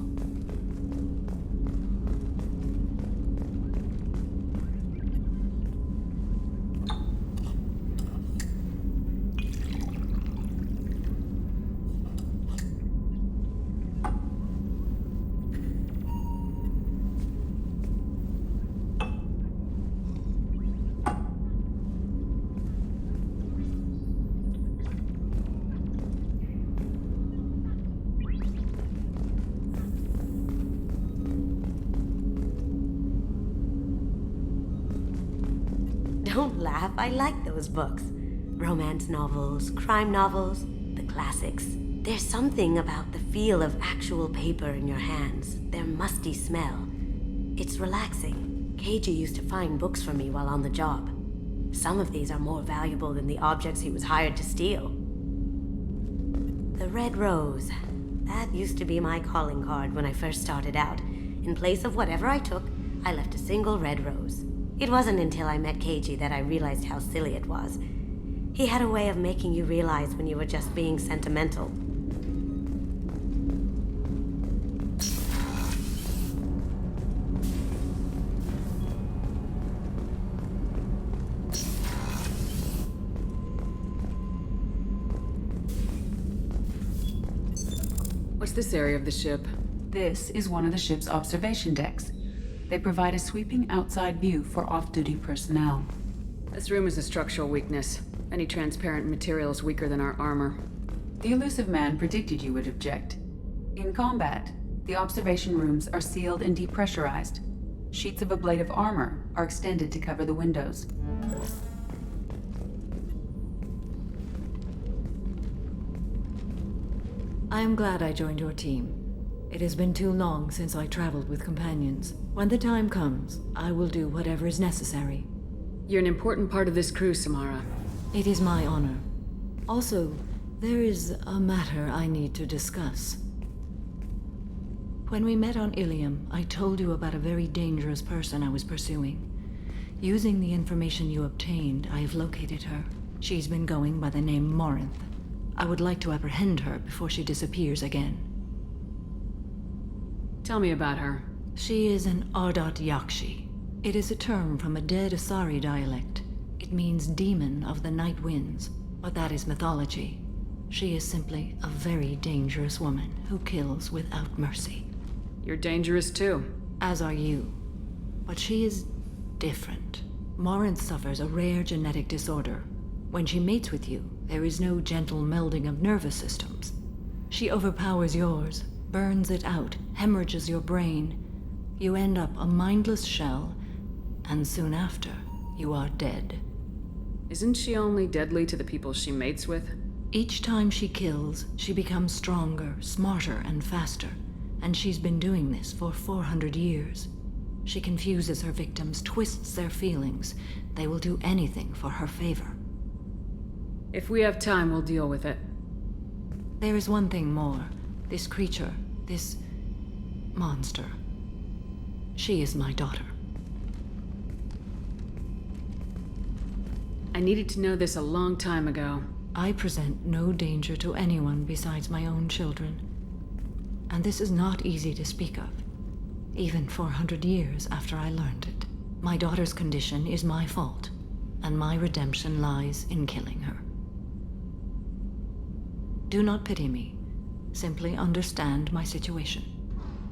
Don't laugh, I like those books. Romance novels, crime novels, the classics. There's something about the feel of actual paper in your hands, their musty smell. It's relaxing. Keiji used to find books for me while on the job. Some of these are more valuable than the objects he was hired to steal. The Red Rose. That used to be my calling card when I first started out. In place of whatever I took, I left a single red rose. It wasn't until I met Keiji that I realized how silly it was. He had a way of making you realize when you were just being sentimental. What's this area of the ship? This is one of the ship's observation decks. They provide a sweeping outside view for off-duty personnel. This room is a structural weakness. Any transparent material is weaker than our armor. The elusive man predicted you would object. In combat, the observation rooms are sealed and depressurized. Sheets of ablative armor are extended to cover the windows. I am glad I joined your team. It has been too long since I traveled with companions. When the time comes, I will do whatever is necessary. You're an important part of this crew, Samara. It is my honor. Also, there is a matter I need to discuss. When we met on Ilium, I told you about a very dangerous person I was pursuing. Using the information you obtained, I have located her. She's been going by the name Morinth. I would like to apprehend her before she disappears again. Tell me about her. She is an Ardot Yakshi. It is a term from a dead Asari dialect. It means demon of the night winds, but that is mythology. She is simply a very dangerous woman who kills without mercy. You're dangerous too. As are you. But she is different. Morinth suffers a rare genetic disorder. When she mates with you, there is no gentle melding of nervous systems. She overpowers yours, burns it out, hemorrhages your brain. You end up a mindless shell, and soon after, you are dead. Isn't she only deadly to the people she mates with? Each time she kills, she becomes stronger, smarter, and faster. And she's been doing this for 400 years. She confuses her victims, twists their feelings. They will do anything for her favor. If we have time, we'll deal with it. There is one thing more. This creature, this monster. She is my daughter. I needed to know this a long time ago. I present no danger to anyone besides my own children. And this is not easy to speak of, even 400 years after I learned it. My daughter's condition is my fault, and my redemption lies in killing her. Do not pity me. Simply understand my situation.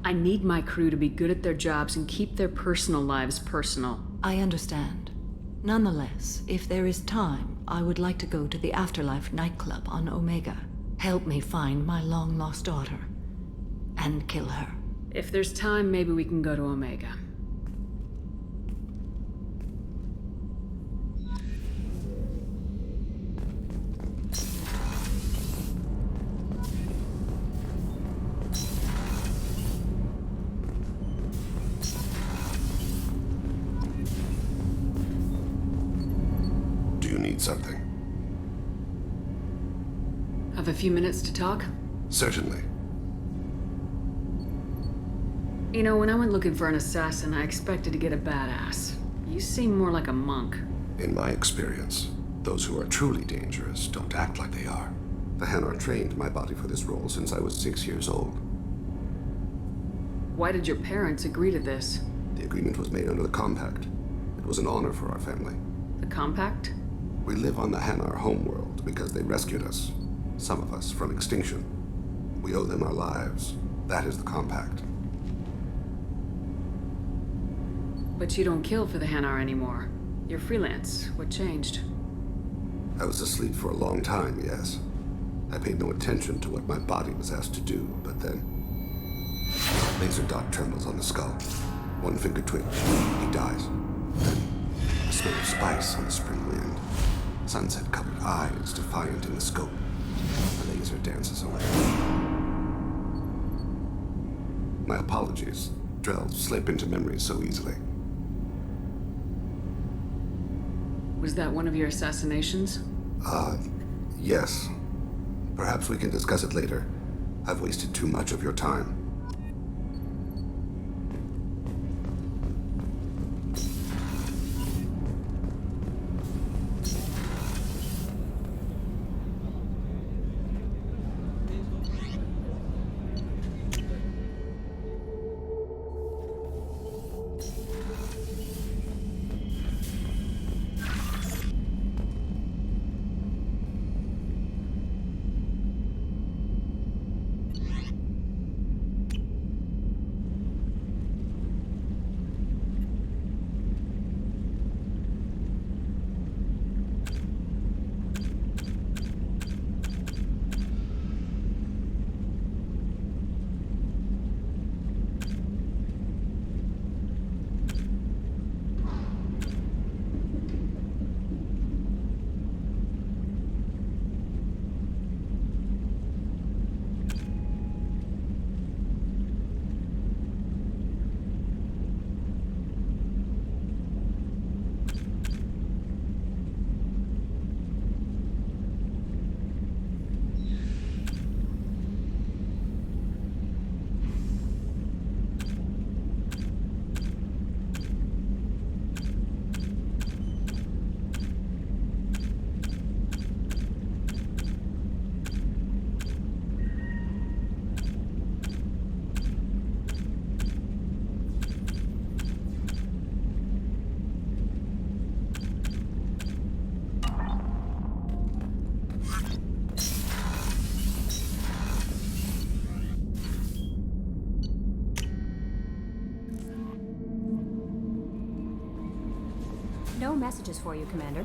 I need my crew to be good at their jobs and keep their personal lives personal. I understand. Nonetheless, if there is time, I would like to go to the Afterlife nightclub on Omega. Help me find my long-lost daughter. And kill her. If there's time, maybe we can go to Omega. Do you need something? Have a few minutes to talk? Certainly. You know, when I went looking for an assassin, I expected to get a badass. You seem more like a monk. In my experience, those who are truly dangerous don't act like they are. The Hanar trained my body for this role since I was 6 years old. Why did your parents agree to this? The agreement was made under the Compact. It was an honor for our family. The Compact? We live on the Hanar homeworld because they rescued us. Some of us from extinction. We owe them our lives. That is the Compact. But you don't kill for the Hanar anymore. You're freelance. What changed? I was asleep for a long time, yes. I paid no attention to what my body was asked to do, but then... Laser dot trembles on the skull. One finger twitch. He dies. Then, a smell of spice on the spring wind. Sunset-colored eyes defiant in the scope. The laser dances away. My apologies. Drell slip into memory so easily. Was that one of your assassinations? Yes. Perhaps we can discuss it later. I've wasted too much of your time. No messages for you, Commander.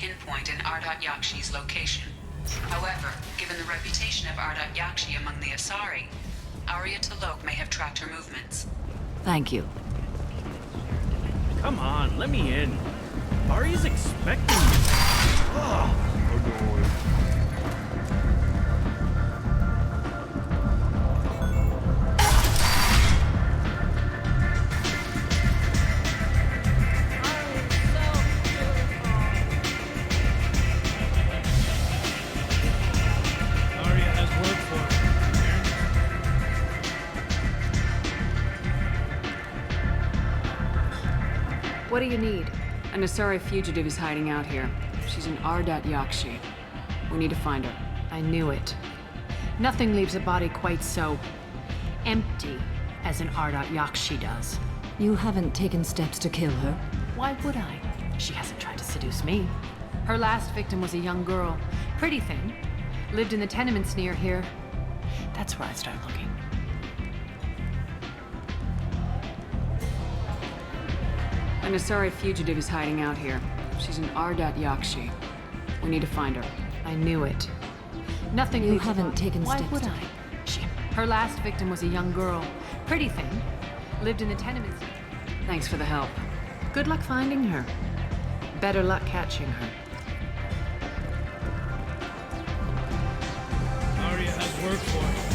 pinpoint an Ardat Yakshi's location. However, given the reputation of Ardat Yakshi among the Asari, Arya T'Loak may have tracked her movements. Thank you. Come on, let me in. Ari's expecting me. Ugh. What do you need? An Asari fugitive is hiding out here. She's an Ardat Yakshi. We need to find her. I knew it. Nothing leaves a body quite so empty as an Ardat Yakshi does. You haven't taken steps to kill her? Why would I? She hasn't tried to seduce me. Her last victim was a young girl. Pretty thing. Lived in the tenements near here. That's where I started looking. An Asari fugitive is hiding out here. She's an Ardat Yakshi. We need to find her. I knew it. Nothing. You haven't taken steps. Why would I? Her last victim was a young girl. Pretty thing. Lived in the tenements. Thanks for the help. Good luck finding her. Better luck catching her. Arya has work for her.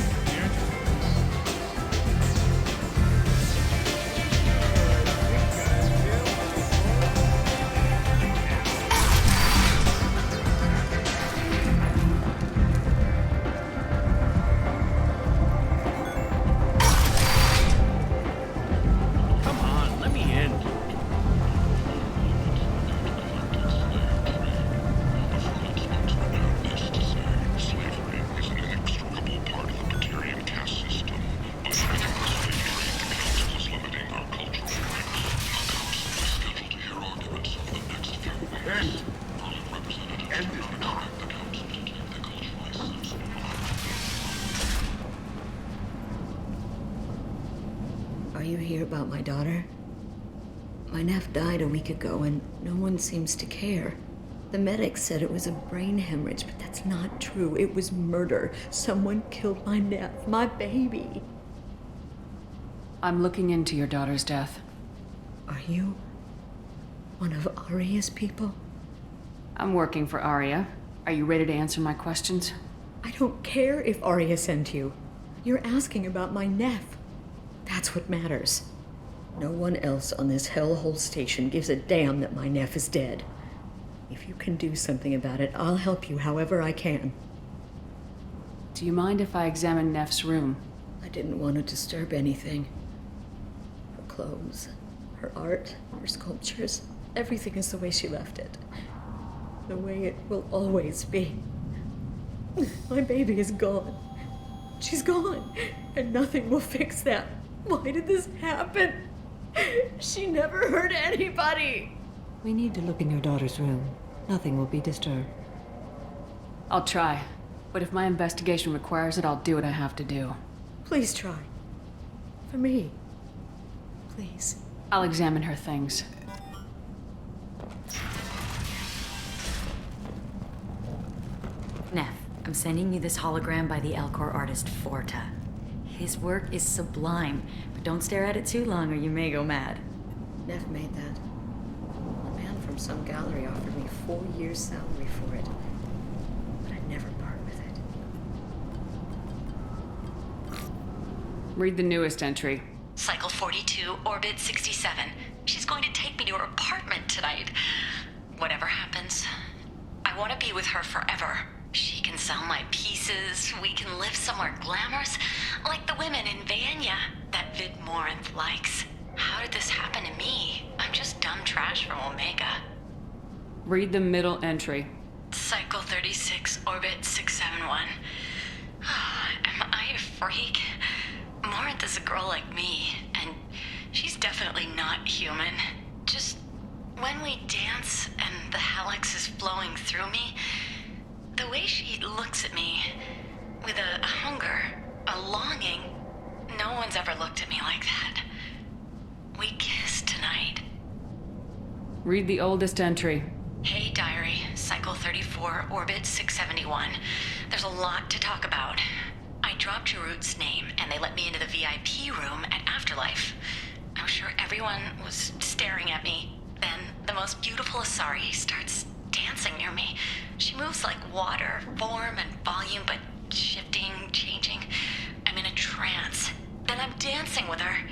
Are you here about my daughter? My nephew died a week ago and no one seems to care. The medics said it was a brain hemorrhage, but that's not true. It was murder. Someone killed my nephew, my baby. I'm looking into your daughter's death. Are you one of Arya's people? I'm working for Arya. Are you ready to answer my questions? I don't care if Arya sent you. You're asking about my nephew. That's what matters. No one else on this hellhole station gives a damn that my nephew is dead. If you can do something about it, I'll help you however I can. Do you mind if I examine Neff's room? I didn't want to disturb anything. Her clothes, her art, her sculptures, everything is the way she left it. The way it will always be. My baby is gone. She's gone, and nothing will fix that. Why did this happen? She never hurt anybody. We need to look in your daughter's room. Nothing will be disturbed. I'll try. But if my investigation requires it, I'll do what I have to do. Please try. For me. Please. I'll examine her things. Neff, I'm sending you this hologram by the Elcor artist Forta. His work is sublime, but don't stare at it too long or you may go mad. Neff made that. A man from some gallery offered me 4 years' salary for it. But I'd never part with it. Read the newest entry. Cycle 42, Orbit 67. She's going to take me to her apartment tonight. Whatever happens, I want to be with her forever. She can sell my pieces. We can live somewhere glamorous, like the women in Vanya that Vid Morinth likes. How did this happen to me? I'm just dumb trash from Omega. Read the middle entry. Cycle 36, Orbit 671. Am I a freak? Morinth is a girl like me, and she's definitely not human. Just when we dance and the helix is flowing through me, the way she looks at me with a hunger, a longing, no one's ever looked at me like that. We kissed tonight. Read the oldest entry. Hey, diary. for Orbit 671. There's a lot to talk about. I dropped Jarut's name, and they let me into the VIP room at Afterlife. I'm sure everyone was staring at me. Then the most beautiful Asari starts dancing near me. She moves like water, form and volume, but shifting, changing. I'm in a trance. Then I'm dancing with her.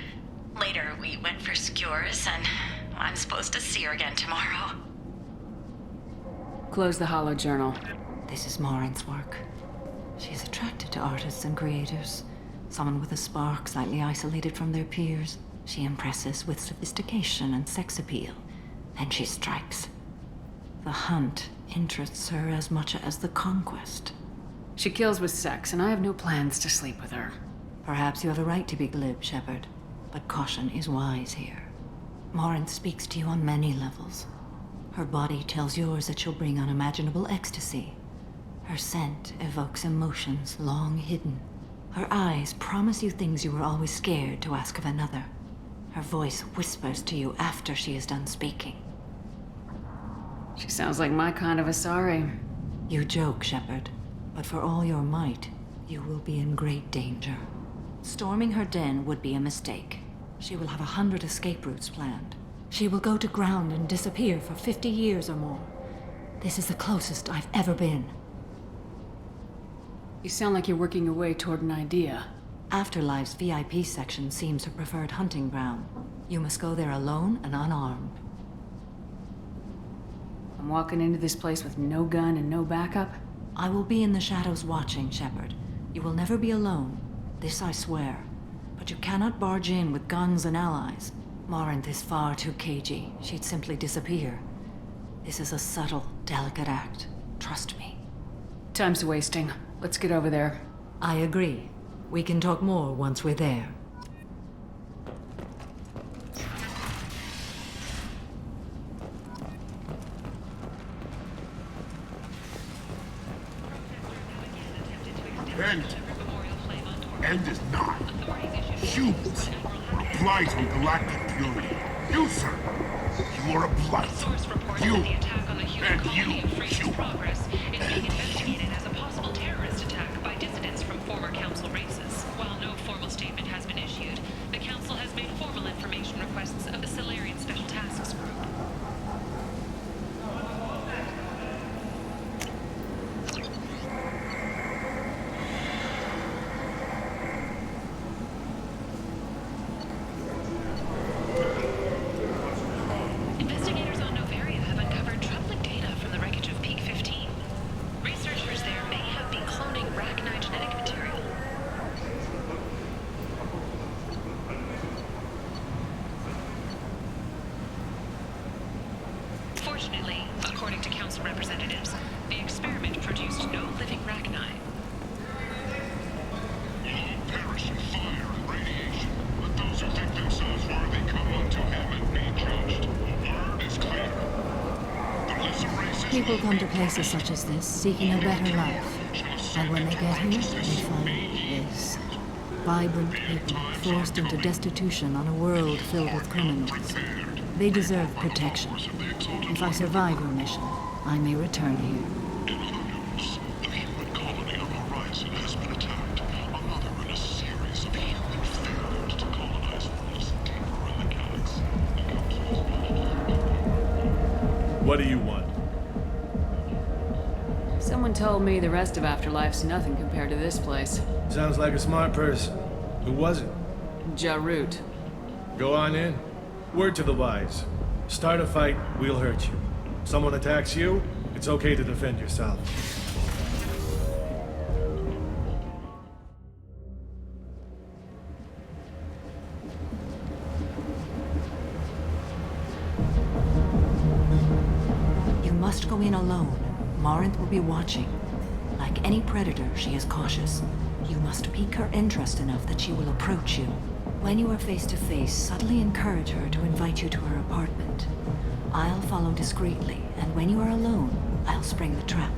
Later, we went for skewers, and I'm supposed to see her again tomorrow. Close the hollow journal. This is Morin's work. She's attracted to artists and creators. Someone with a spark, slightly isolated from their peers. She impresses with sophistication and sex appeal. Then she strikes. The hunt interests her as much as the conquest. She kills with sex, and I have no plans to sleep with her. Perhaps you have a right to be glib, Shepard, but caution is wise here. Morin speaks to you on many levels. Her body tells yours that she'll bring unimaginable ecstasy. Her scent evokes emotions long hidden. Her eyes promise you things you were always scared to ask of another. Her voice whispers to you after she is done speaking. She sounds like my kind of Asari. You joke, Shepard, but for all your might, you will be in great danger. Storming her den would be a mistake. She will have 100 escape routes planned. She will go to ground and disappear for 50 years or more. This is the closest I've ever been. You sound like you're working your way toward an idea. Afterlife's VIP section seems her preferred hunting ground. You must go there alone and unarmed. I'm walking into this place with no gun and no backup? I will be in the shadows watching, Shepard. You will never be alone. This I swear. But you cannot barge in with guns and allies. Morinth is far too cagey. She'd simply disappear. This is a subtle, delicate act. Trust me. Time's wasting. Let's get over there. I agree. We can talk more once we're there. End is not. Humans are a blight on galactic purity. You, sir, you are a blight. You and you, Progress is being investigated as a possible terrorist attack by dissidents from former Council races. While no formal statement has been issued, the Council has made formal information requests of the Solarian Special Tasks Group. Investigators on Novaria have uncovered troubling data from the wreckage of Peak 15. Researchers there may have been cloning Rachni genetic material. Fortunately, according to Council representatives, the experiment produced no living Rachni. will all perish in fire and radiation. Let those who think themselves worthy come unto him and be judged. The word is clear. The lesser races People come to places such as this, seeking a better life. And when they get here, they find this. Vibrant people, forced into destitution on a world filled with criminals. They deserve protection. If I survive your mission, I may return here. In other news, the human colony on the horizon has been attacked. Another in a series of human failures to colonize us deeper in the galaxy. What do you want? Someone told me the rest of Afterlife's nothing compared to this place. Sounds like a smart person. Who was it? Jarut. Go on in. Word to the wise. Start a fight, we'll hurt you. Someone attacks you, it's okay to defend yourself. You must go in alone. Morinth will be watching. Like any predator, she is cautious. You must pique her interest enough that she will approach you. When you are face to face, subtly encourage her to invite you to her apartment. I'll follow discreetly, and when you are alone, I'll spring the trap.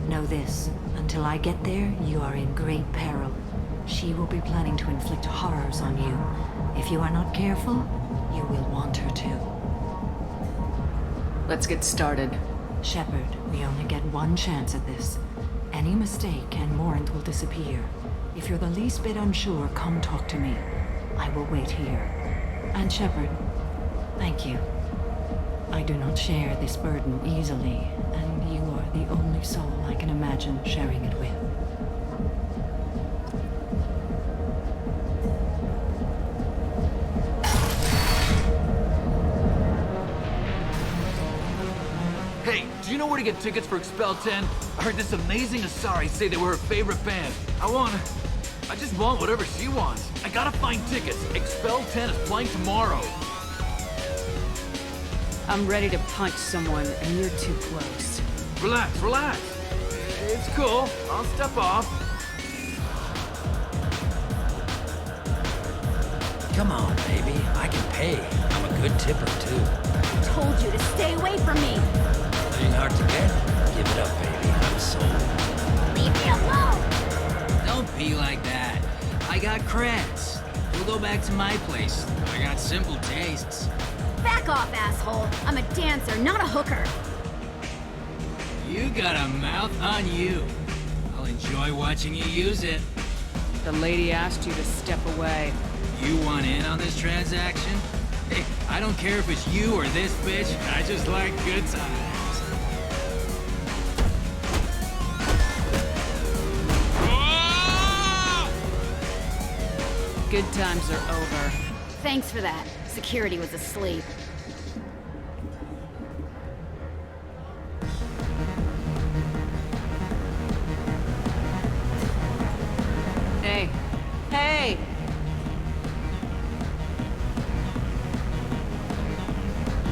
Know this, until I get there, you are in great peril. She will be planning to inflict horrors on you. If you are not careful, you will want her to. Let's get started. Shepard, we only get one chance at this. Any mistake and Morant will disappear. If you're the least bit unsure, come talk to me. I will wait here. And Shepard, thank you. I do not share this burden easily, and you are the only soul I can imagine sharing it with. Hey, do you know where to get tickets for Expel 10? I heard this amazing Asari say they were her favorite band. I just want whatever she wants. I gotta find tickets. Expel 10 is playing tomorrow. I'm ready to punch someone, and you're too close. Relax, relax. It's cool. I'll step off. Come on, baby. I can pay. I'm a good tipper, too. I told you to stay away from me! Ain't hard to get. Give it up, baby. I'm sold. Leave me alone! Don't be like that. I got creds. We'll go back to my place. I got simple tastes. Back off, asshole! I'm a dancer, not a hooker! You got a mouth on you. I'll enjoy watching you use it. The lady asked you to step away. You want in on this transaction? Hey, I don't care if it's you or this bitch. I just like good times. Good times are over. Thanks for that. Security was asleep. Hey. Hey!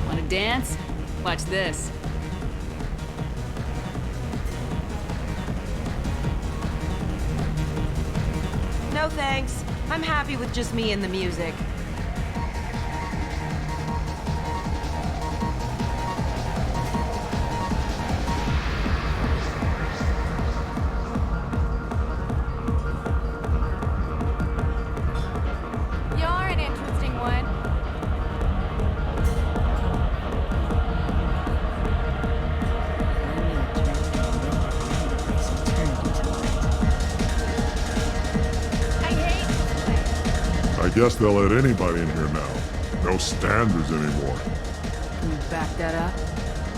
Wanna dance? Watch this. No thanks. I'm happy with just me and the music. You're an interesting one. I guess they'll let anybody in here now. No standards anymore. Can you back that up?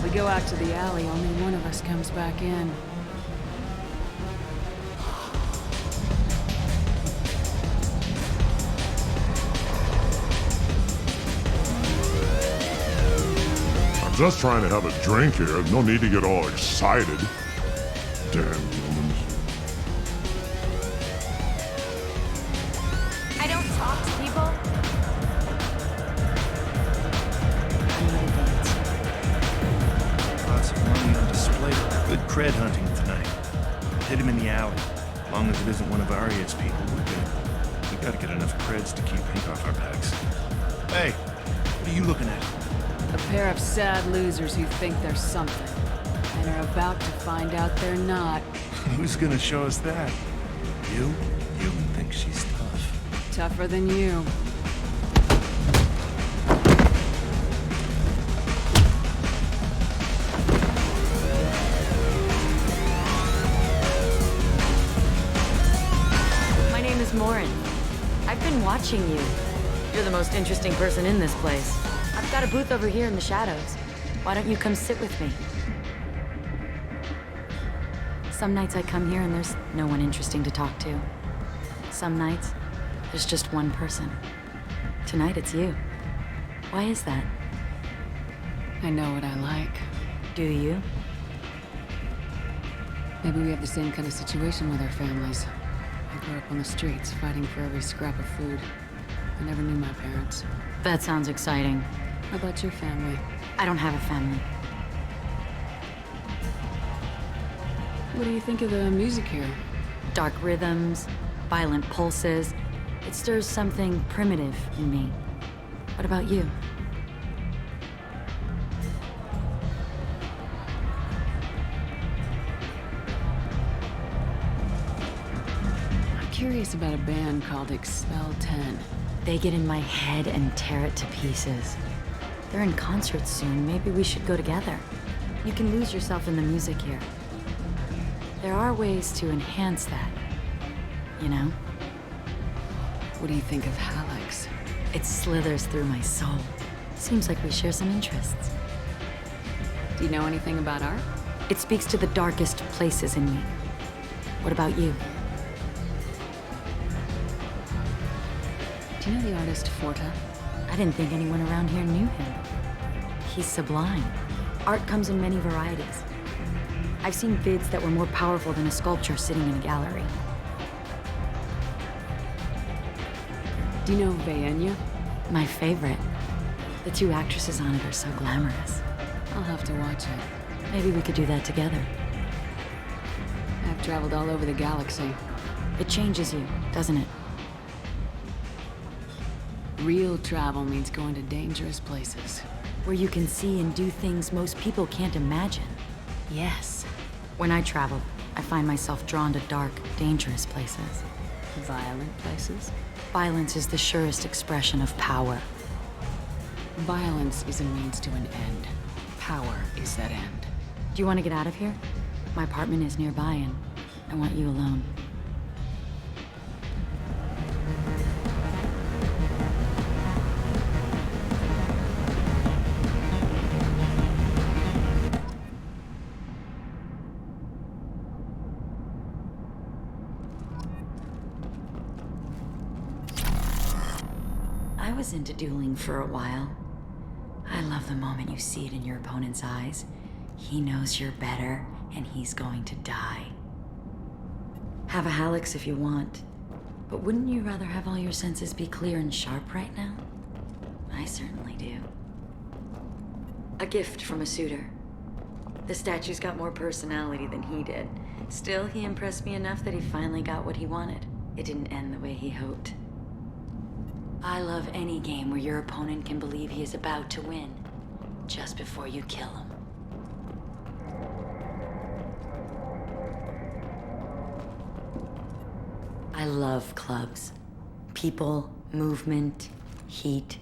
We go out to the alley, only one of us comes back in. I'm just trying to have a drink here. No need to get all excited. Damn humans. I don't talk to people. Lots of money on display. Good cred hunting tonight. Hit him in the alley. As long as it isn't one of Arya's people, we're good. We gotta get enough creds to keep Pink off our backs. Hey, what are you looking at? A pair of sad losers who think they're something, and are about to find out they're not. Who's gonna show us that? You? You think she's tough. Tougher than you. My name is Morin. I've been watching you. You're the most interesting person in this place. I've got a booth over here in the shadows. Why don't you come sit with me? Some nights I come here and there's no one interesting to talk to. Some nights, there's just one person. Tonight it's you. Why is that? I know what I like. Do you? Maybe we have the same kind of situation with our families. I grew up on the streets, fighting for every scrap of food. I never knew my parents. That sounds exciting. How about your family? I don't have a family. What do you think of the music here? Dark rhythms, violent pulses. It stirs something primitive in me. What about you? I'm curious about a band called Expel 10. They get in my head and tear it to pieces. They're in concert soon. Maybe we should go together. You can lose yourself in the music here. There are ways to enhance that, you know? What do you think of Hallex? It slithers through my soul. Seems like we share some interests. Do you know anything about art? It speaks to the darkest places in me. What about you? Do you know the artist Forta? I didn't think anyone around here knew him. He's sublime. Art comes in many varieties. I've seen vids that were more powerful than a sculpture sitting in a gallery. Do you know Vaenya? My favorite. The two actresses on it are so glamorous. I'll have to watch it. Maybe we could do that together. I've traveled all over the galaxy. It changes you, doesn't it? Real travel means going to dangerous places. Where you can see and do things most people can't imagine. Yes. When I travel, I find myself drawn to dark, dangerous places. Violent places? Violence is the surest expression of power. Violence is a means to an end. Power is that end. Do you want to get out of here? My apartment is nearby and I want you alone. I was into dueling for a while. I love the moment you see it in your opponent's eyes. He knows you're better, and he's going to die. Have a Hallex if you want, but wouldn't you rather have all your senses be clear and sharp right now? I certainly do. A gift from a suitor. The statue's got more personality than he did. Still, he impressed me enough that he finally got what he wanted. It didn't end the way he hoped. I love any game where your opponent can believe he is about to win, just before you kill him. I love clubs. People, movement, heat.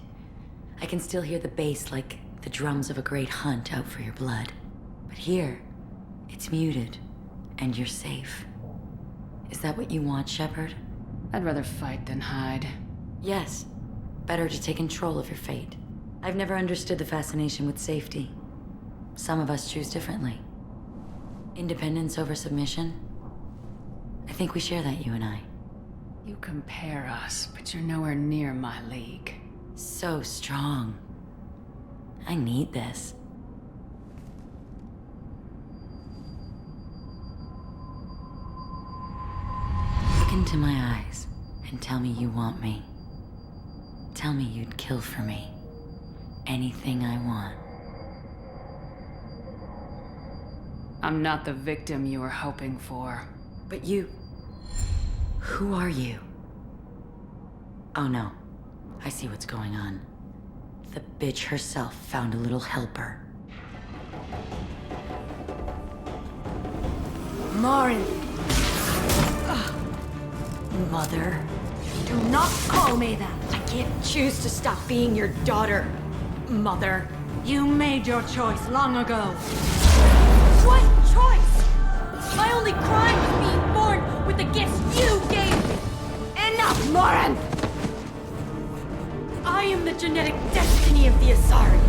I can still hear the bass like the drums of a great hunt out for your blood. But here, it's muted, and you're safe. Is that what you want, Shepard? I'd rather fight than hide. Yes. Better to take control of your fate. I've never understood the fascination with safety. Some of us choose differently. Independence over submission? I think we share that, you and I. You compare us, but you're nowhere near my league. So strong. I need this. Look into my eyes and tell me you want me. Tell me you'd kill for me. Anything I want. I'm not the victim you were hoping for. But you... Who are you? Oh no. I see what's going on. The bitch herself found a little helper. Morin! Mother. Do not call me that! I can't choose to stop being your daughter, Mother. You made your choice long ago. What choice? My only crime was being born with the gifts you gave me. Enough, Morin! I am the genetic destiny of the Asari.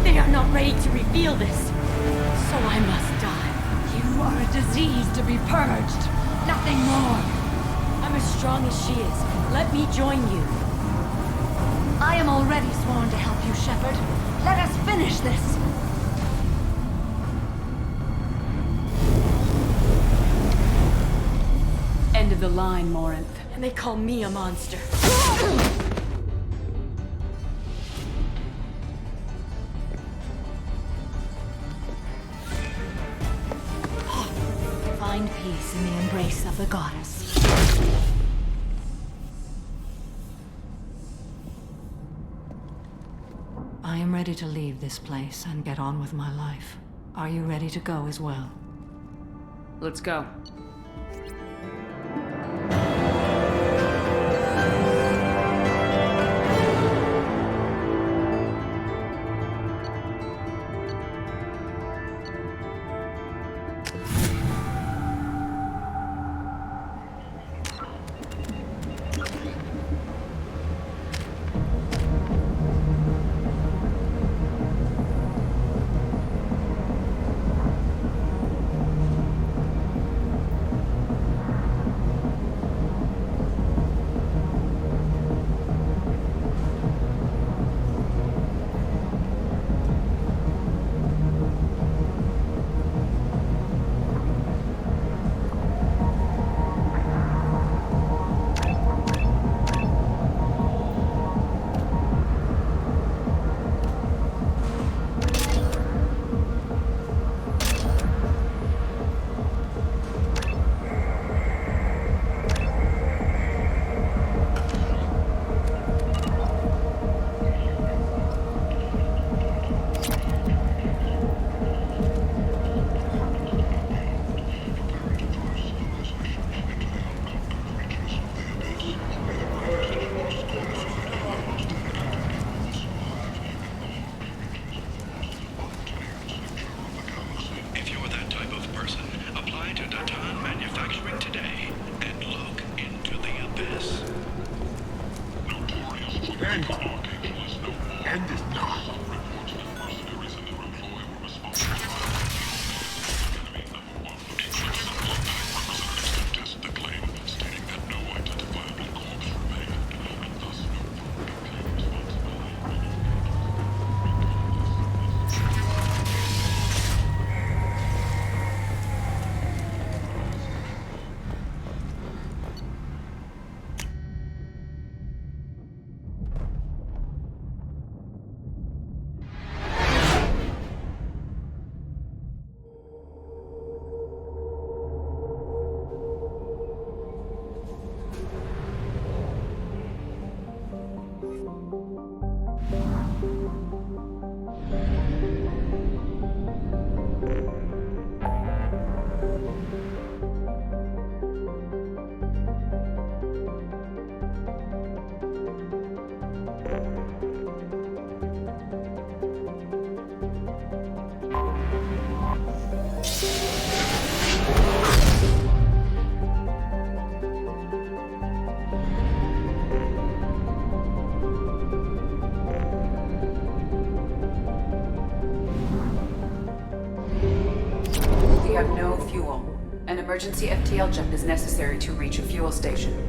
They are not ready to reveal this, so I must die. You are a disease to be purged. Nothing more. I'm as strong as she is. Let me join you. I am already sworn to help you, Shepard. Let us finish this. End of the line, Morinth. And they call me a monster. Find peace in the embrace of the goddess. I am ready to leave this place and get on with my life. Are you ready to go as well? Let's go. End. End it not. We have no fuel. An emergency FTL jump is necessary to reach a fuel station.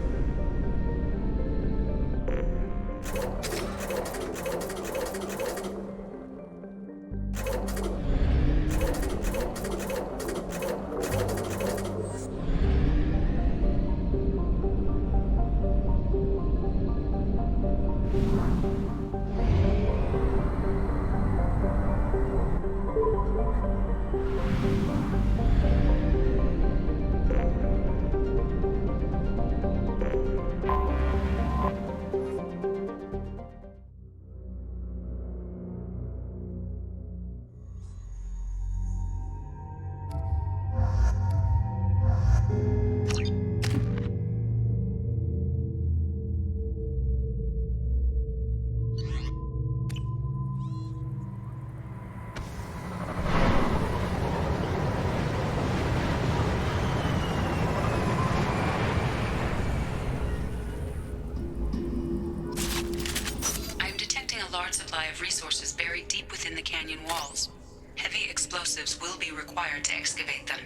Resources buried deep within the canyon walls. Heavy explosives will be required to excavate them.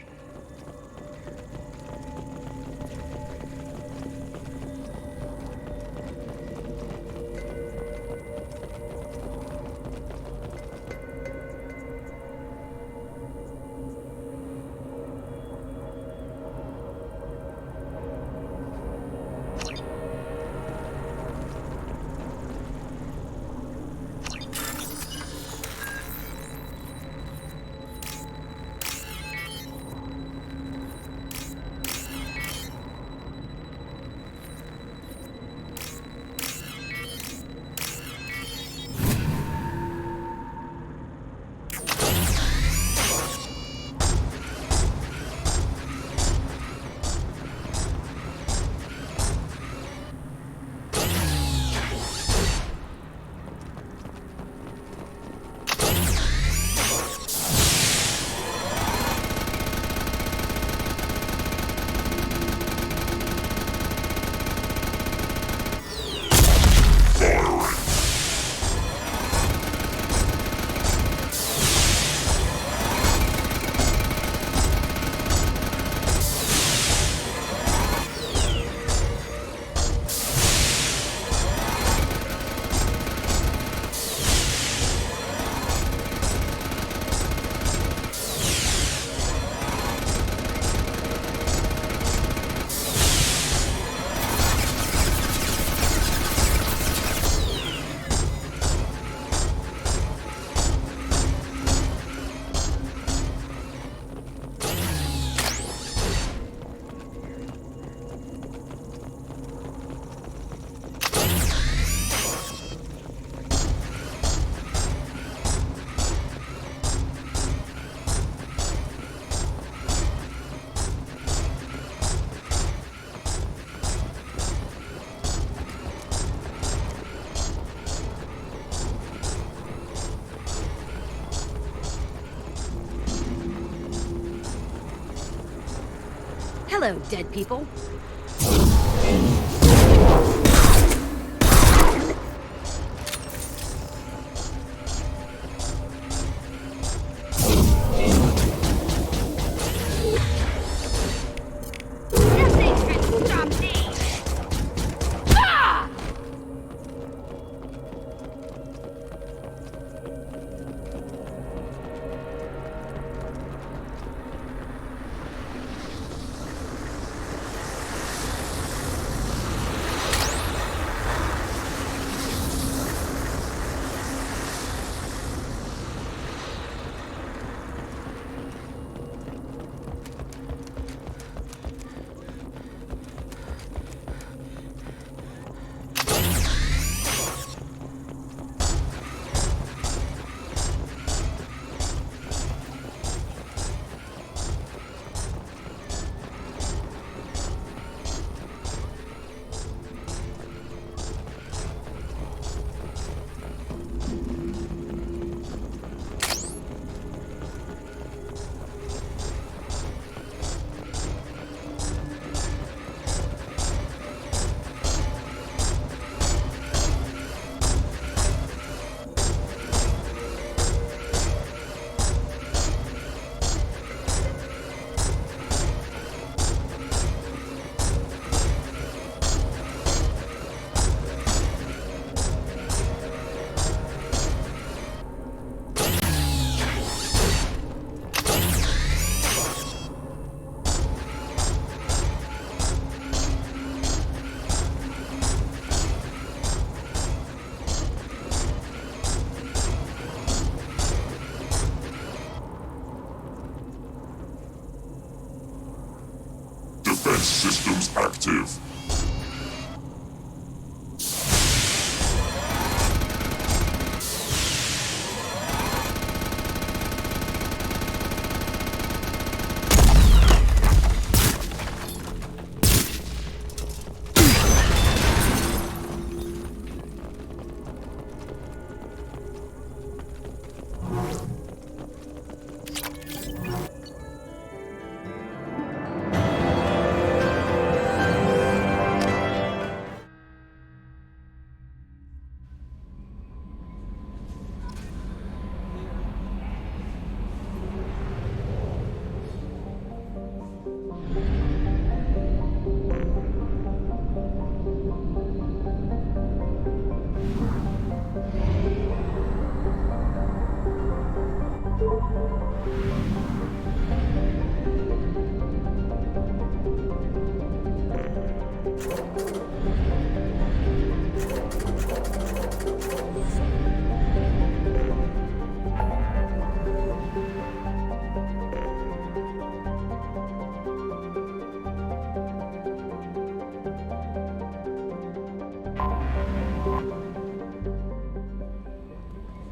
Hello, dead people.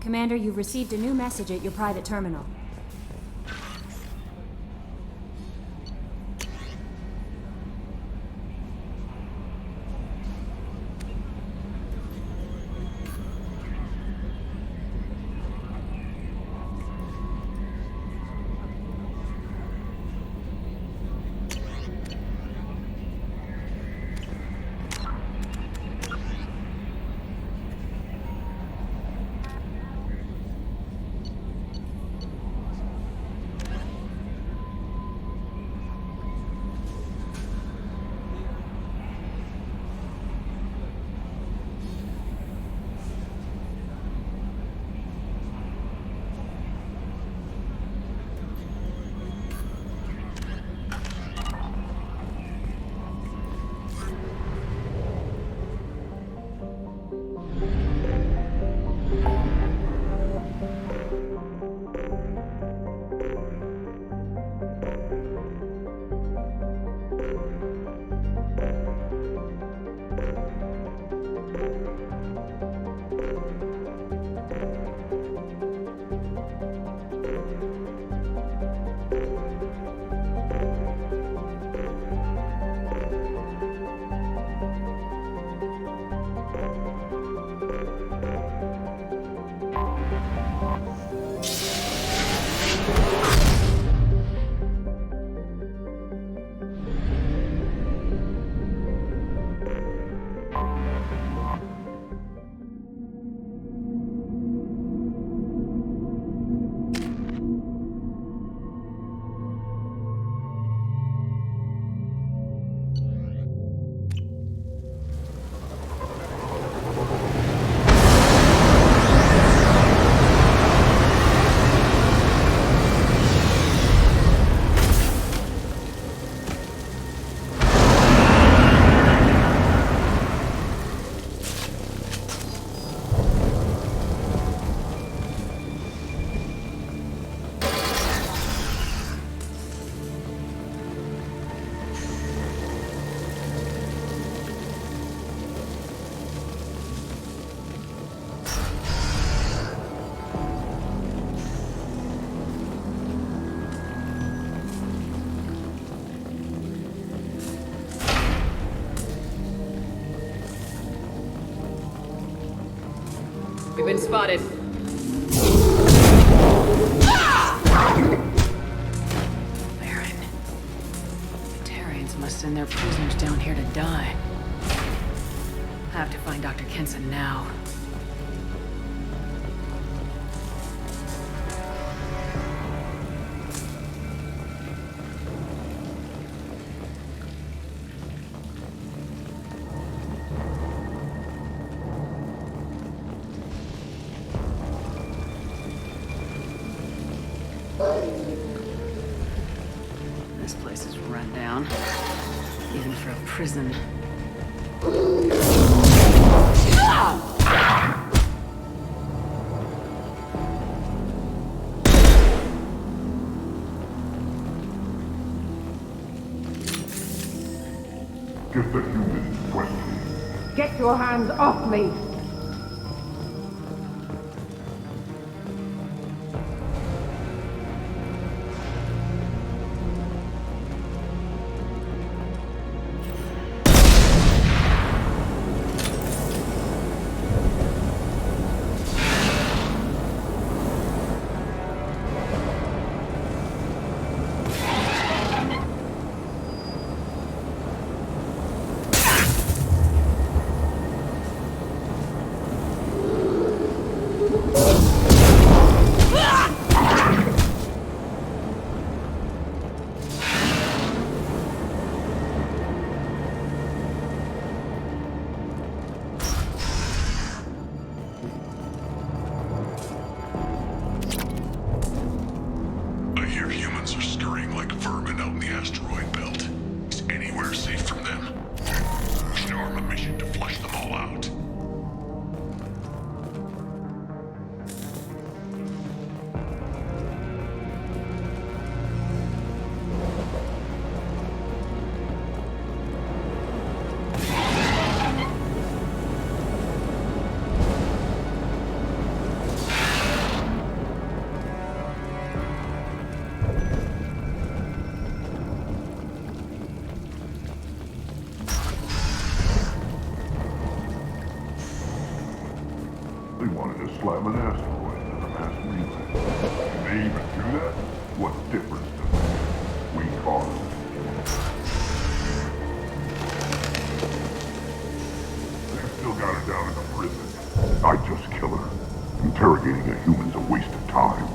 Commander, you've received a new message at your private terminal. We've been spotted. Baron. The Terrians must send their prisoners down here to die. I have to find Dr. Kenson now. This place is run down, even for a prison. Get the humans quickly. Get your hands off me! permission to flush them all out. They wanted to slam an asteroid into the mass relay. Can they even do that? What difference does it make? We caught them. They've still got her down in the prison. I'd just kill her. Interrogating a human's a waste of time.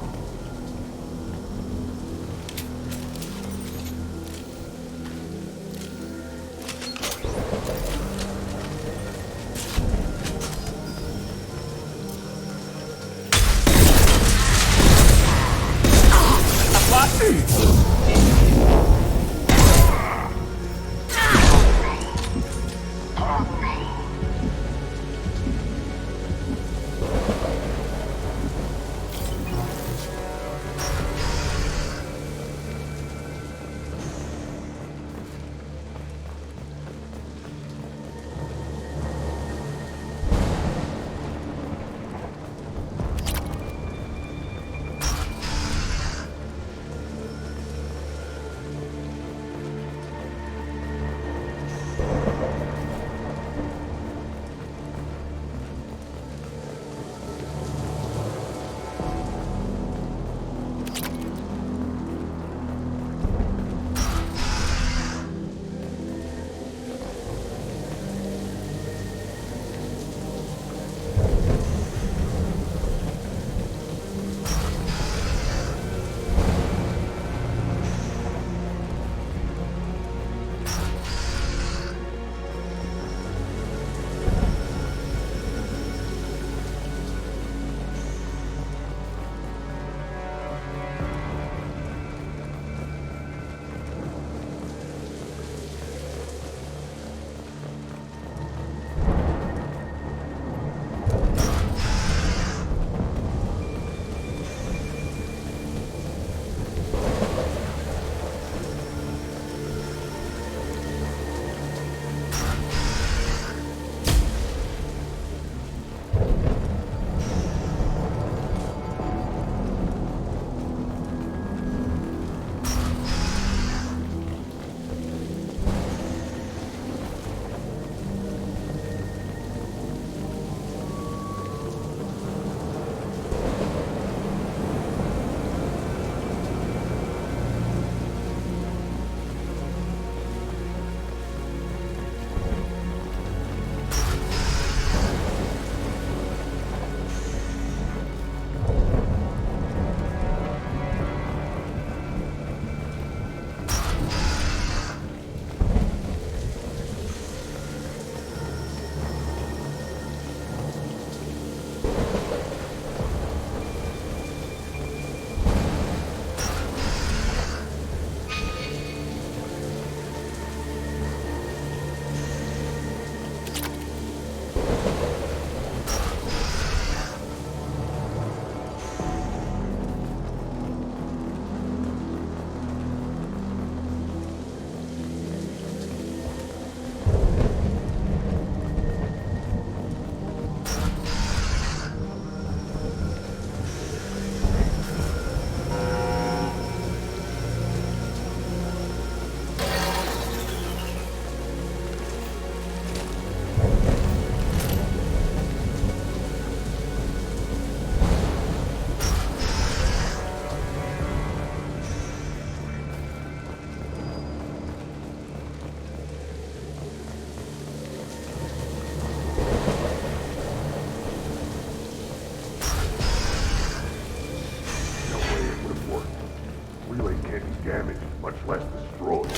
damaged, much less destroyed.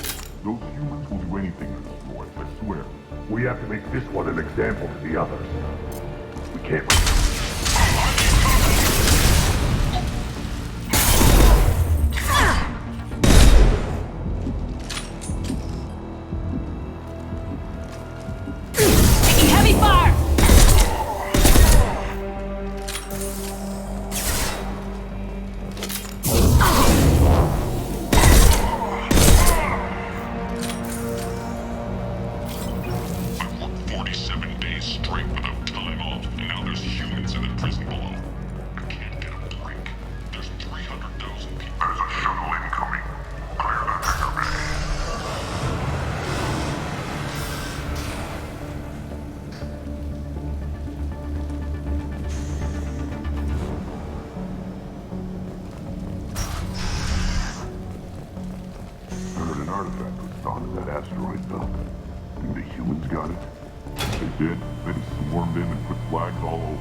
Those humans will do anything to destroy us, I swear. We have to make this one an example to the others. We can't... 37 days straight without time off, and now there's humans in the prison below. I can't get a break. There's 300,000 people. There's a shuttle incoming. Clear that hangar bay. I heard an artifact was found in that asteroid belt. Think the humans got it? If they did, they just swarmed in and put flags all over it.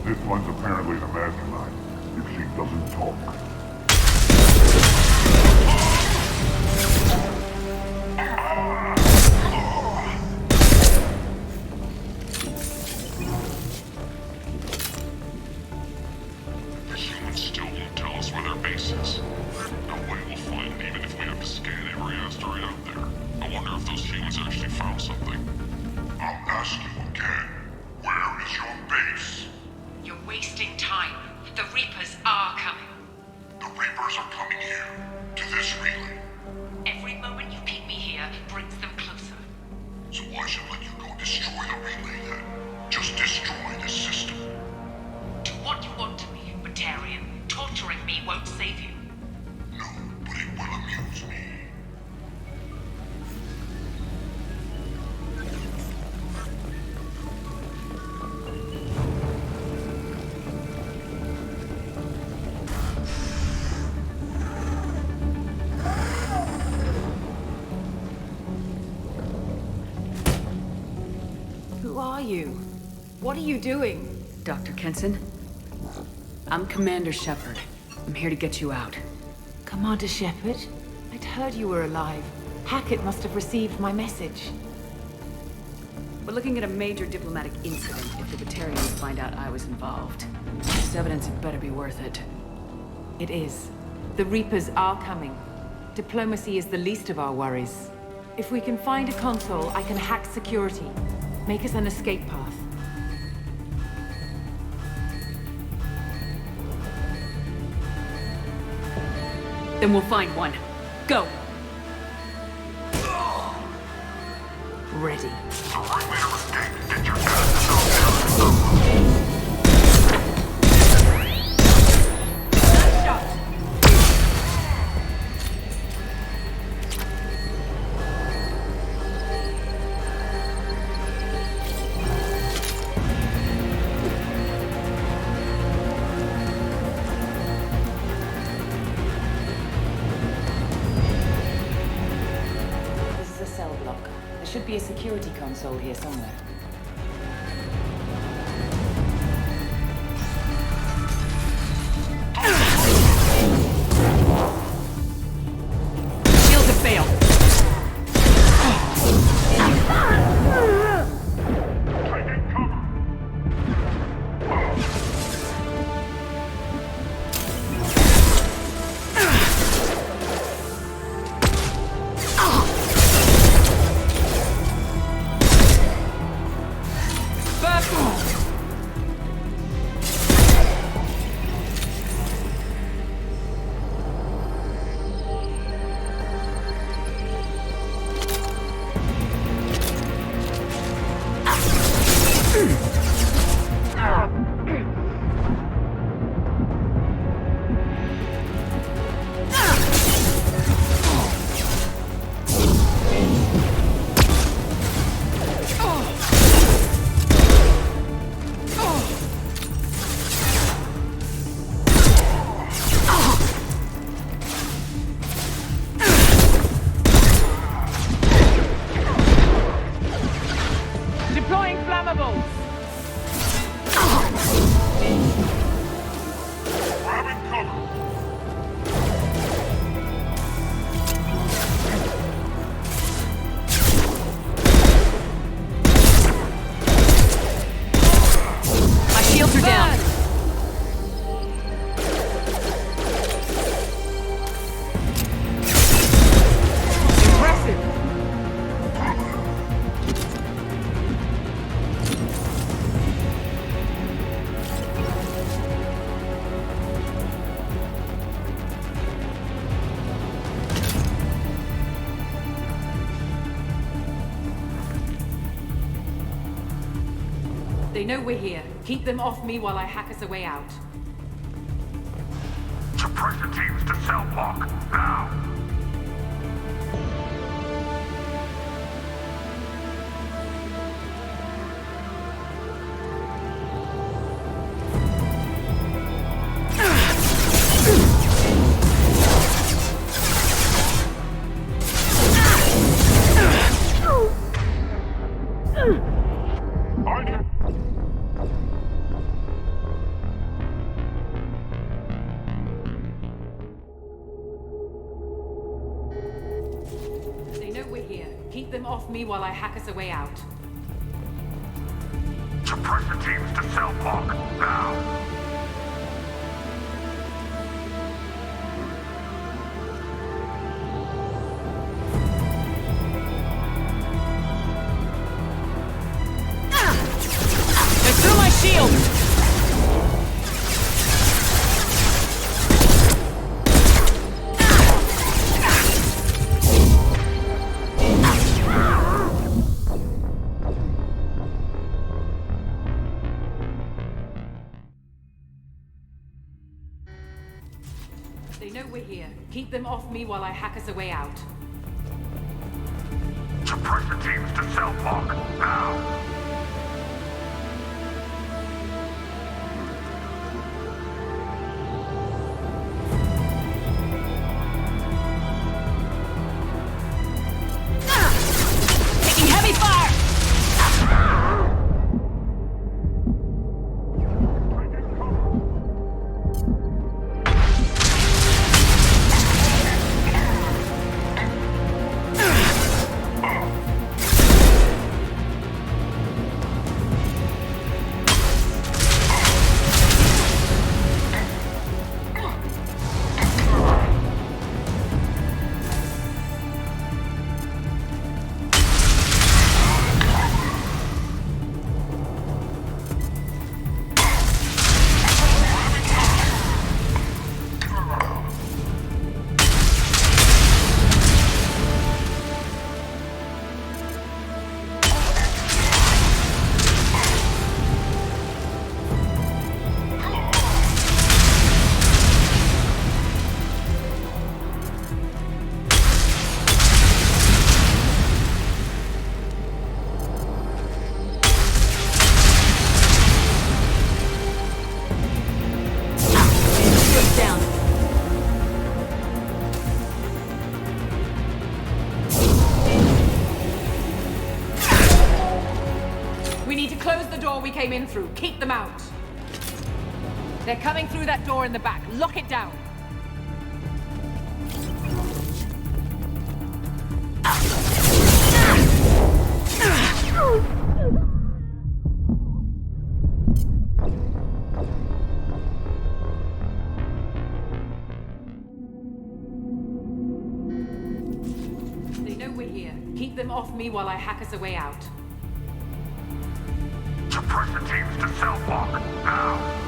This one's apparently the mastermind, if she doesn't talk. The humans still won't tell us where their base is. No way we'll find it, even if we have to scan every asteroid out there. I wonder if those humans actually found something. I'll ask you again. Where is your base? You're wasting time. The Reapers are coming. The Reapers are coming here, to this relay. Every moment you keep me here brings them closer. So why should I let you go destroy the relay then? Just destroy the system. Do what you want to me, Batarian. Torturing me won't save you. No, but it will amuse me. Who are you? What are you doing? Dr. Kenson? I'm Commander Shepard. I'm here to get you out. Commander Shepard? I'd heard you were alive. Hackett must have received my message. We're looking at a major diplomatic incident if the Batarians find out I was involved. This evidence had better be worth it. It is. The Reapers are coming. Diplomacy is the least of our worries. If we can find a console, I can hack security. Make us an escape path. Then we'll find one. Go! Ready. There should be a security console here somewhere. Shields have failed. Deploying flammables! Grabbing cover! My shields are down. Impressive! They know we're here. Keep them off me while I hack us a way out. Suppressor teams to cell block, now! They know we're here. Keep them off me while I hack us a way out. Suppressor teams to cell block, now! They threw my shield! They know we're here. Keep them off me while I hack us a way out. Suppressor teams to cell block, now! Taking heavy fire! We came in through. Keep them out. They're coming through that door in the back. Lock it down. They know we're here. Keep them off me while I hack us a way out. Suppressor teams to cell block, now!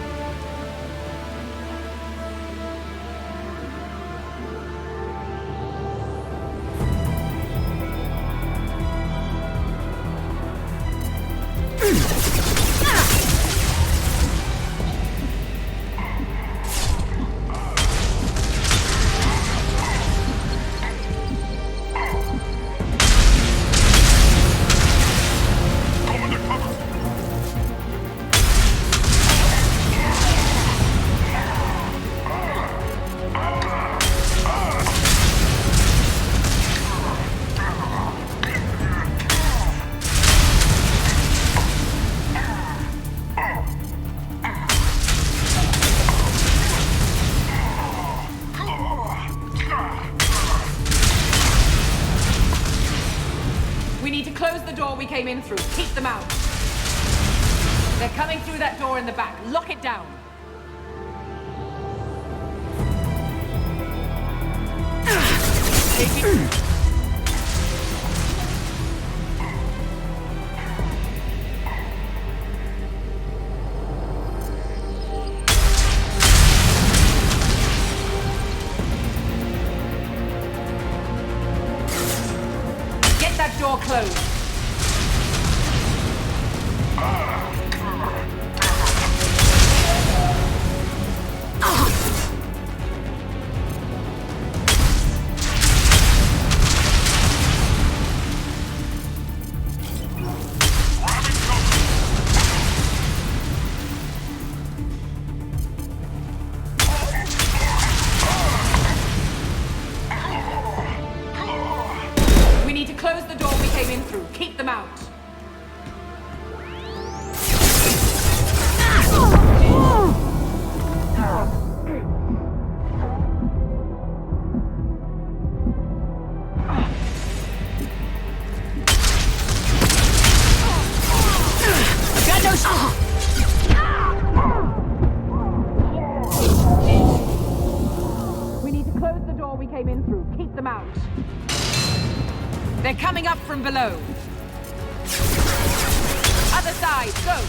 in through. Keep them out. They're coming through that door in the back. Lock it down. Take it. Door closed. We need to close the door we came in through. Keep them out. We need to close the door we came in through. Keep them out. They're coming up from below. Other side, go!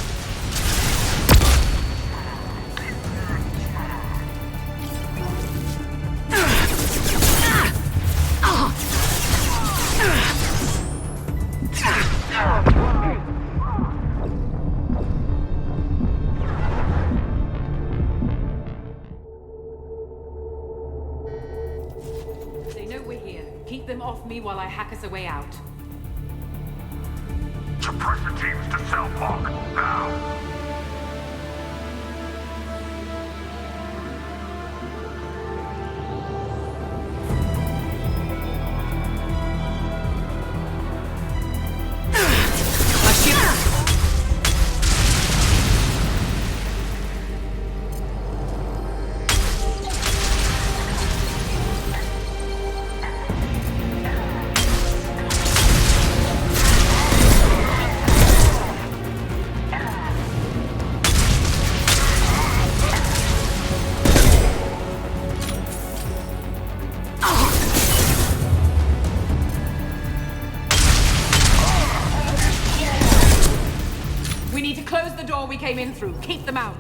They know we're here. Keep them off me while I hack us a way out. Suppressor teams to cell block, now! We came in through. Keep them out.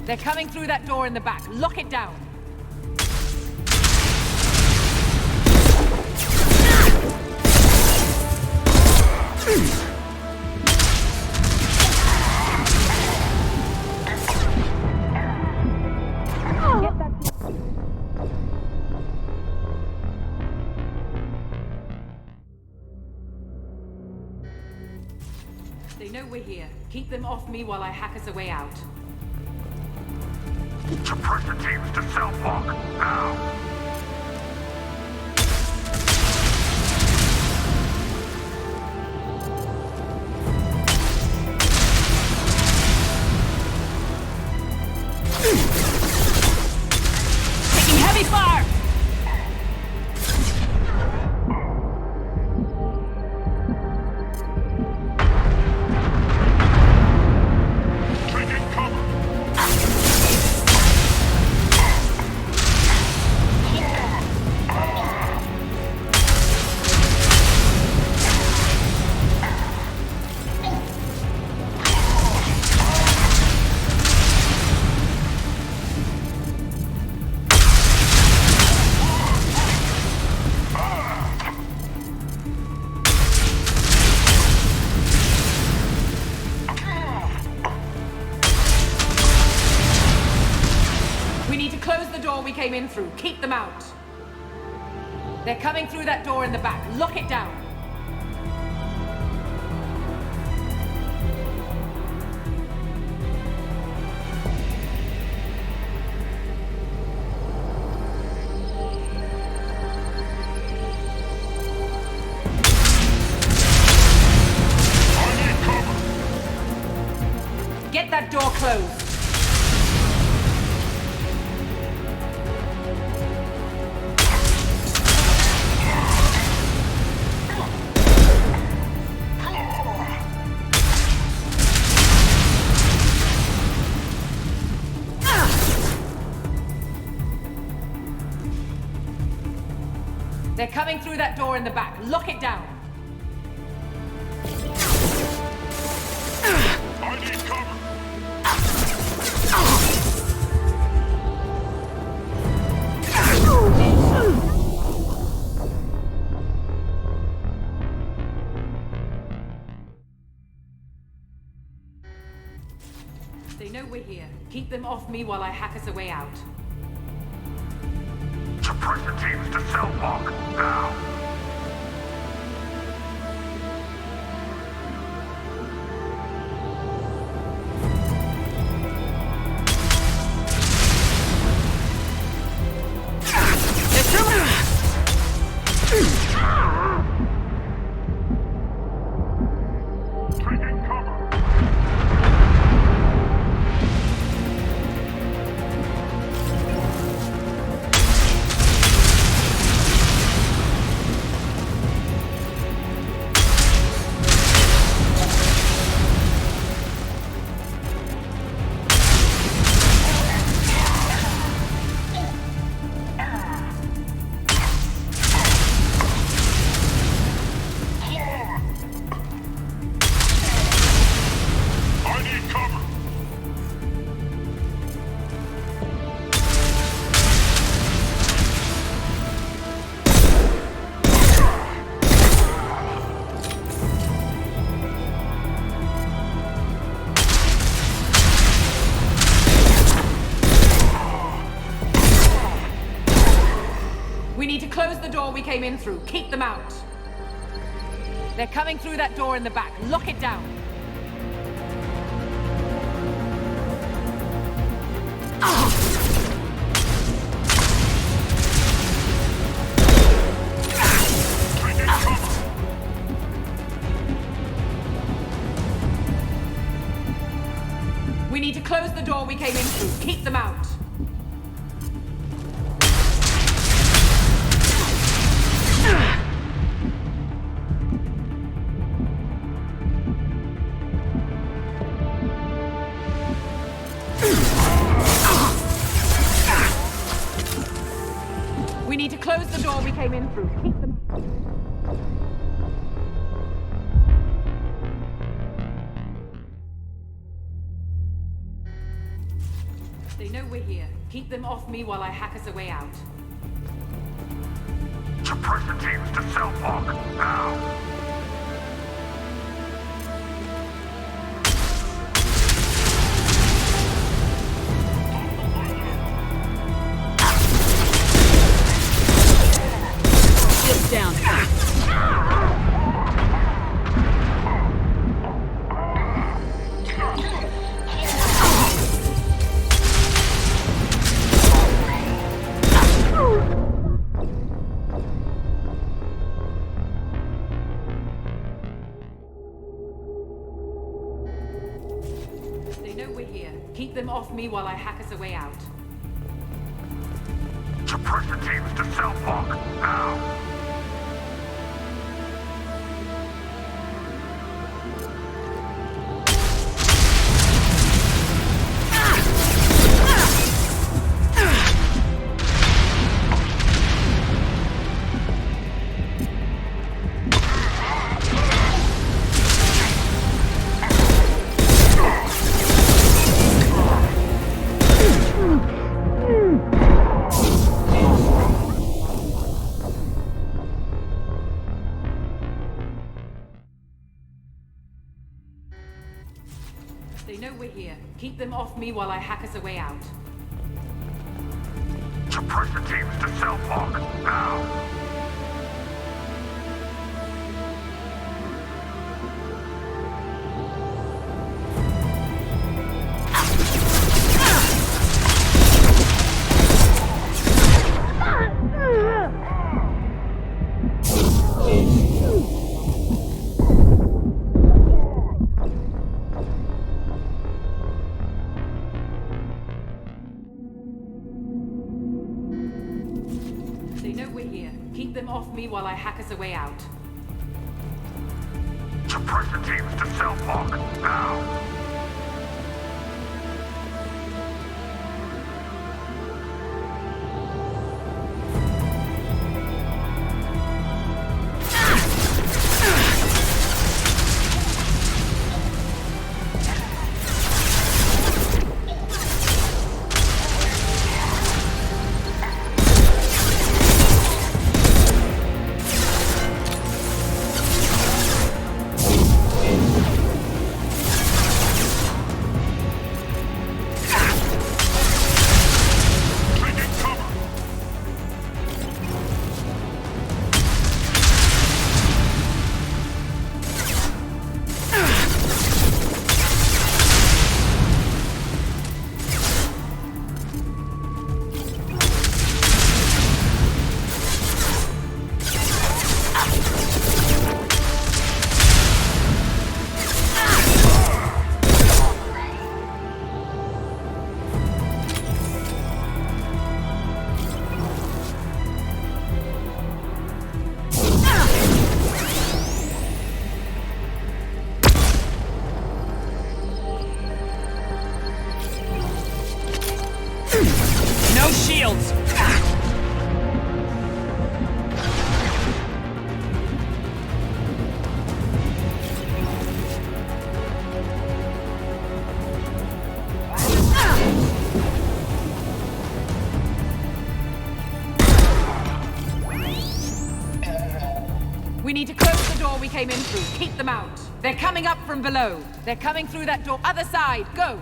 They're coming through that door in the back. Lock it down. They know we're here. Keep them off me while I hack us a way out. Suppressor teams to cell block, now! Taking heavy fire! We came in through. Keep them out. They're coming through that door in the back. Lock it down. Get that door closed. They're coming through that door in the back. Lock it down. I need cover. They know we're here. Keep them off me while I hack us a way out. Suppressor teams to cell block, now. We need to close the door we came in through. Keep them out. They're coming through that door in the back. Lock it down. We need to close the door we came in through. Keep them out. We need to close the door we came in through. Keep them. They know we're here. Keep them off me while I hack us a way out. Suppressor teams to cell block, now. Down. They know we're here. Keep them off me while I hack us a way out. Suppressor teams to cell block, now. They know we're here. Keep them off me while I hack us a way out. Suppressor teams to cell block, now. They know we're here. Keep them off me while I hack us a way out. Suppressor teams to cell block, now. came in through. Keep them out. They're coming up from below. They're coming through that door. Other side. Go!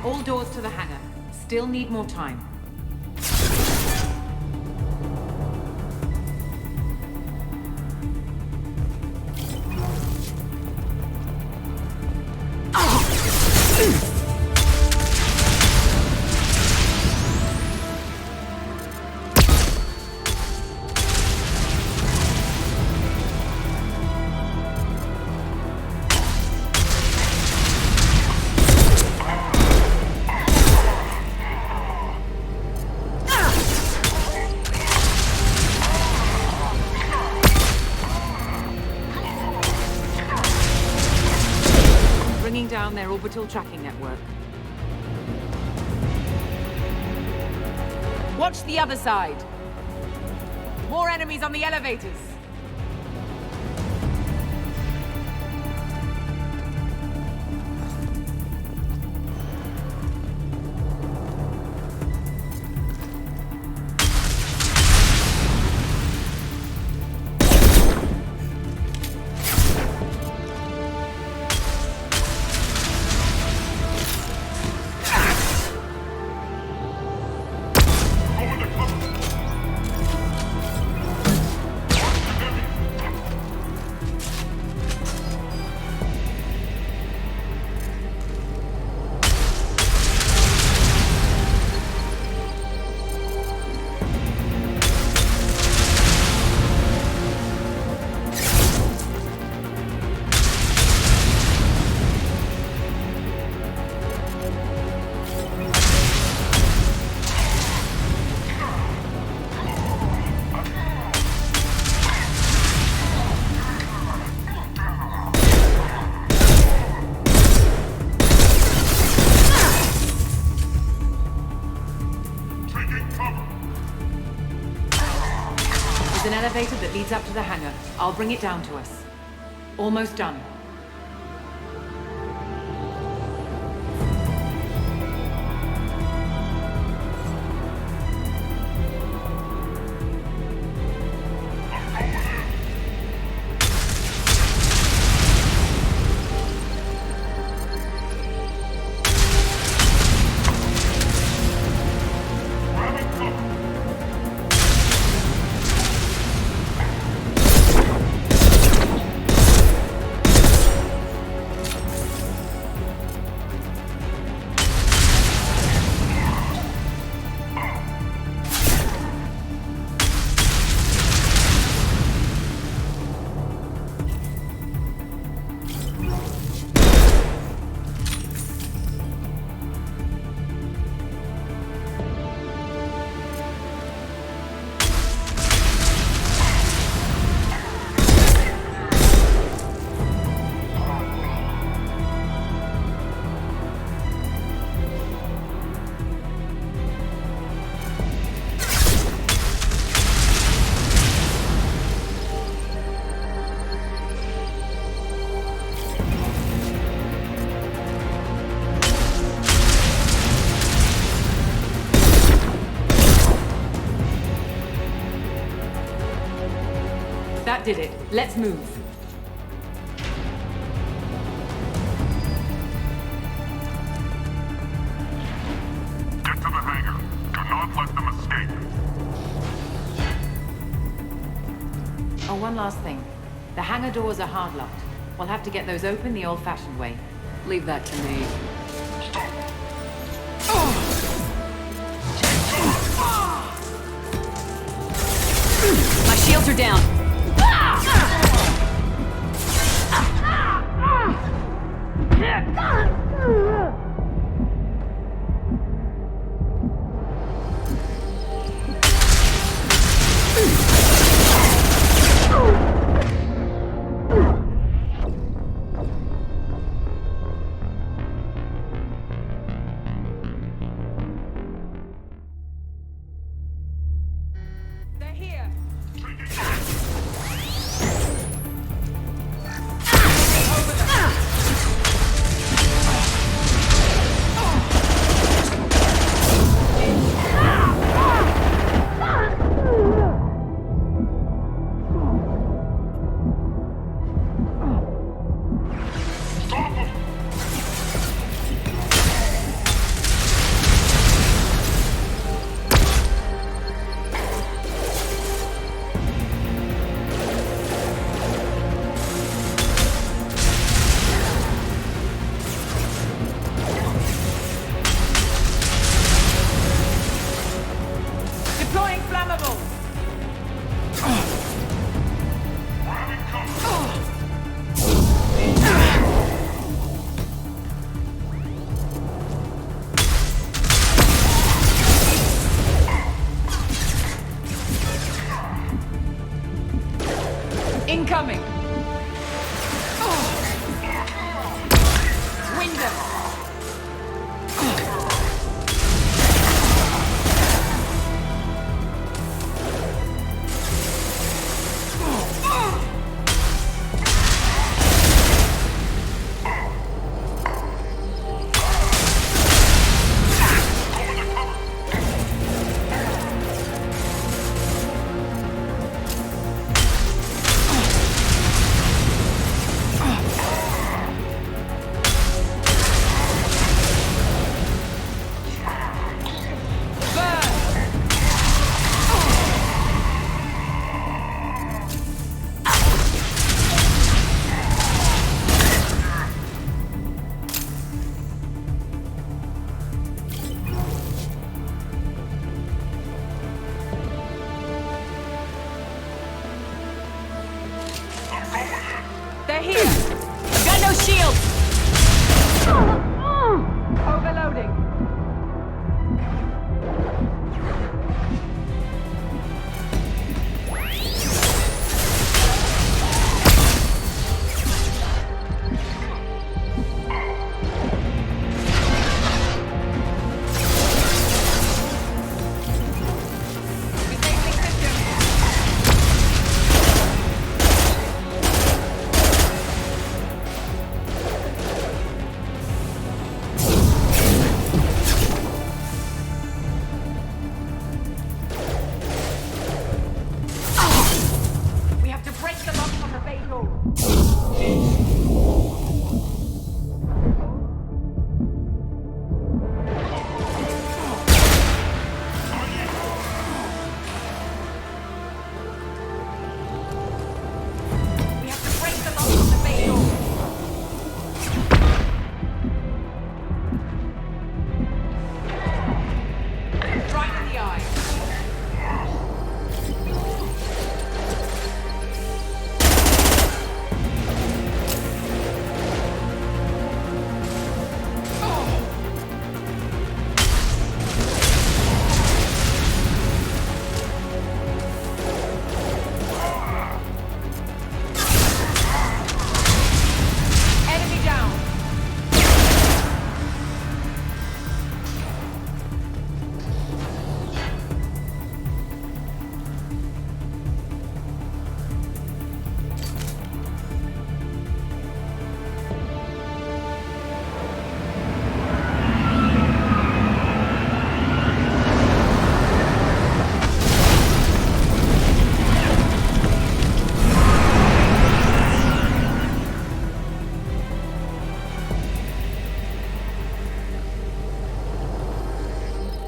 All doors to the hangar. Still need more time. Down their orbital tracking network. Watch the other side. More enemies on the elevators. There's an elevator that leads up to the hangar. I'll bring it down to us. Almost done. That did it. Let's move. Get to the hangar. Do not let them escape. Oh, one last thing. The hangar doors are hard-locked. We'll have to get those open the old-fashioned way. Leave that to me. My shields are down. They're here.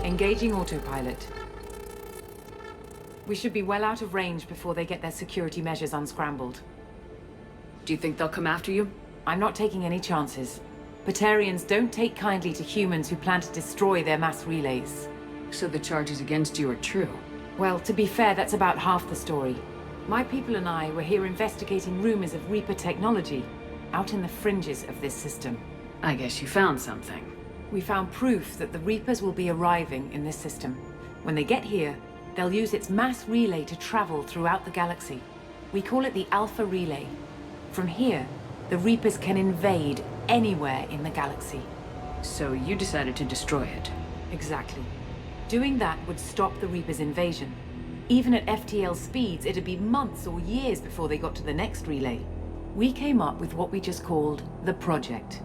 Engaging autopilot. We should be well out of range before they get their security measures unscrambled. Do you think they'll come after you? I'm not taking any chances. Batarians don't take kindly to humans who plan to destroy their mass relays. So the charges against you are true? Well, to be fair, that's about half the story. My people and I were here investigating rumors of Reaper technology, out in the fringes of this system. I guess you found something. We found proof that the Reapers will be arriving in this system. When they get here, they'll use its mass relay to travel throughout the galaxy. We call it the Alpha Relay. From here, the Reapers can invade anywhere in the galaxy. So you decided to destroy it? Exactly. Doing that would stop the Reapers' invasion. Even at FTL speeds, it'd be months or years before they got to the next relay. We came up with what we just called the Project.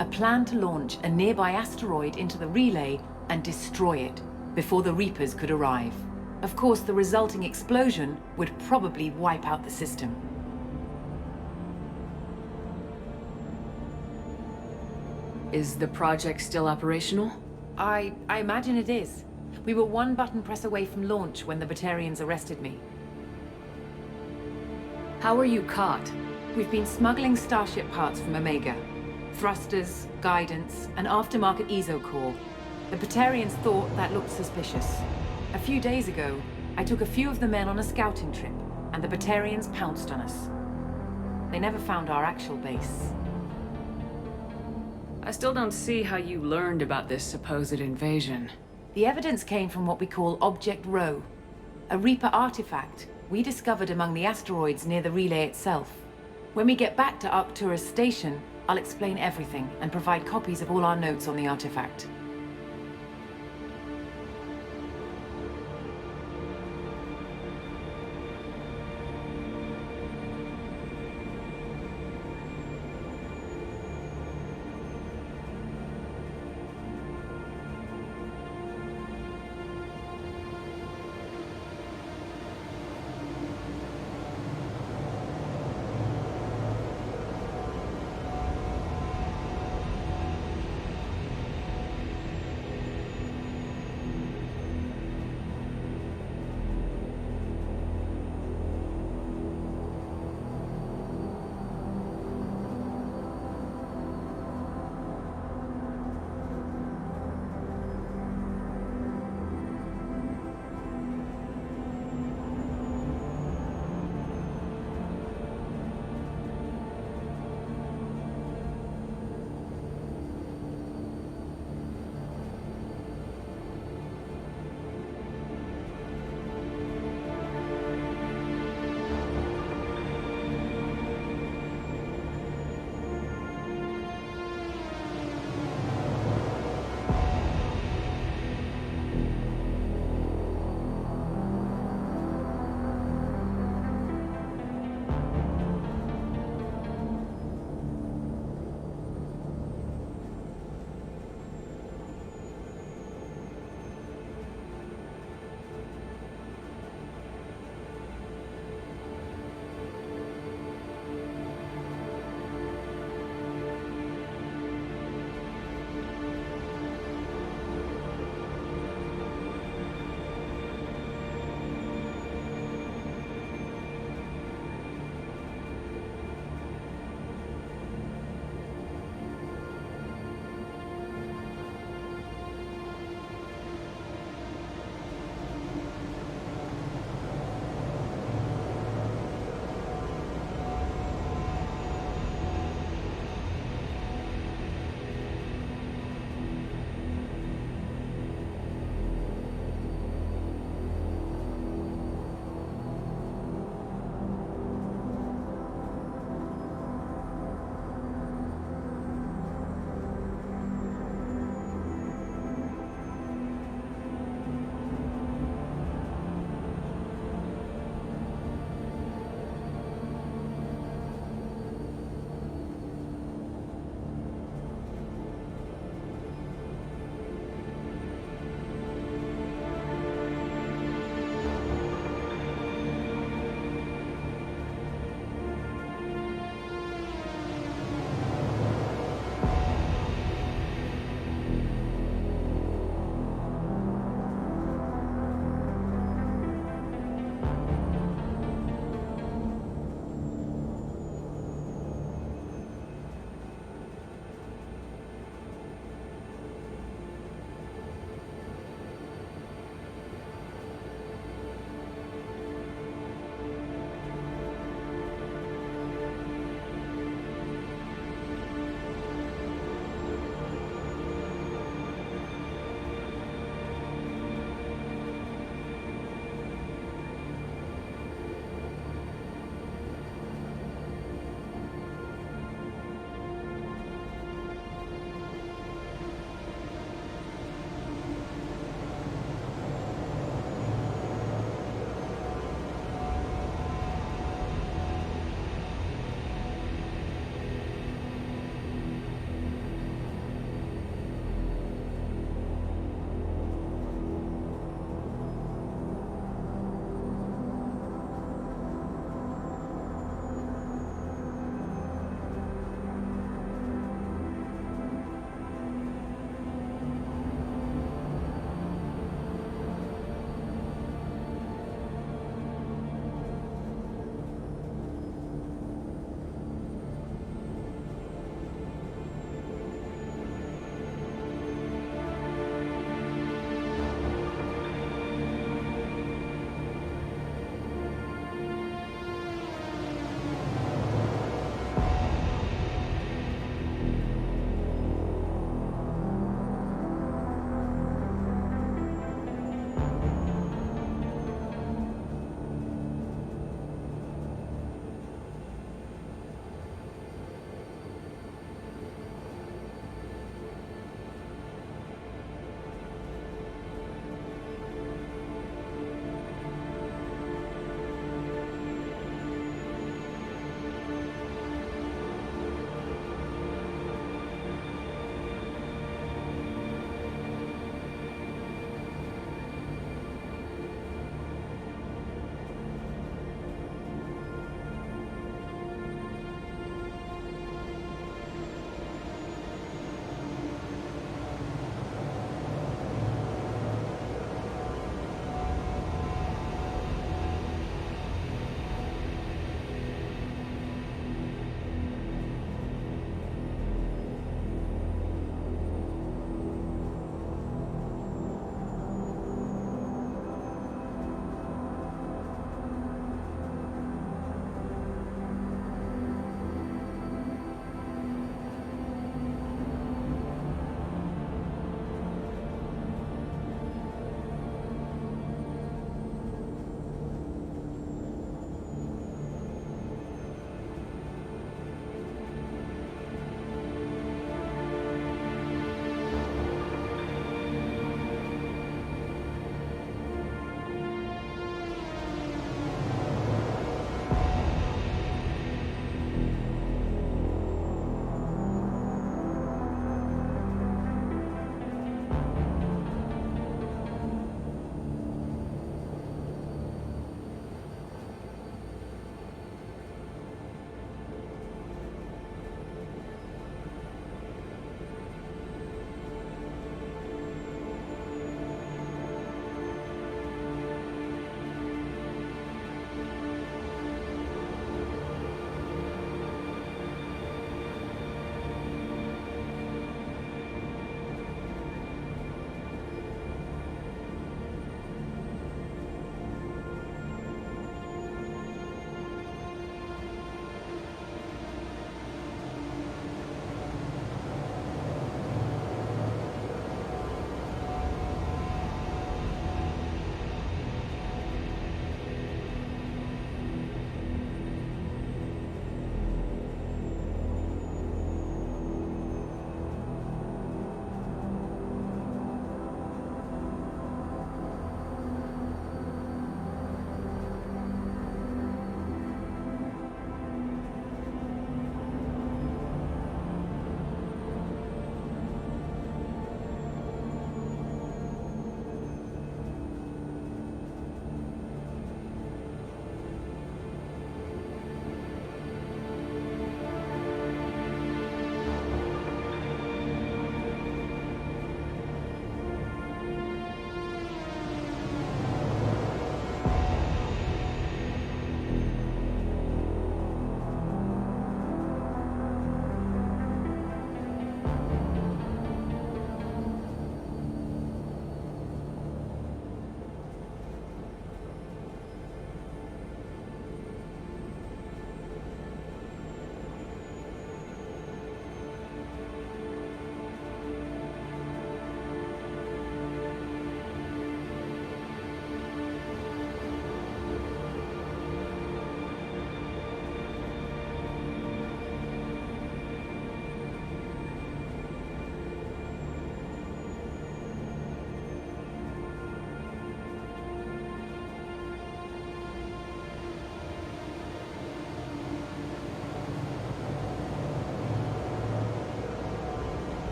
A plan to launch a nearby asteroid into the relay and destroy it before the Reapers could arrive. Of course, the resulting explosion would probably wipe out the system. Is the project still operational? I imagine it is. We were one button press away from launch when the Batarians arrested me. How were you caught? We've been smuggling Starship parts from Omega. Thrusters, guidance, and aftermarket ESO core. The Batarians thought that looked suspicious. A few days ago, I took a few of the men on a scouting trip, and the Batarians pounced on us. They never found our actual base. I still don't see how you learned about this supposed invasion. The evidence came from what we call Object Rho, a Reaper artifact we discovered among the asteroids near the relay itself. When we get back to Arcturus Station, I'll explain everything and provide copies of all our notes on the artifact.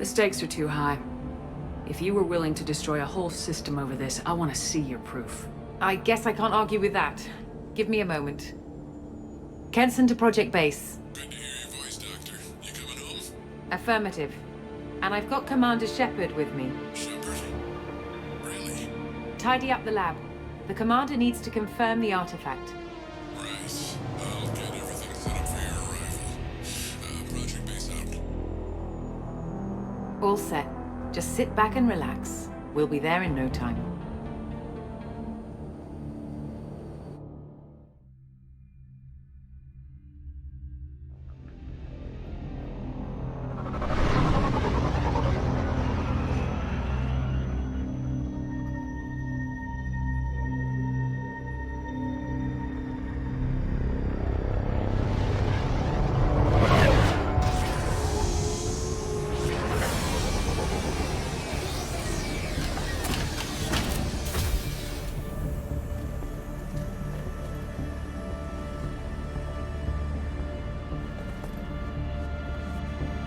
The stakes are too high. If you were willing to destroy a whole system over this, I want to see your proof. I guess I can't argue with that. Give me a moment. Kenson to Project Base. Good to hear your voice, Doctor. You coming home? Affirmative. And I've got Commander Shepard with me. Shepard? Really? Tidy up the lab. The Commander needs to confirm the artifact. Right. I'll get everything set up for your arrival. Project Base out. All set. Just sit back and relax. We'll be there in no time.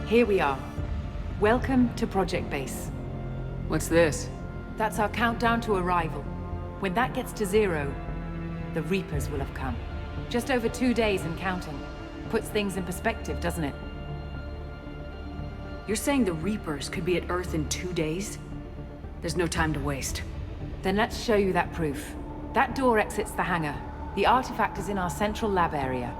Here we are. Welcome to Project Base. What's this? That's our countdown to arrival. When that gets to 0, the Reapers will have come. Just over 2 days and counting. Puts things in perspective, doesn't it? You're saying the Reapers could be at Earth in 2 days? There's no time to waste. Then let's show you that proof. That door exits the hangar. The artifact is in our central lab area.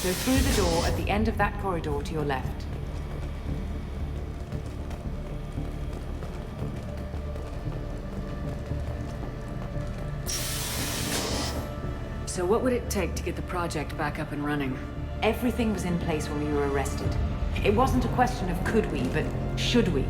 Go through the door at the end of that corridor to your left. So what would it take to get the project back up and running? Everything was in place when we were arrested. It wasn't a question of could we, but should we?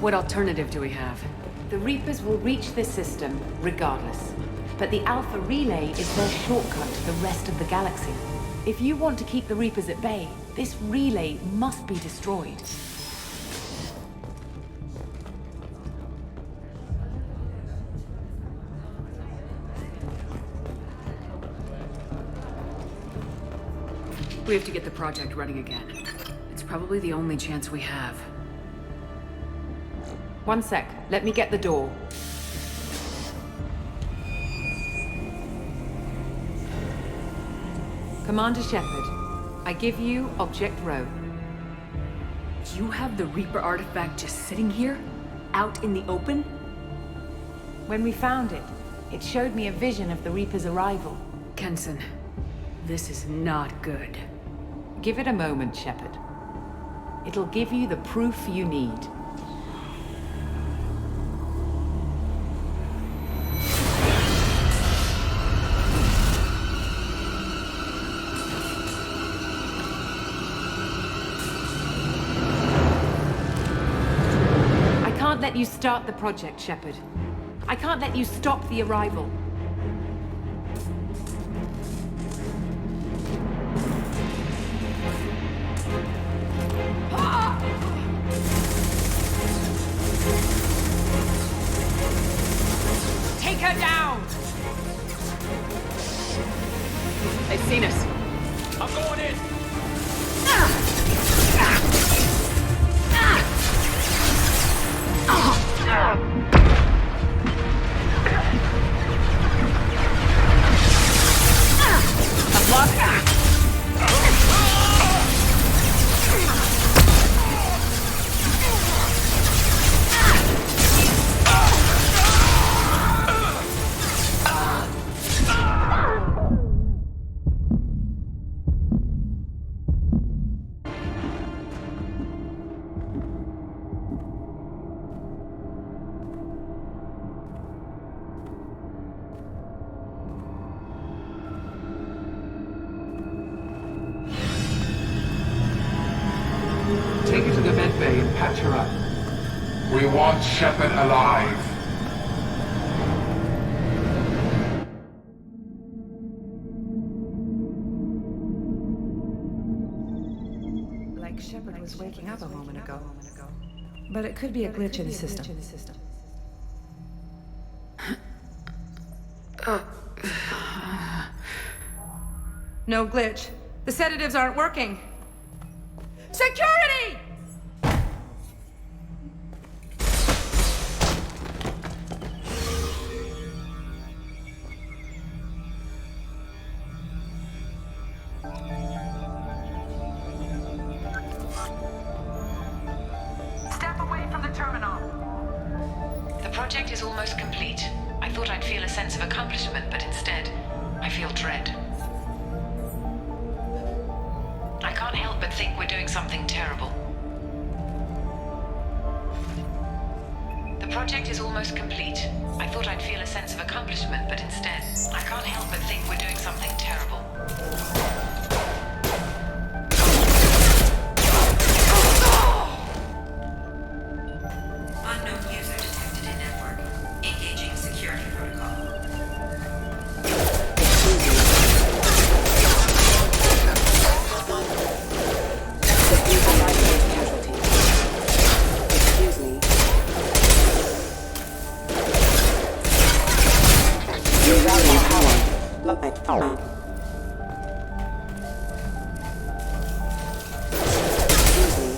What alternative do we have? The Reapers will reach this system regardless. But the Alpha Relay is their shortcut to the rest of the galaxy. If you want to keep the Reapers at bay, this relay must be destroyed. We have to get the project running again. It's probably the only chance we have. One sec. Let me get the door. Commander Shepard, I give you Object Row. You have the Reaper artifact just sitting here? Out in the open? When we found it, it showed me a vision of the Reaper's arrival. Kenson, this is not good. Give it a moment, Shepard. It'll give you the proof you need. I can't let you start the project, Shepard. I can't let you stop the arrival. Take her down! They've seen us. I'm going in! I've lost her. patch her up. We want Shepard alive. Like Shepard was waking up a moment ago. But it could be a glitch in the system. No glitch. The sedatives aren't working. Security! Step away from the terminal. The project is almost complete. I thought I'd feel a sense of accomplishment, but instead, I feel dread. I can't help but think we're doing something terrible. The project is almost complete. I thought I'd feel a sense of accomplishment, but instead, I can't help but think we're doing something terrible. Unknown user detected in network. Engaging security protocol. Excuse me. Your value power. Power. Excuse me.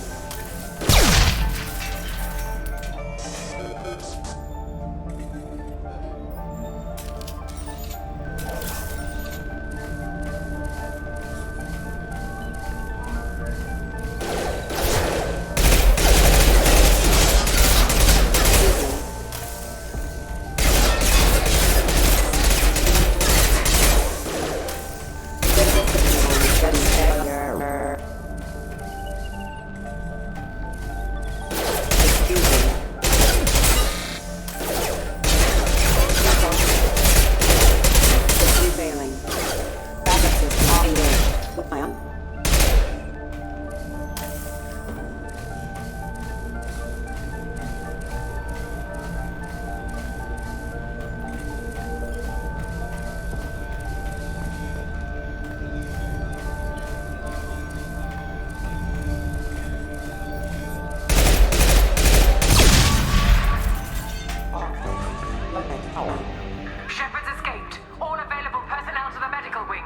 Shepard's escaped. All available personnel to the medical wing.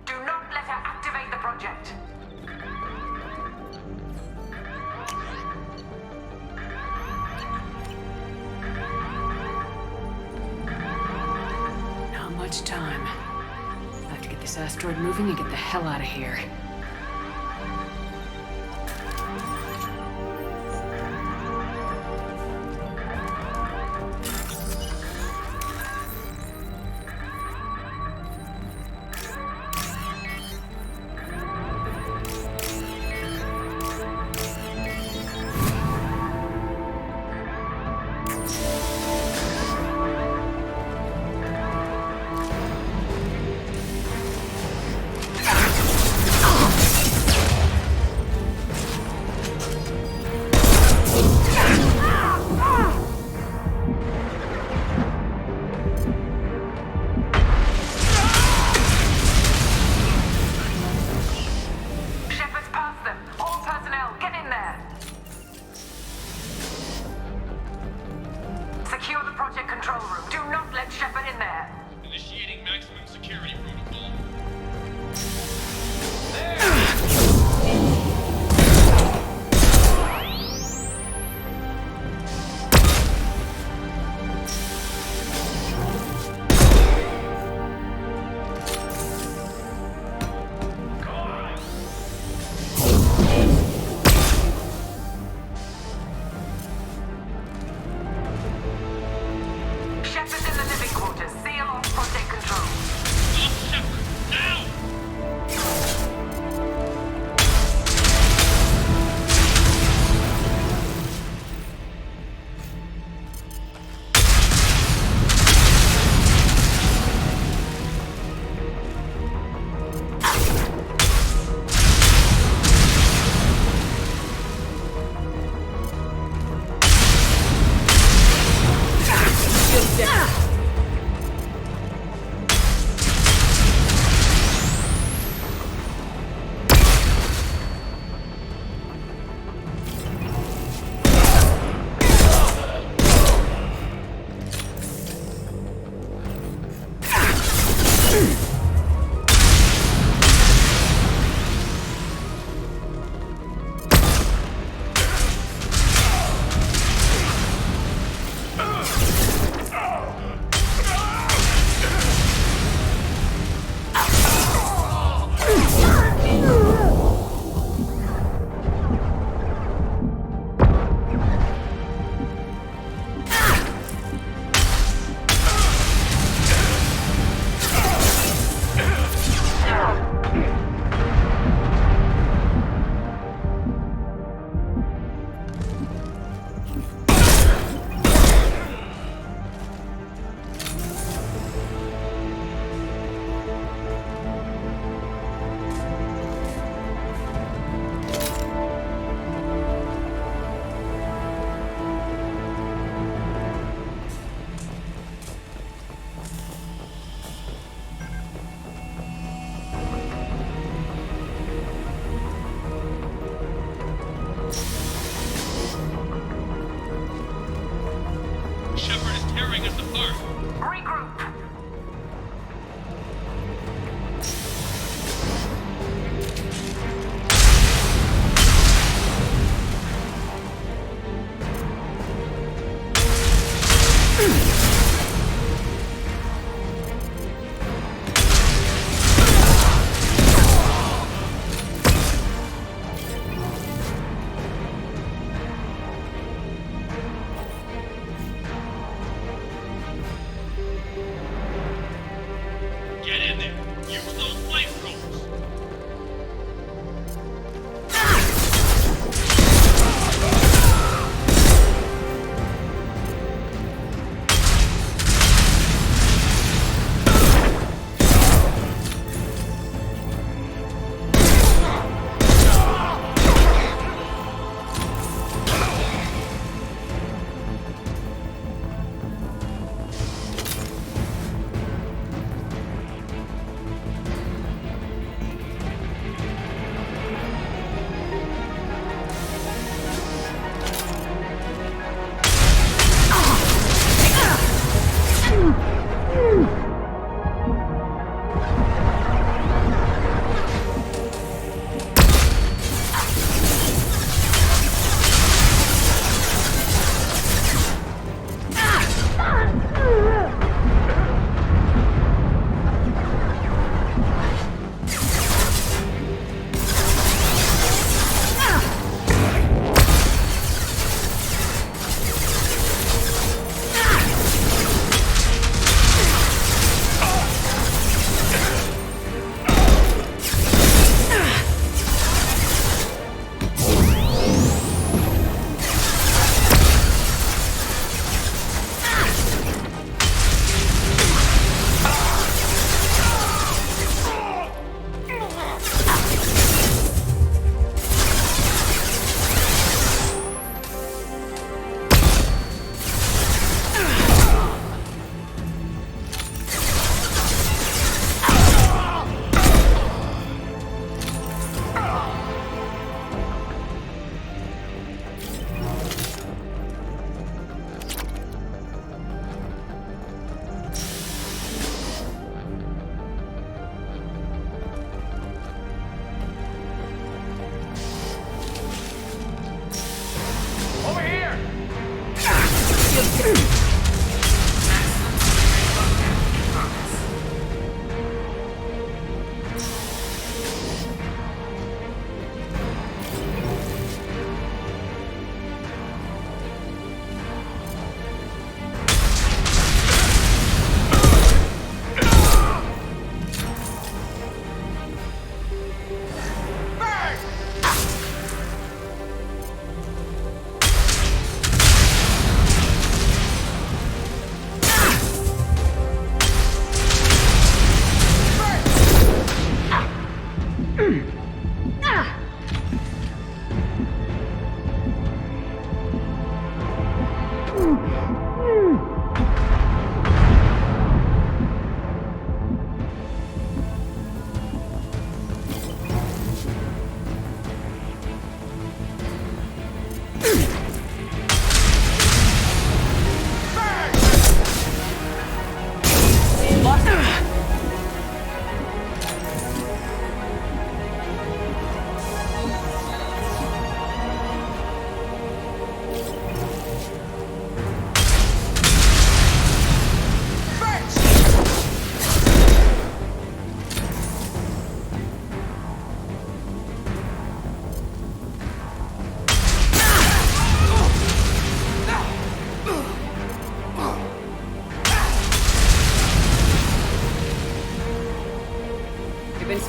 Do not let her activate the project. Not much time. I have to get this asteroid moving and get the hell out of here.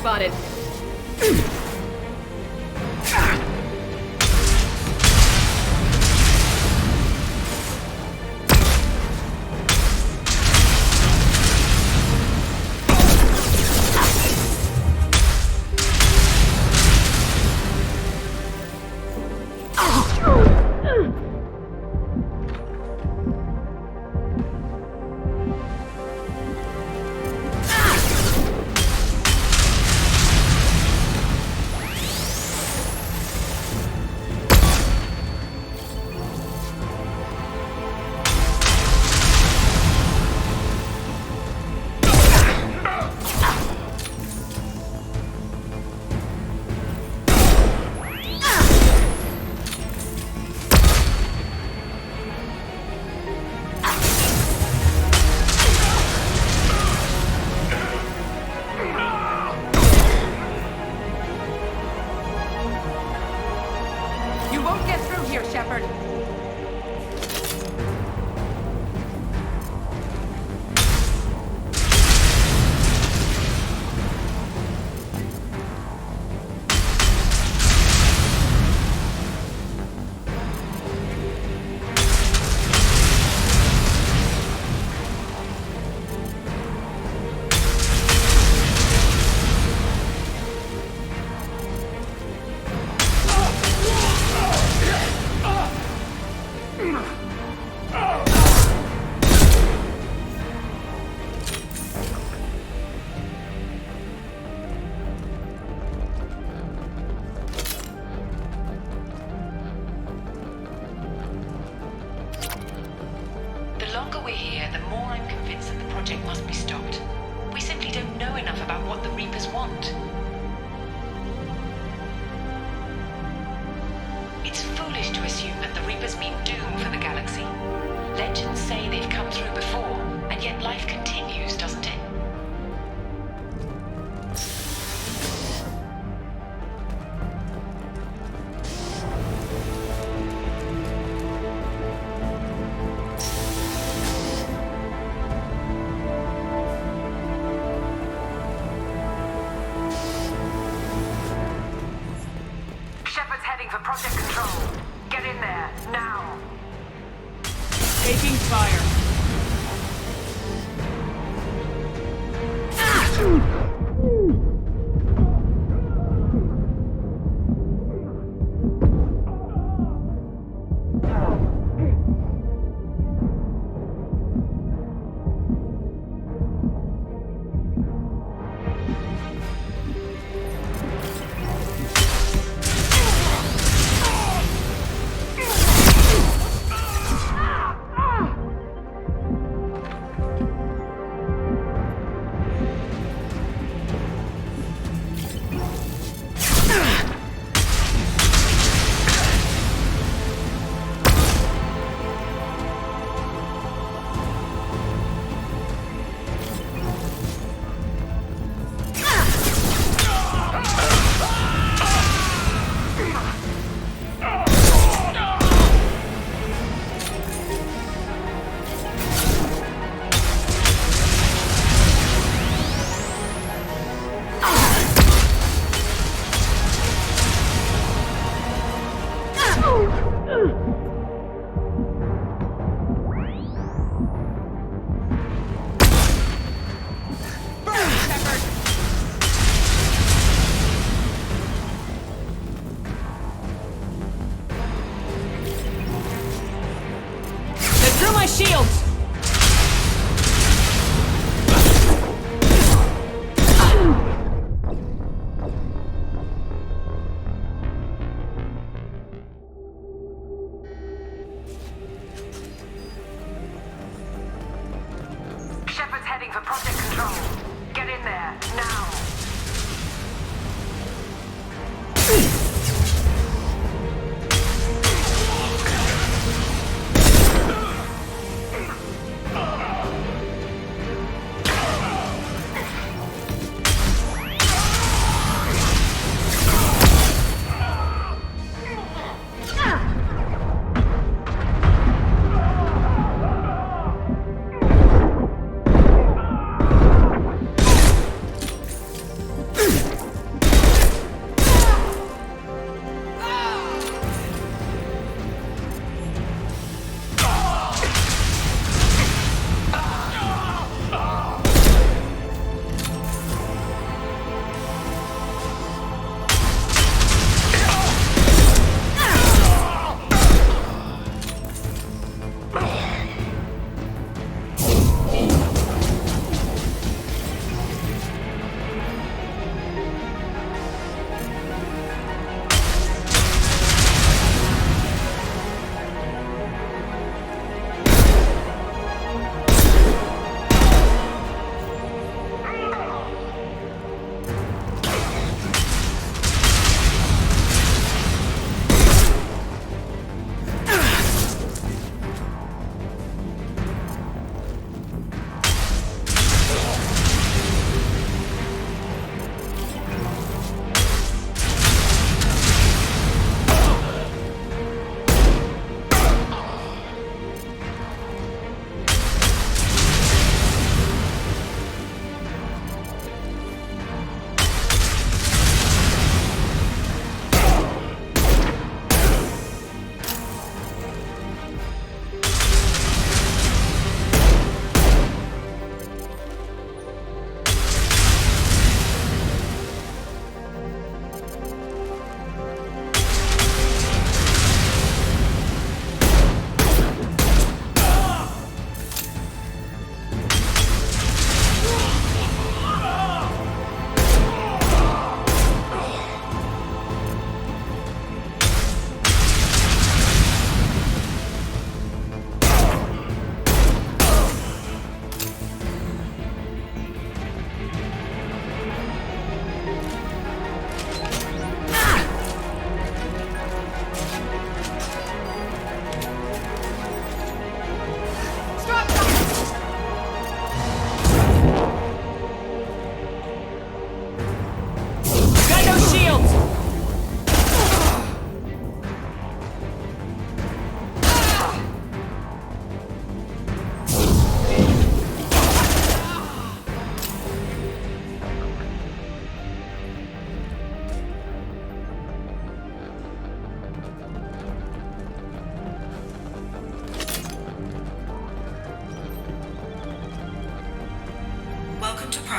Spotted. here, Shepard. The longer we're here, the more I'm convinced that the project must be stopped. We simply don't know enough about what the Reapers want. It's foolish to assume that the Reapers mean doom for the galaxy. Legends say they've come through before, and yet life continues, doesn't it? Shepard's heading for Project Control. Get in there, now! Taking fire.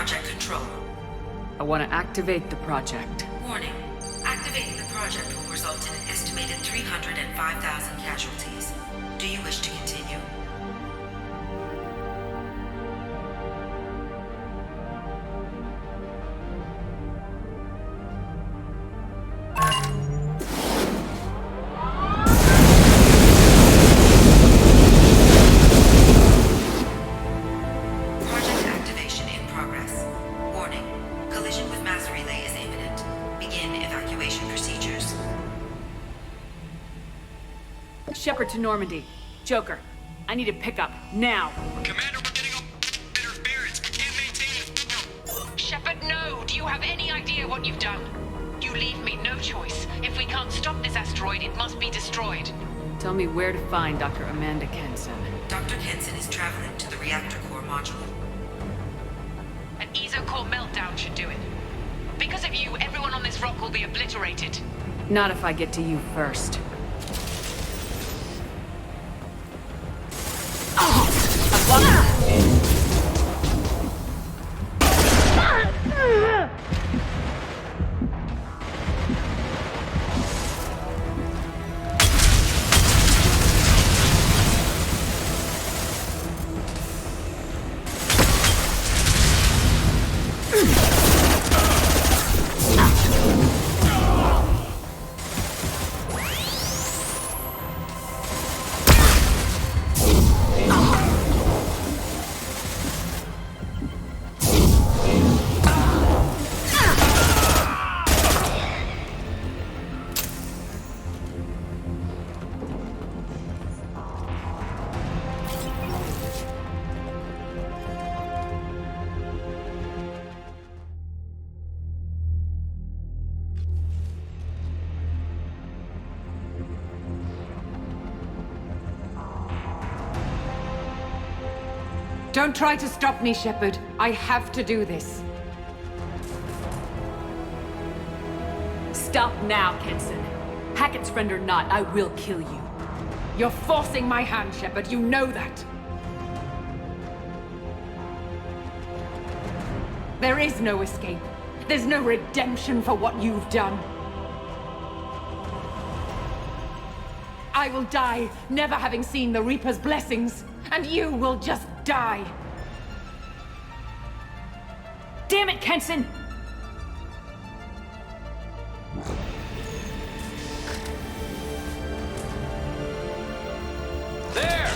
Project Control. I want to activate the project. Warning. Activating the project will result in an estimated 305,000 casualties. Do you wish to continue? Project activation in progress. Warning. Collision with mass relay is imminent. Begin evacuation procedures. Shepard to Normandy. Joker, I need a pickup, now. Commander, we're getting all interference. We can't maintain it. Shepard, no! Do you have any idea what you've done? You leave me no choice. If we can't stop this asteroid, it must be destroyed. Tell me where to find Dr. Amanda Kenson. Dr. Kenson is traveling to the reactor core module. An ESO-core meltdown should do it. Because of you, everyone on this rock will be obliterated. Not if I get to you first. Don't try to stop me, Shepard. I have to do this. Stop now, Kenson. Hackett's friend or not, I will kill you. You're forcing my hand, Shepard. You know that. There is no escape. There's no redemption for what you've done. I will die, never having seen the Reaper's blessings, and you will just die. Damn it, Kenson! There!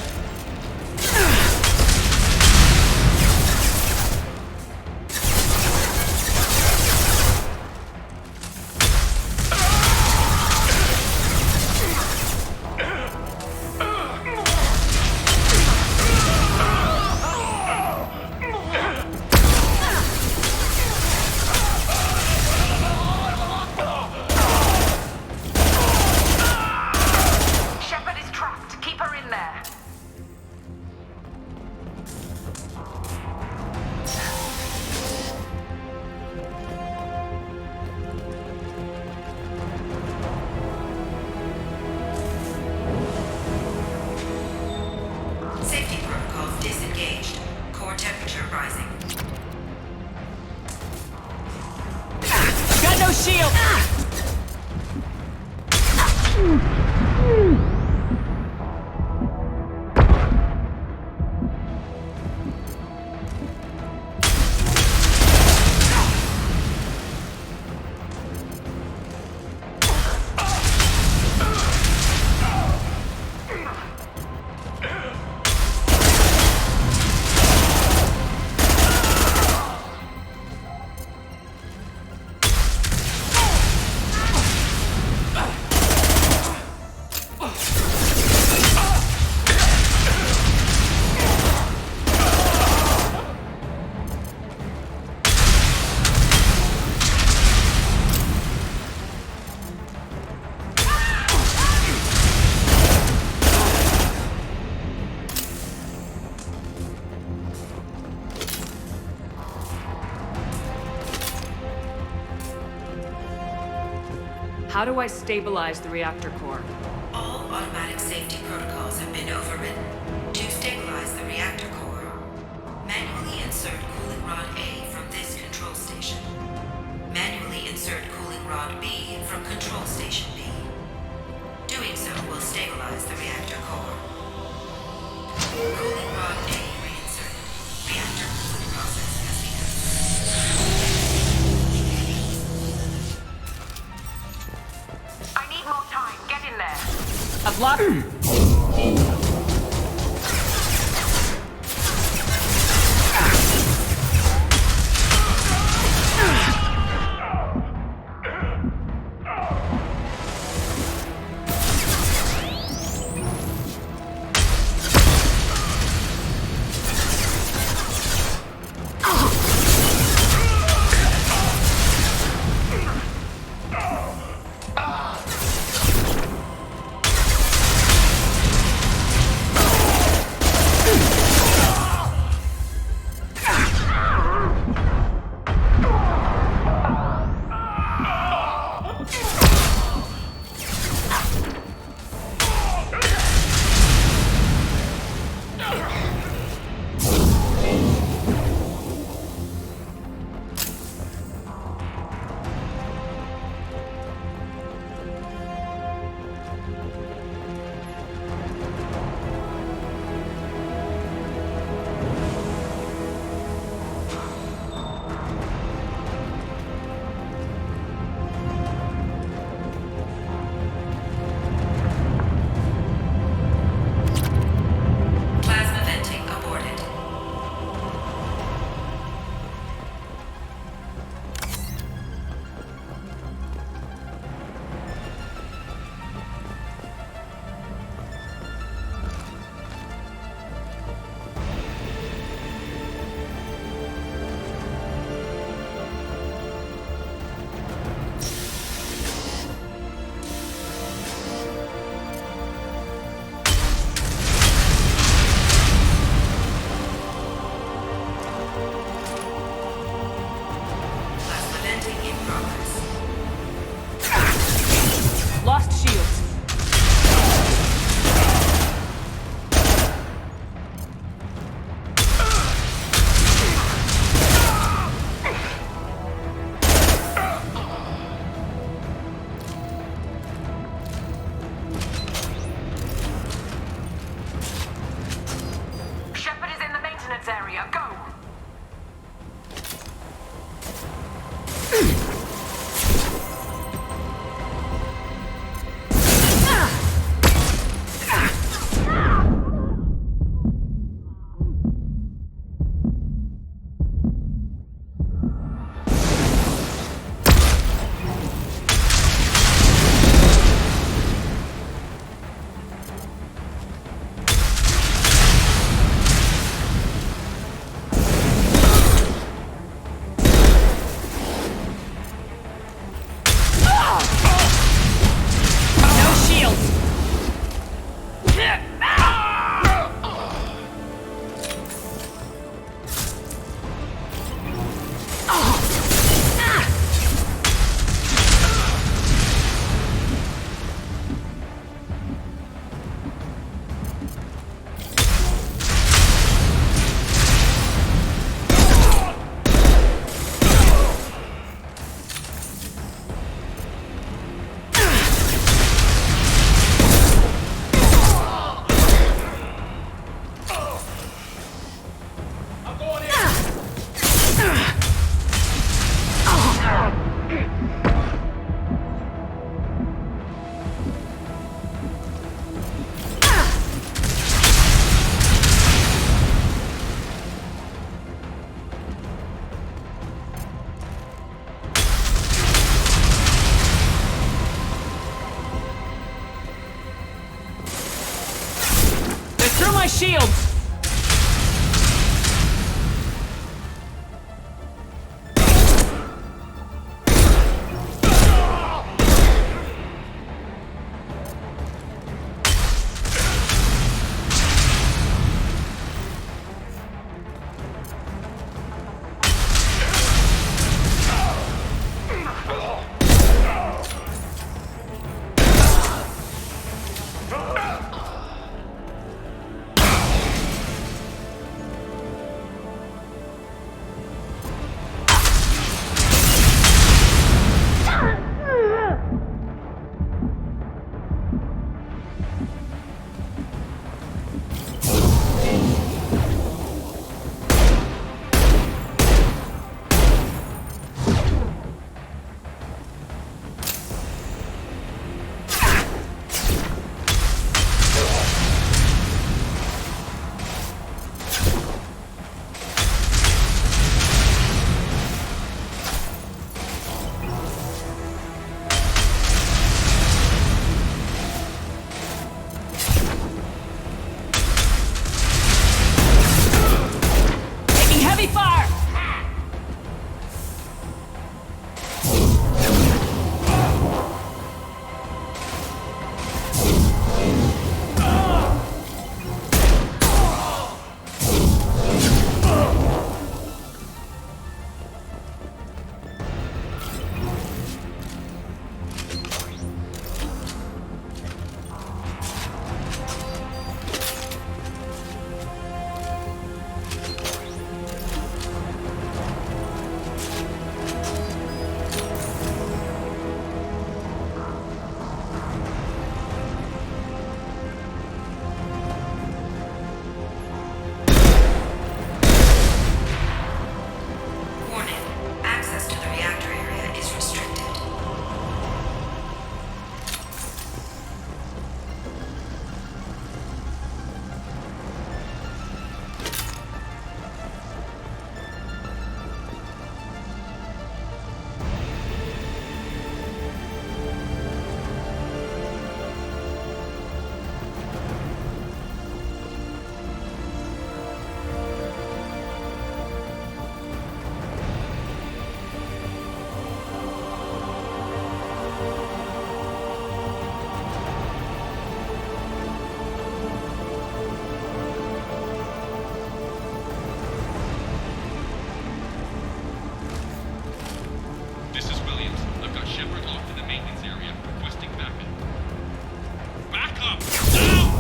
Safety protocols disengaged. Core temperature rising. Got no shield! How do I stabilize the reactor core? All automatic safety protocols have been overridden. To stabilize the reactor core, manually insert cooling rod A from this Rod B from Control Station B. Doing so will stabilize the reactor core. Cooling Rod A reinserted. Reactor cooling process has begun. I need more time. Get in there. I've locked. Lost shields. Shepard is in the maintenance area. Go! Through my shields! Shepard locked in the maintenance area, requesting backup. Backup! Now!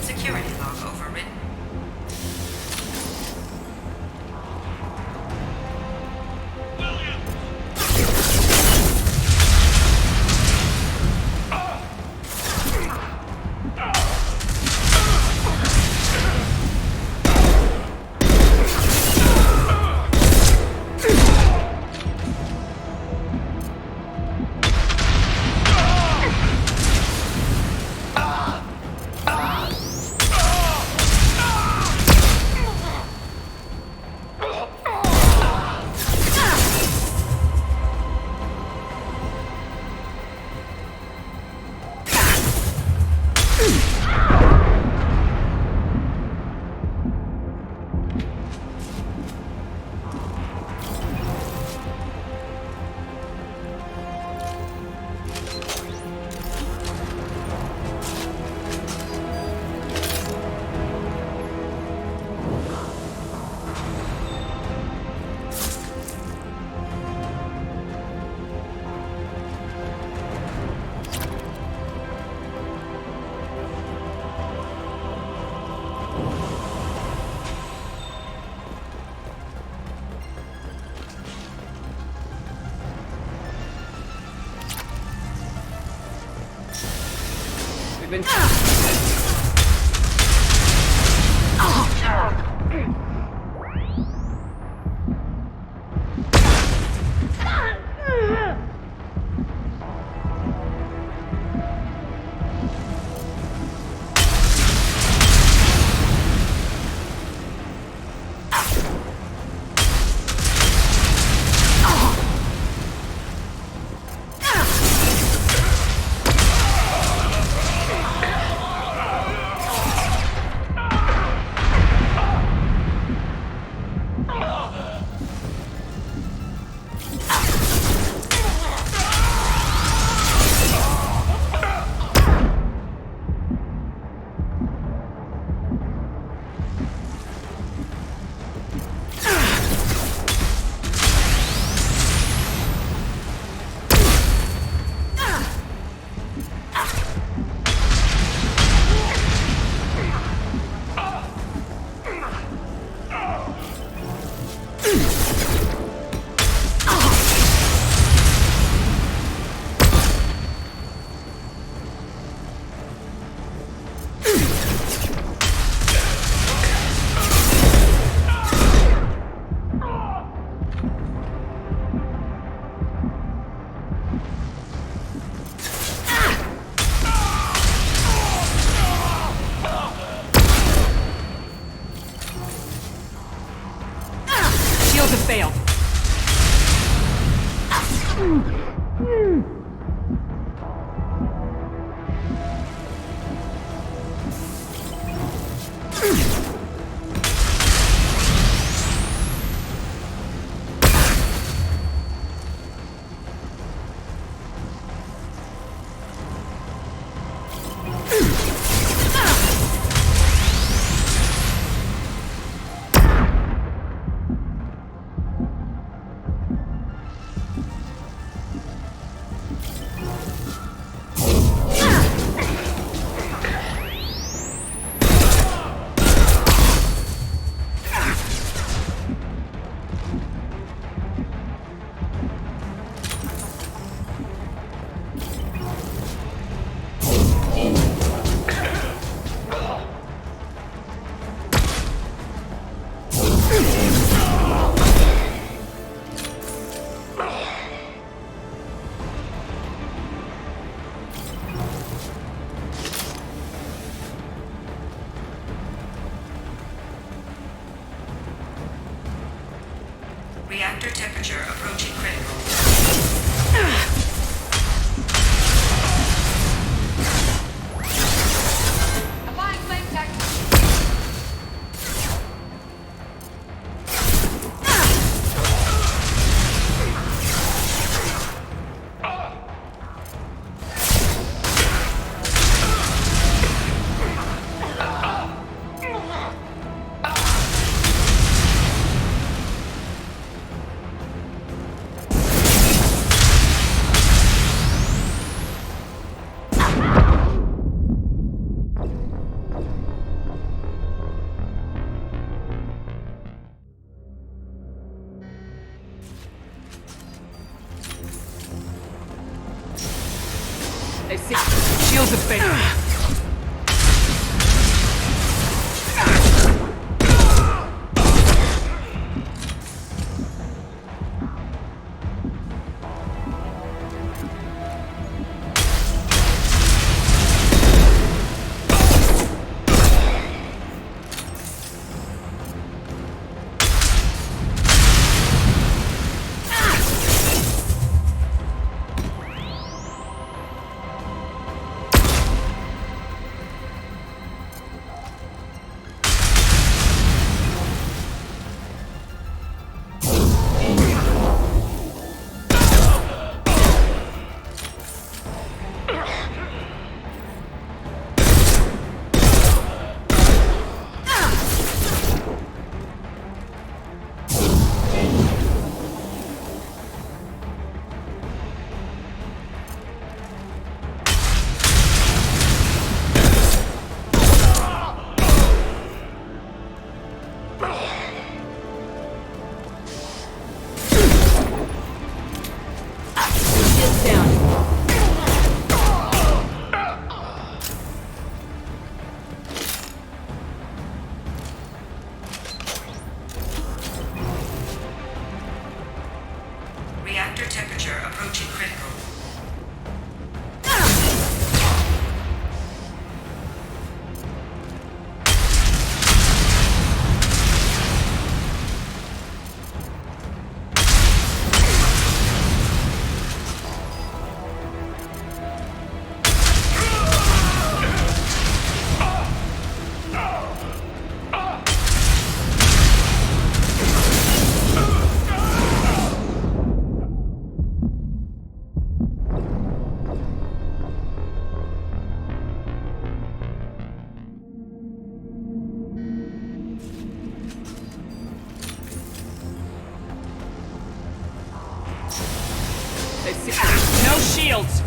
Security log overwritten. Been... Shields have failed. Reactor temperature approaching critical. They see shields have failed. Reactor temperature approaching critical. They see no shields.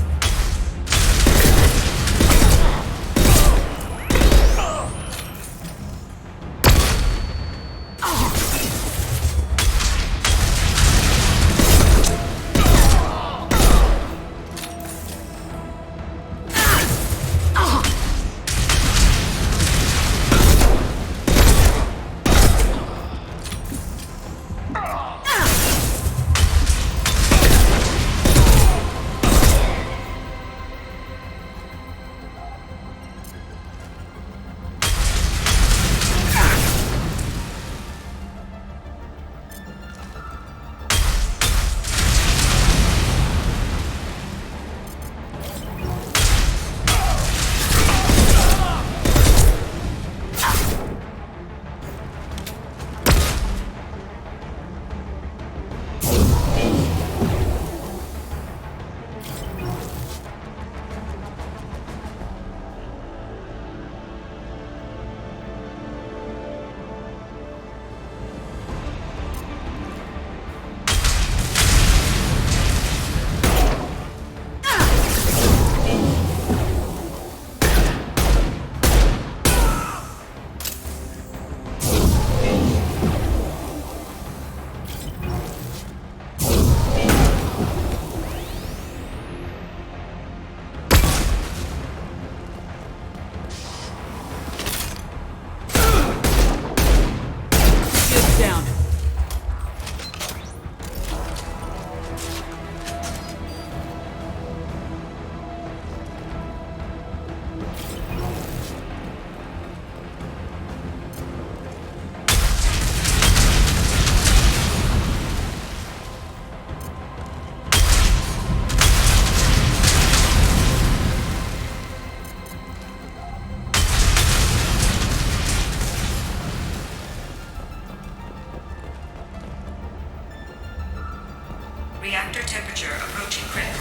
Reactor temperature approaching critical.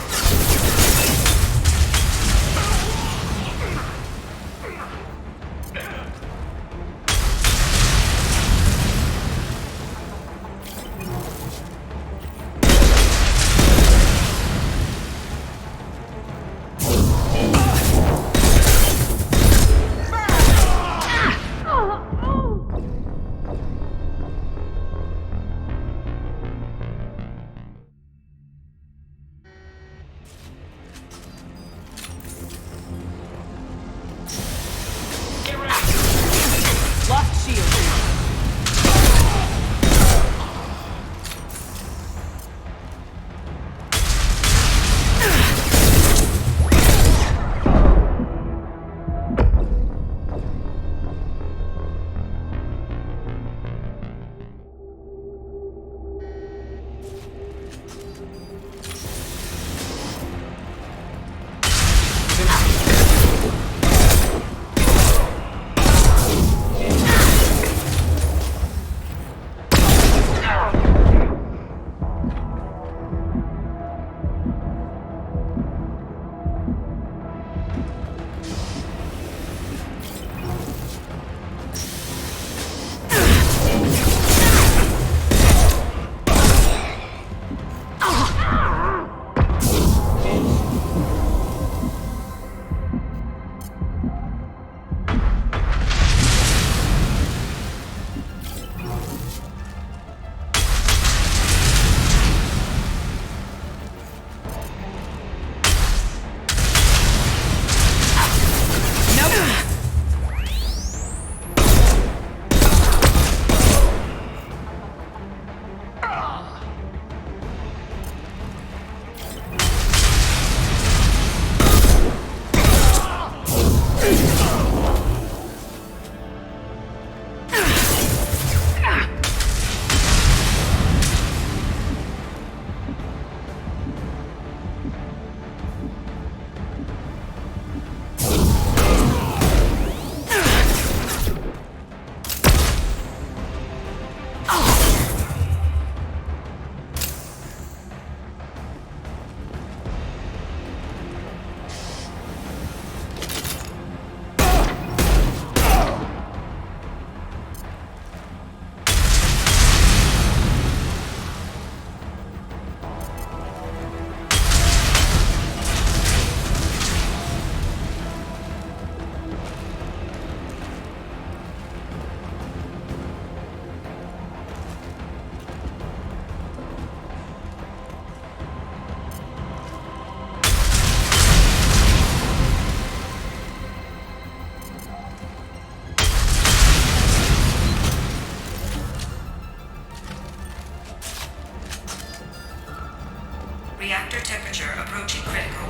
Reactor temperature approaching critical.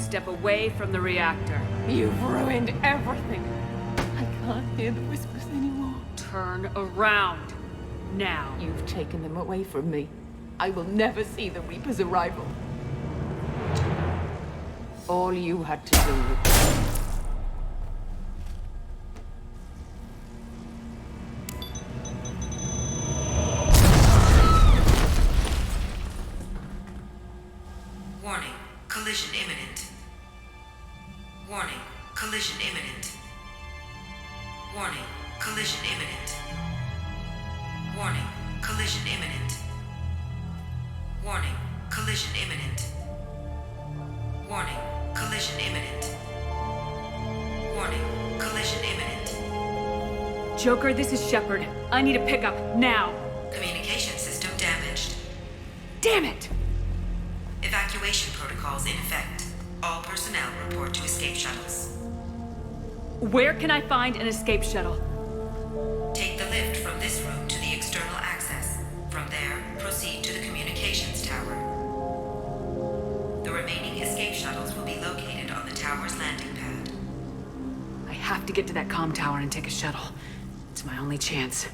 step away from the reactor. You've ruined everything. I can't hear the whispers anymore. Turn around. Now. You've taken them away from me. I will never see the Reaper's arrival. All you had to do. Warning, collision imminent. Warning, collision imminent. Warning, collision imminent. Warning, collision imminent. Warning, collision imminent. Warning, collision imminent. Warning, collision imminent. Joker, this is Shepard. I need a pickup, now. Communication system damaged. Damn it! Evacuation protocols in effect. All personnel report to escape shuttles. Where can I find an escape shuttle? Take the lift from this room to the external access. From there, proceed to the communications tower. The remaining escape shuttles will be located on the tower's landing pad. I have to get to that comm tower and take a shuttle. It's my only chance.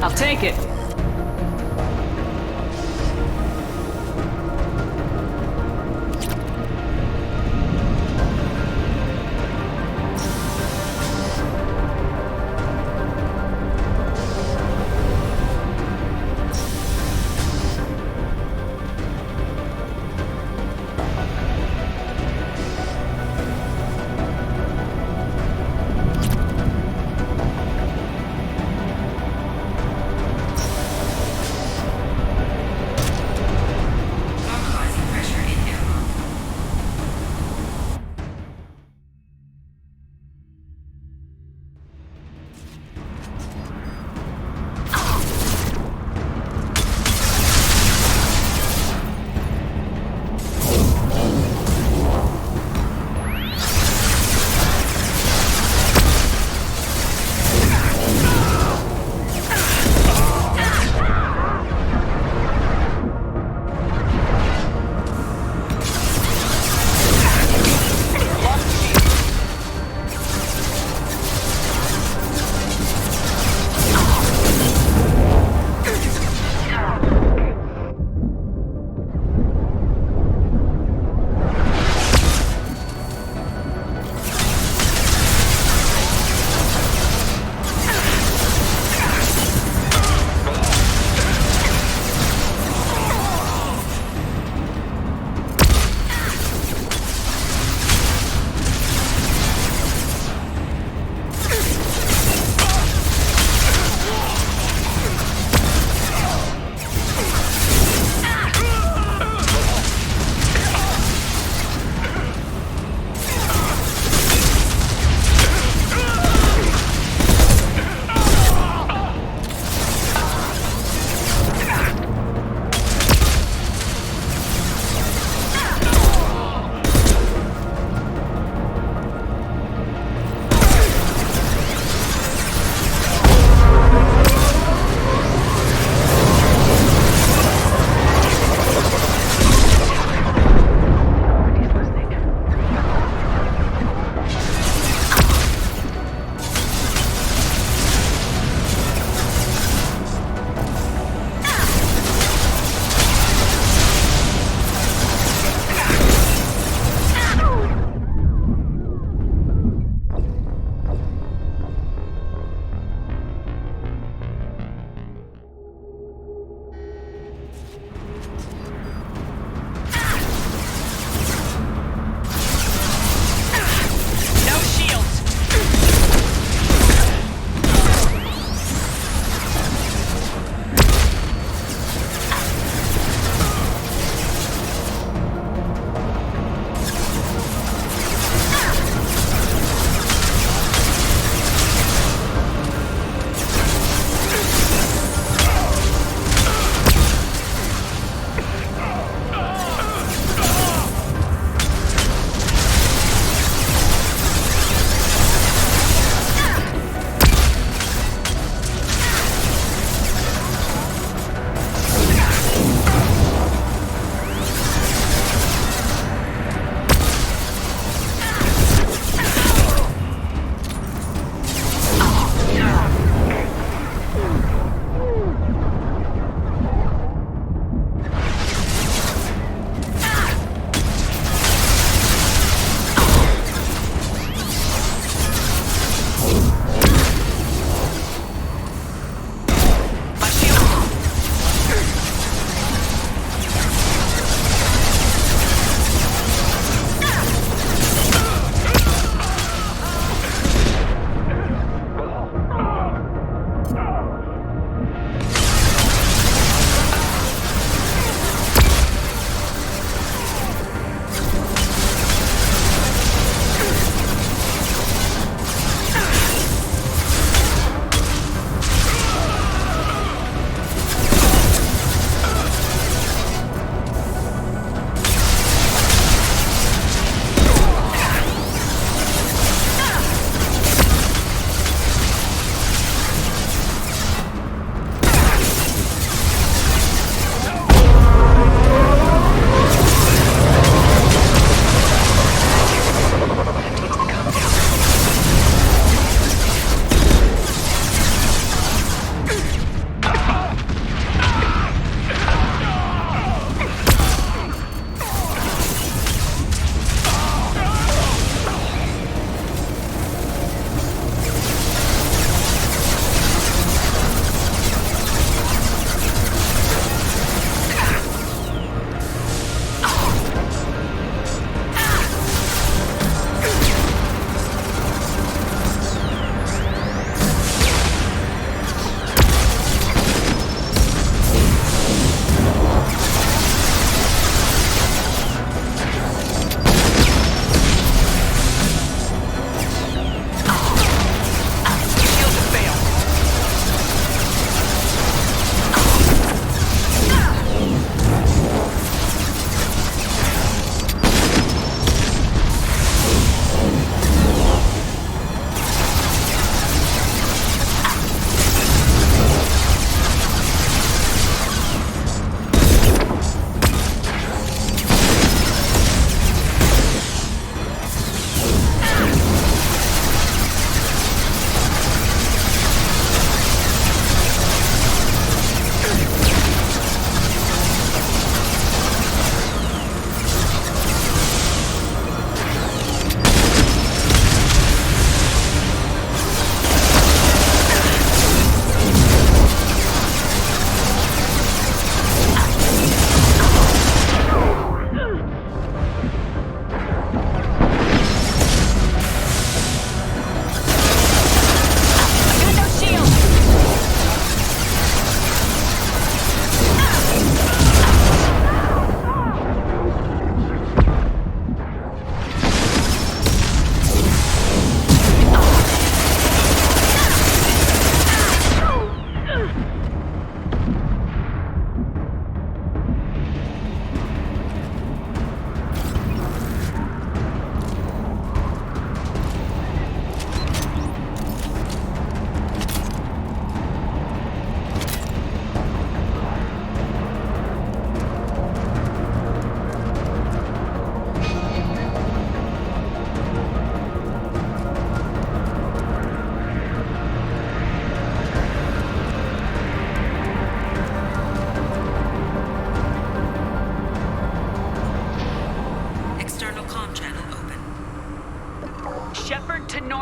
I'll take it.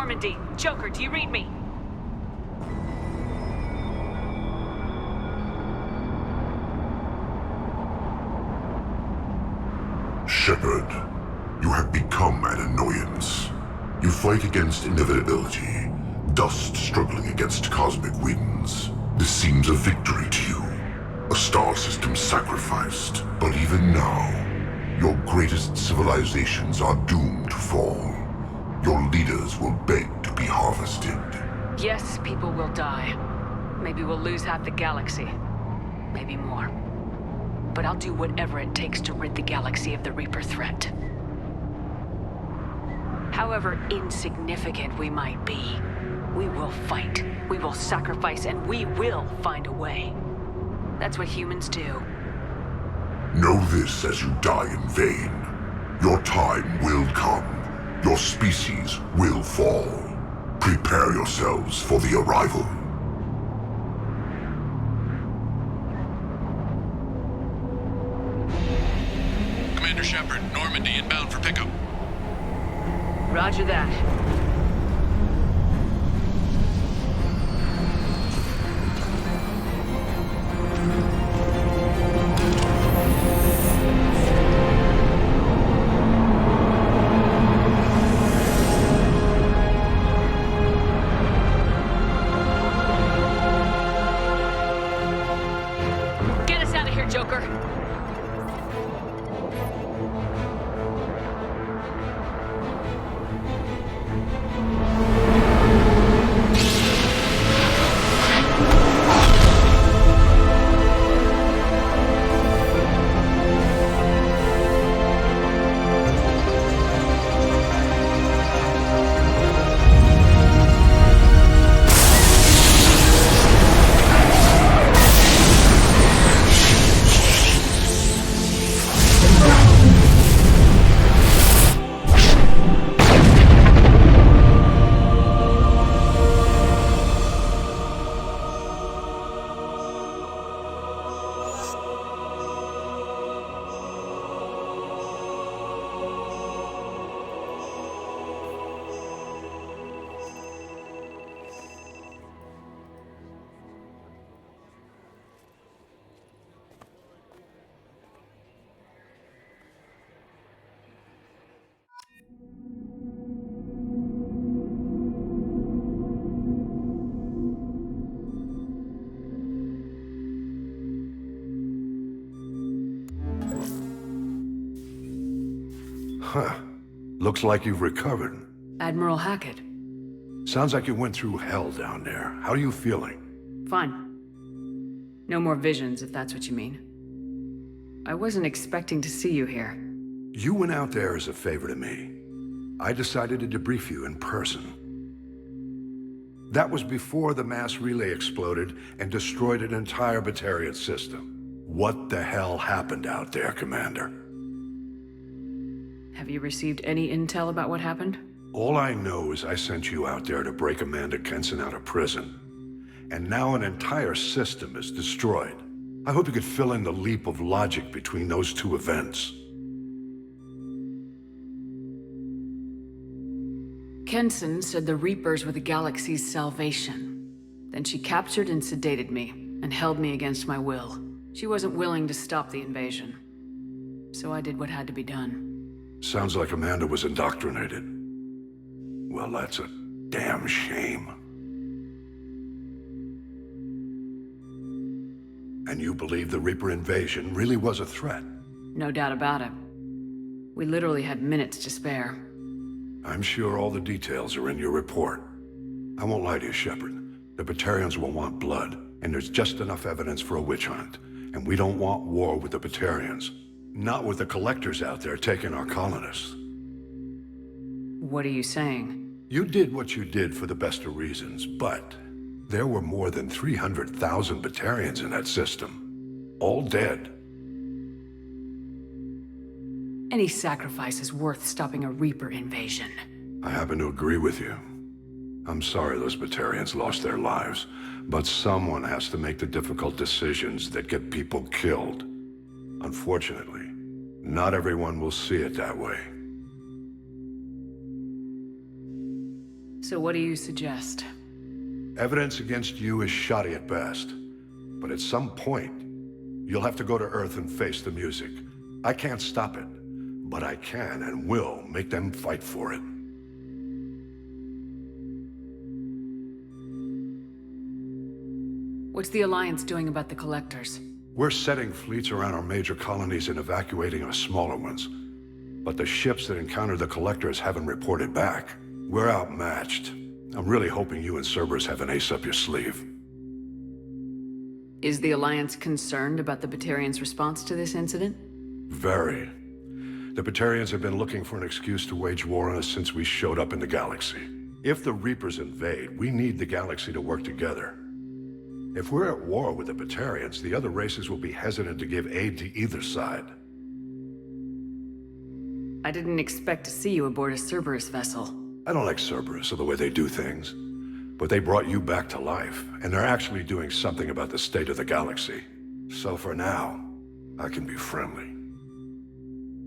Normandy. Joker, do you read me? Shepard, you have become an annoyance. You fight against inevitability, dust struggling against cosmic winds. This seems a victory to you. A star system sacrificed. But even now, your greatest civilizations are doomed to fall. Your leaders will beg to be harvested. Yes, people will die. Maybe we'll lose half the galaxy. Maybe more. But I'll do whatever it takes to rid the galaxy of the Reaper threat. However insignificant we might be, we will fight, we will sacrifice, and we will find a way. That's what humans do. Know this as you die in vain. Your time will come. Your species will fall. Prepare yourselves for the arrival. Commander Shepard, Normandy inbound for pickup. Roger that. Get us out of here, Joker. Huh. Looks like you've recovered. Admiral Hackett. Sounds like you went through hell down there. How are you feeling? Fine. No more visions, if that's what you mean. I wasn't expecting to see you here. You went out there as a favor to me. I decided to debrief you in person. That was before the mass relay exploded and destroyed an entire Batarian system. What the hell happened out there, Commander? Have you received any intel about what happened? All I know is I sent you out there to break Amanda Kenson out of prison. And now an entire system is destroyed. I hope you could fill in the leap of logic between those two events. Kenson said the Reapers were the galaxy's salvation. Then she captured and sedated me, and held me against my will. She wasn't willing to stop the invasion. So I did what had to be done. Sounds like Amanda was indoctrinated. Well, that's a damn shame. And you believe the Reaper invasion really was a threat? No doubt about it. We literally had minutes to spare. I'm sure all the details are in your report. I won't lie to you, Shepard. The Batarians will want blood, and there's just enough evidence for a witch hunt. And we don't want war with the Batarians. Not with the collectors out there taking our colonists. What are you saying? You did what you did for the best of reasons, but there were more than 300,000 Batarians in that system. All dead. Any sacrifice is worth stopping a Reaper invasion. I happen to agree with you. I'm sorry those Batarians lost their lives, but someone has to make the difficult decisions that get people killed. Unfortunately, not everyone will see it that way. So what do you suggest? Evidence against you is shoddy at best. But at some point, you'll have to go to Earth and face the music. I can't stop it, but I can and will make them fight for it. What's the Alliance doing about the Collectors? We're setting fleets around our major colonies and evacuating our smaller ones. But the ships that encountered the Collectors haven't reported back. We're outmatched. I'm really hoping you and Cerberus have an ace up your sleeve. Is the Alliance concerned about the Batarians' response to this incident? Very. The Batarians have been looking for an excuse to wage war on us since we showed up in the galaxy. If the Reapers invade, we need the galaxy to work together. If we're at war with the Batarians, the other races will be hesitant to give aid to either side. I didn't expect to see you aboard a Cerberus vessel. I don't like Cerberus or the way they do things. But they brought you back to life, and they're actually doing something about the state of the galaxy. So for now, I can be friendly.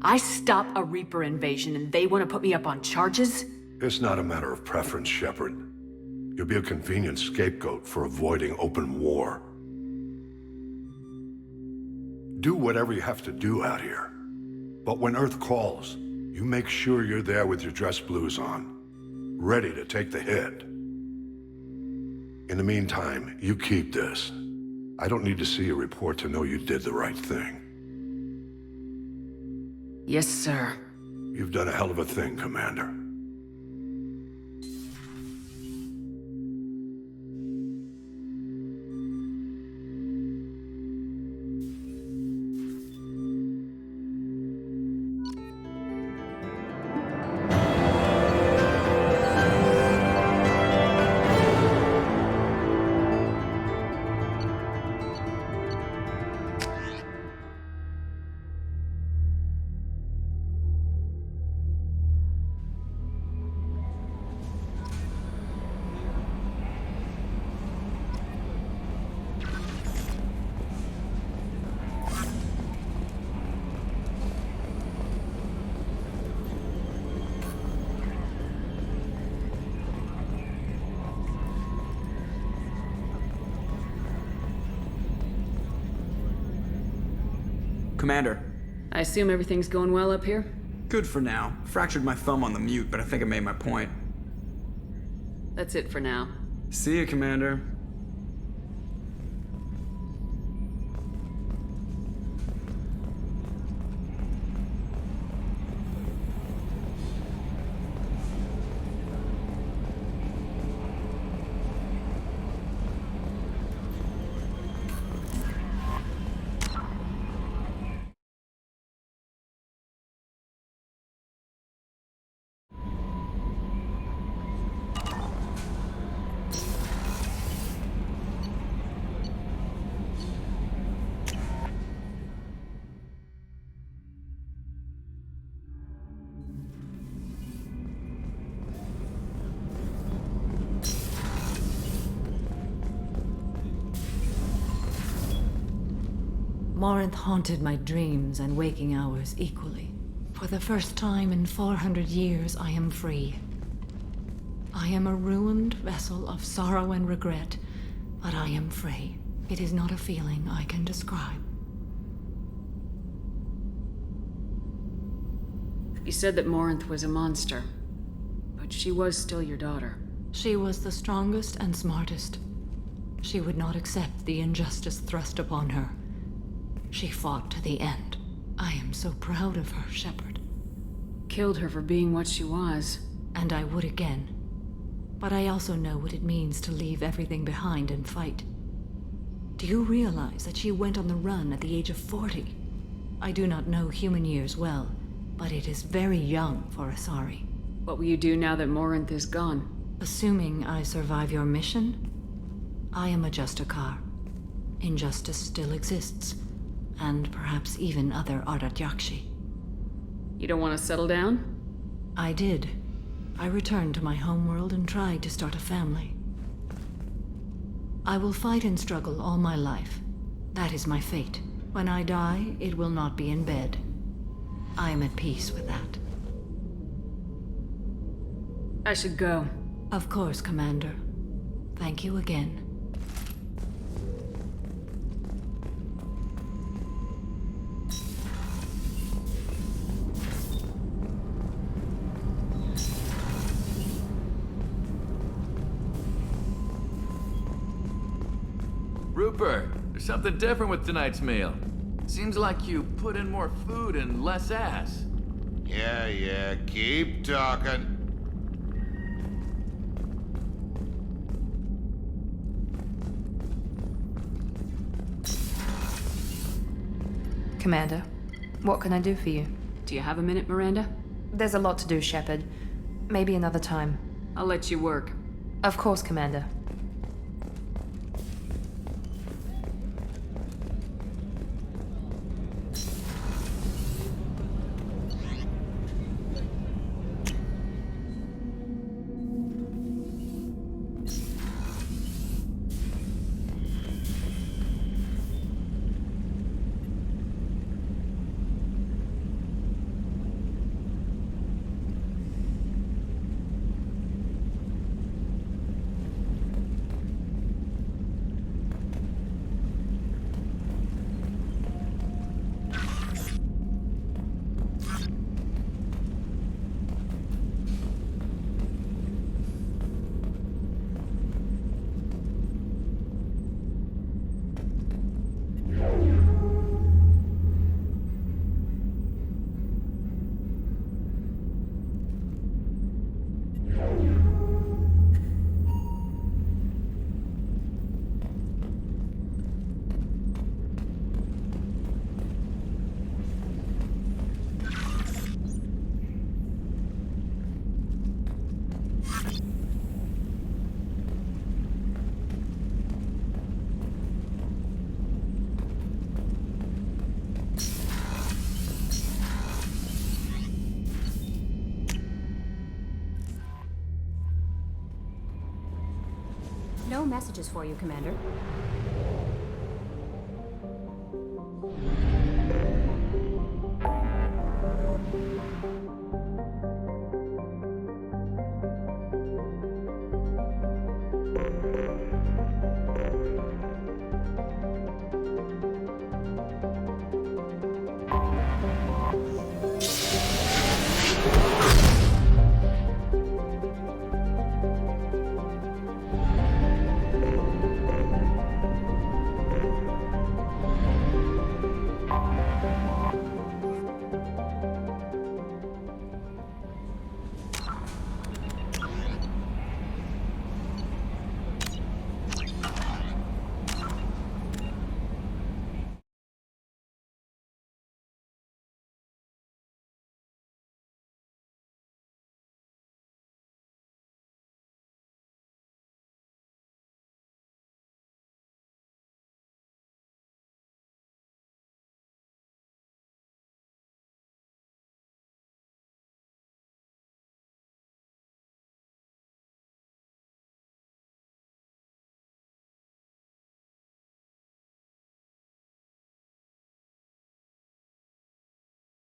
I stop a Reaper invasion and they want to put me up on charges? It's not a matter of preference, Shepard. You'll be a convenient scapegoat for avoiding open war. Do whatever you have to do out here. But when Earth calls, you make sure you're there with your dress blues on, ready to take the hit. In the meantime, you keep this. I don't need to see a report to know you did the right thing. Yes, sir. You've done a hell of a thing, Commander. Commander. I assume everything's going well up here? Good for now. Fractured my thumb on the mute, but I think I made my point. That's it for now. See ya, Commander. Morinth haunted my dreams and waking hours equally. For the first time in 400 years, I am free. I am a ruined vessel of sorrow and regret, but I am free. It is not a feeling I can describe. You said that Morinth was a monster, but she was still your daughter. She was the strongest and smartest. She would not accept the injustice thrust upon her. She fought to the end. I am so proud of her, Shepard. Killed her for being what she was. And I would again. But I also know what it means to leave everything behind and fight. Do you realize that she went on the run at the age of 40? I do not know human years well, but it is very young for Asari. What will you do now that Morinth is gone? Assuming I survive your mission, I am a Justicar. Injustice still exists. And perhaps even other Ardat Yakshi. You don't want to settle down? I did. I returned to my homeworld and tried to start a family. I will fight and struggle all my life. That is my fate. When I die, it will not be in bed. I am at peace with that. I should go. Of course, Commander. Thank you again. Rupert, there's something different with tonight's meal. Seems like you put in more food and less ass. Yeah, keep talking. Commander, what can I do for you? Do you have a minute, Miranda? There's a lot to do, Shepard. Maybe another time. I'll let you work. Of course, Commander. No messages for you, Commander.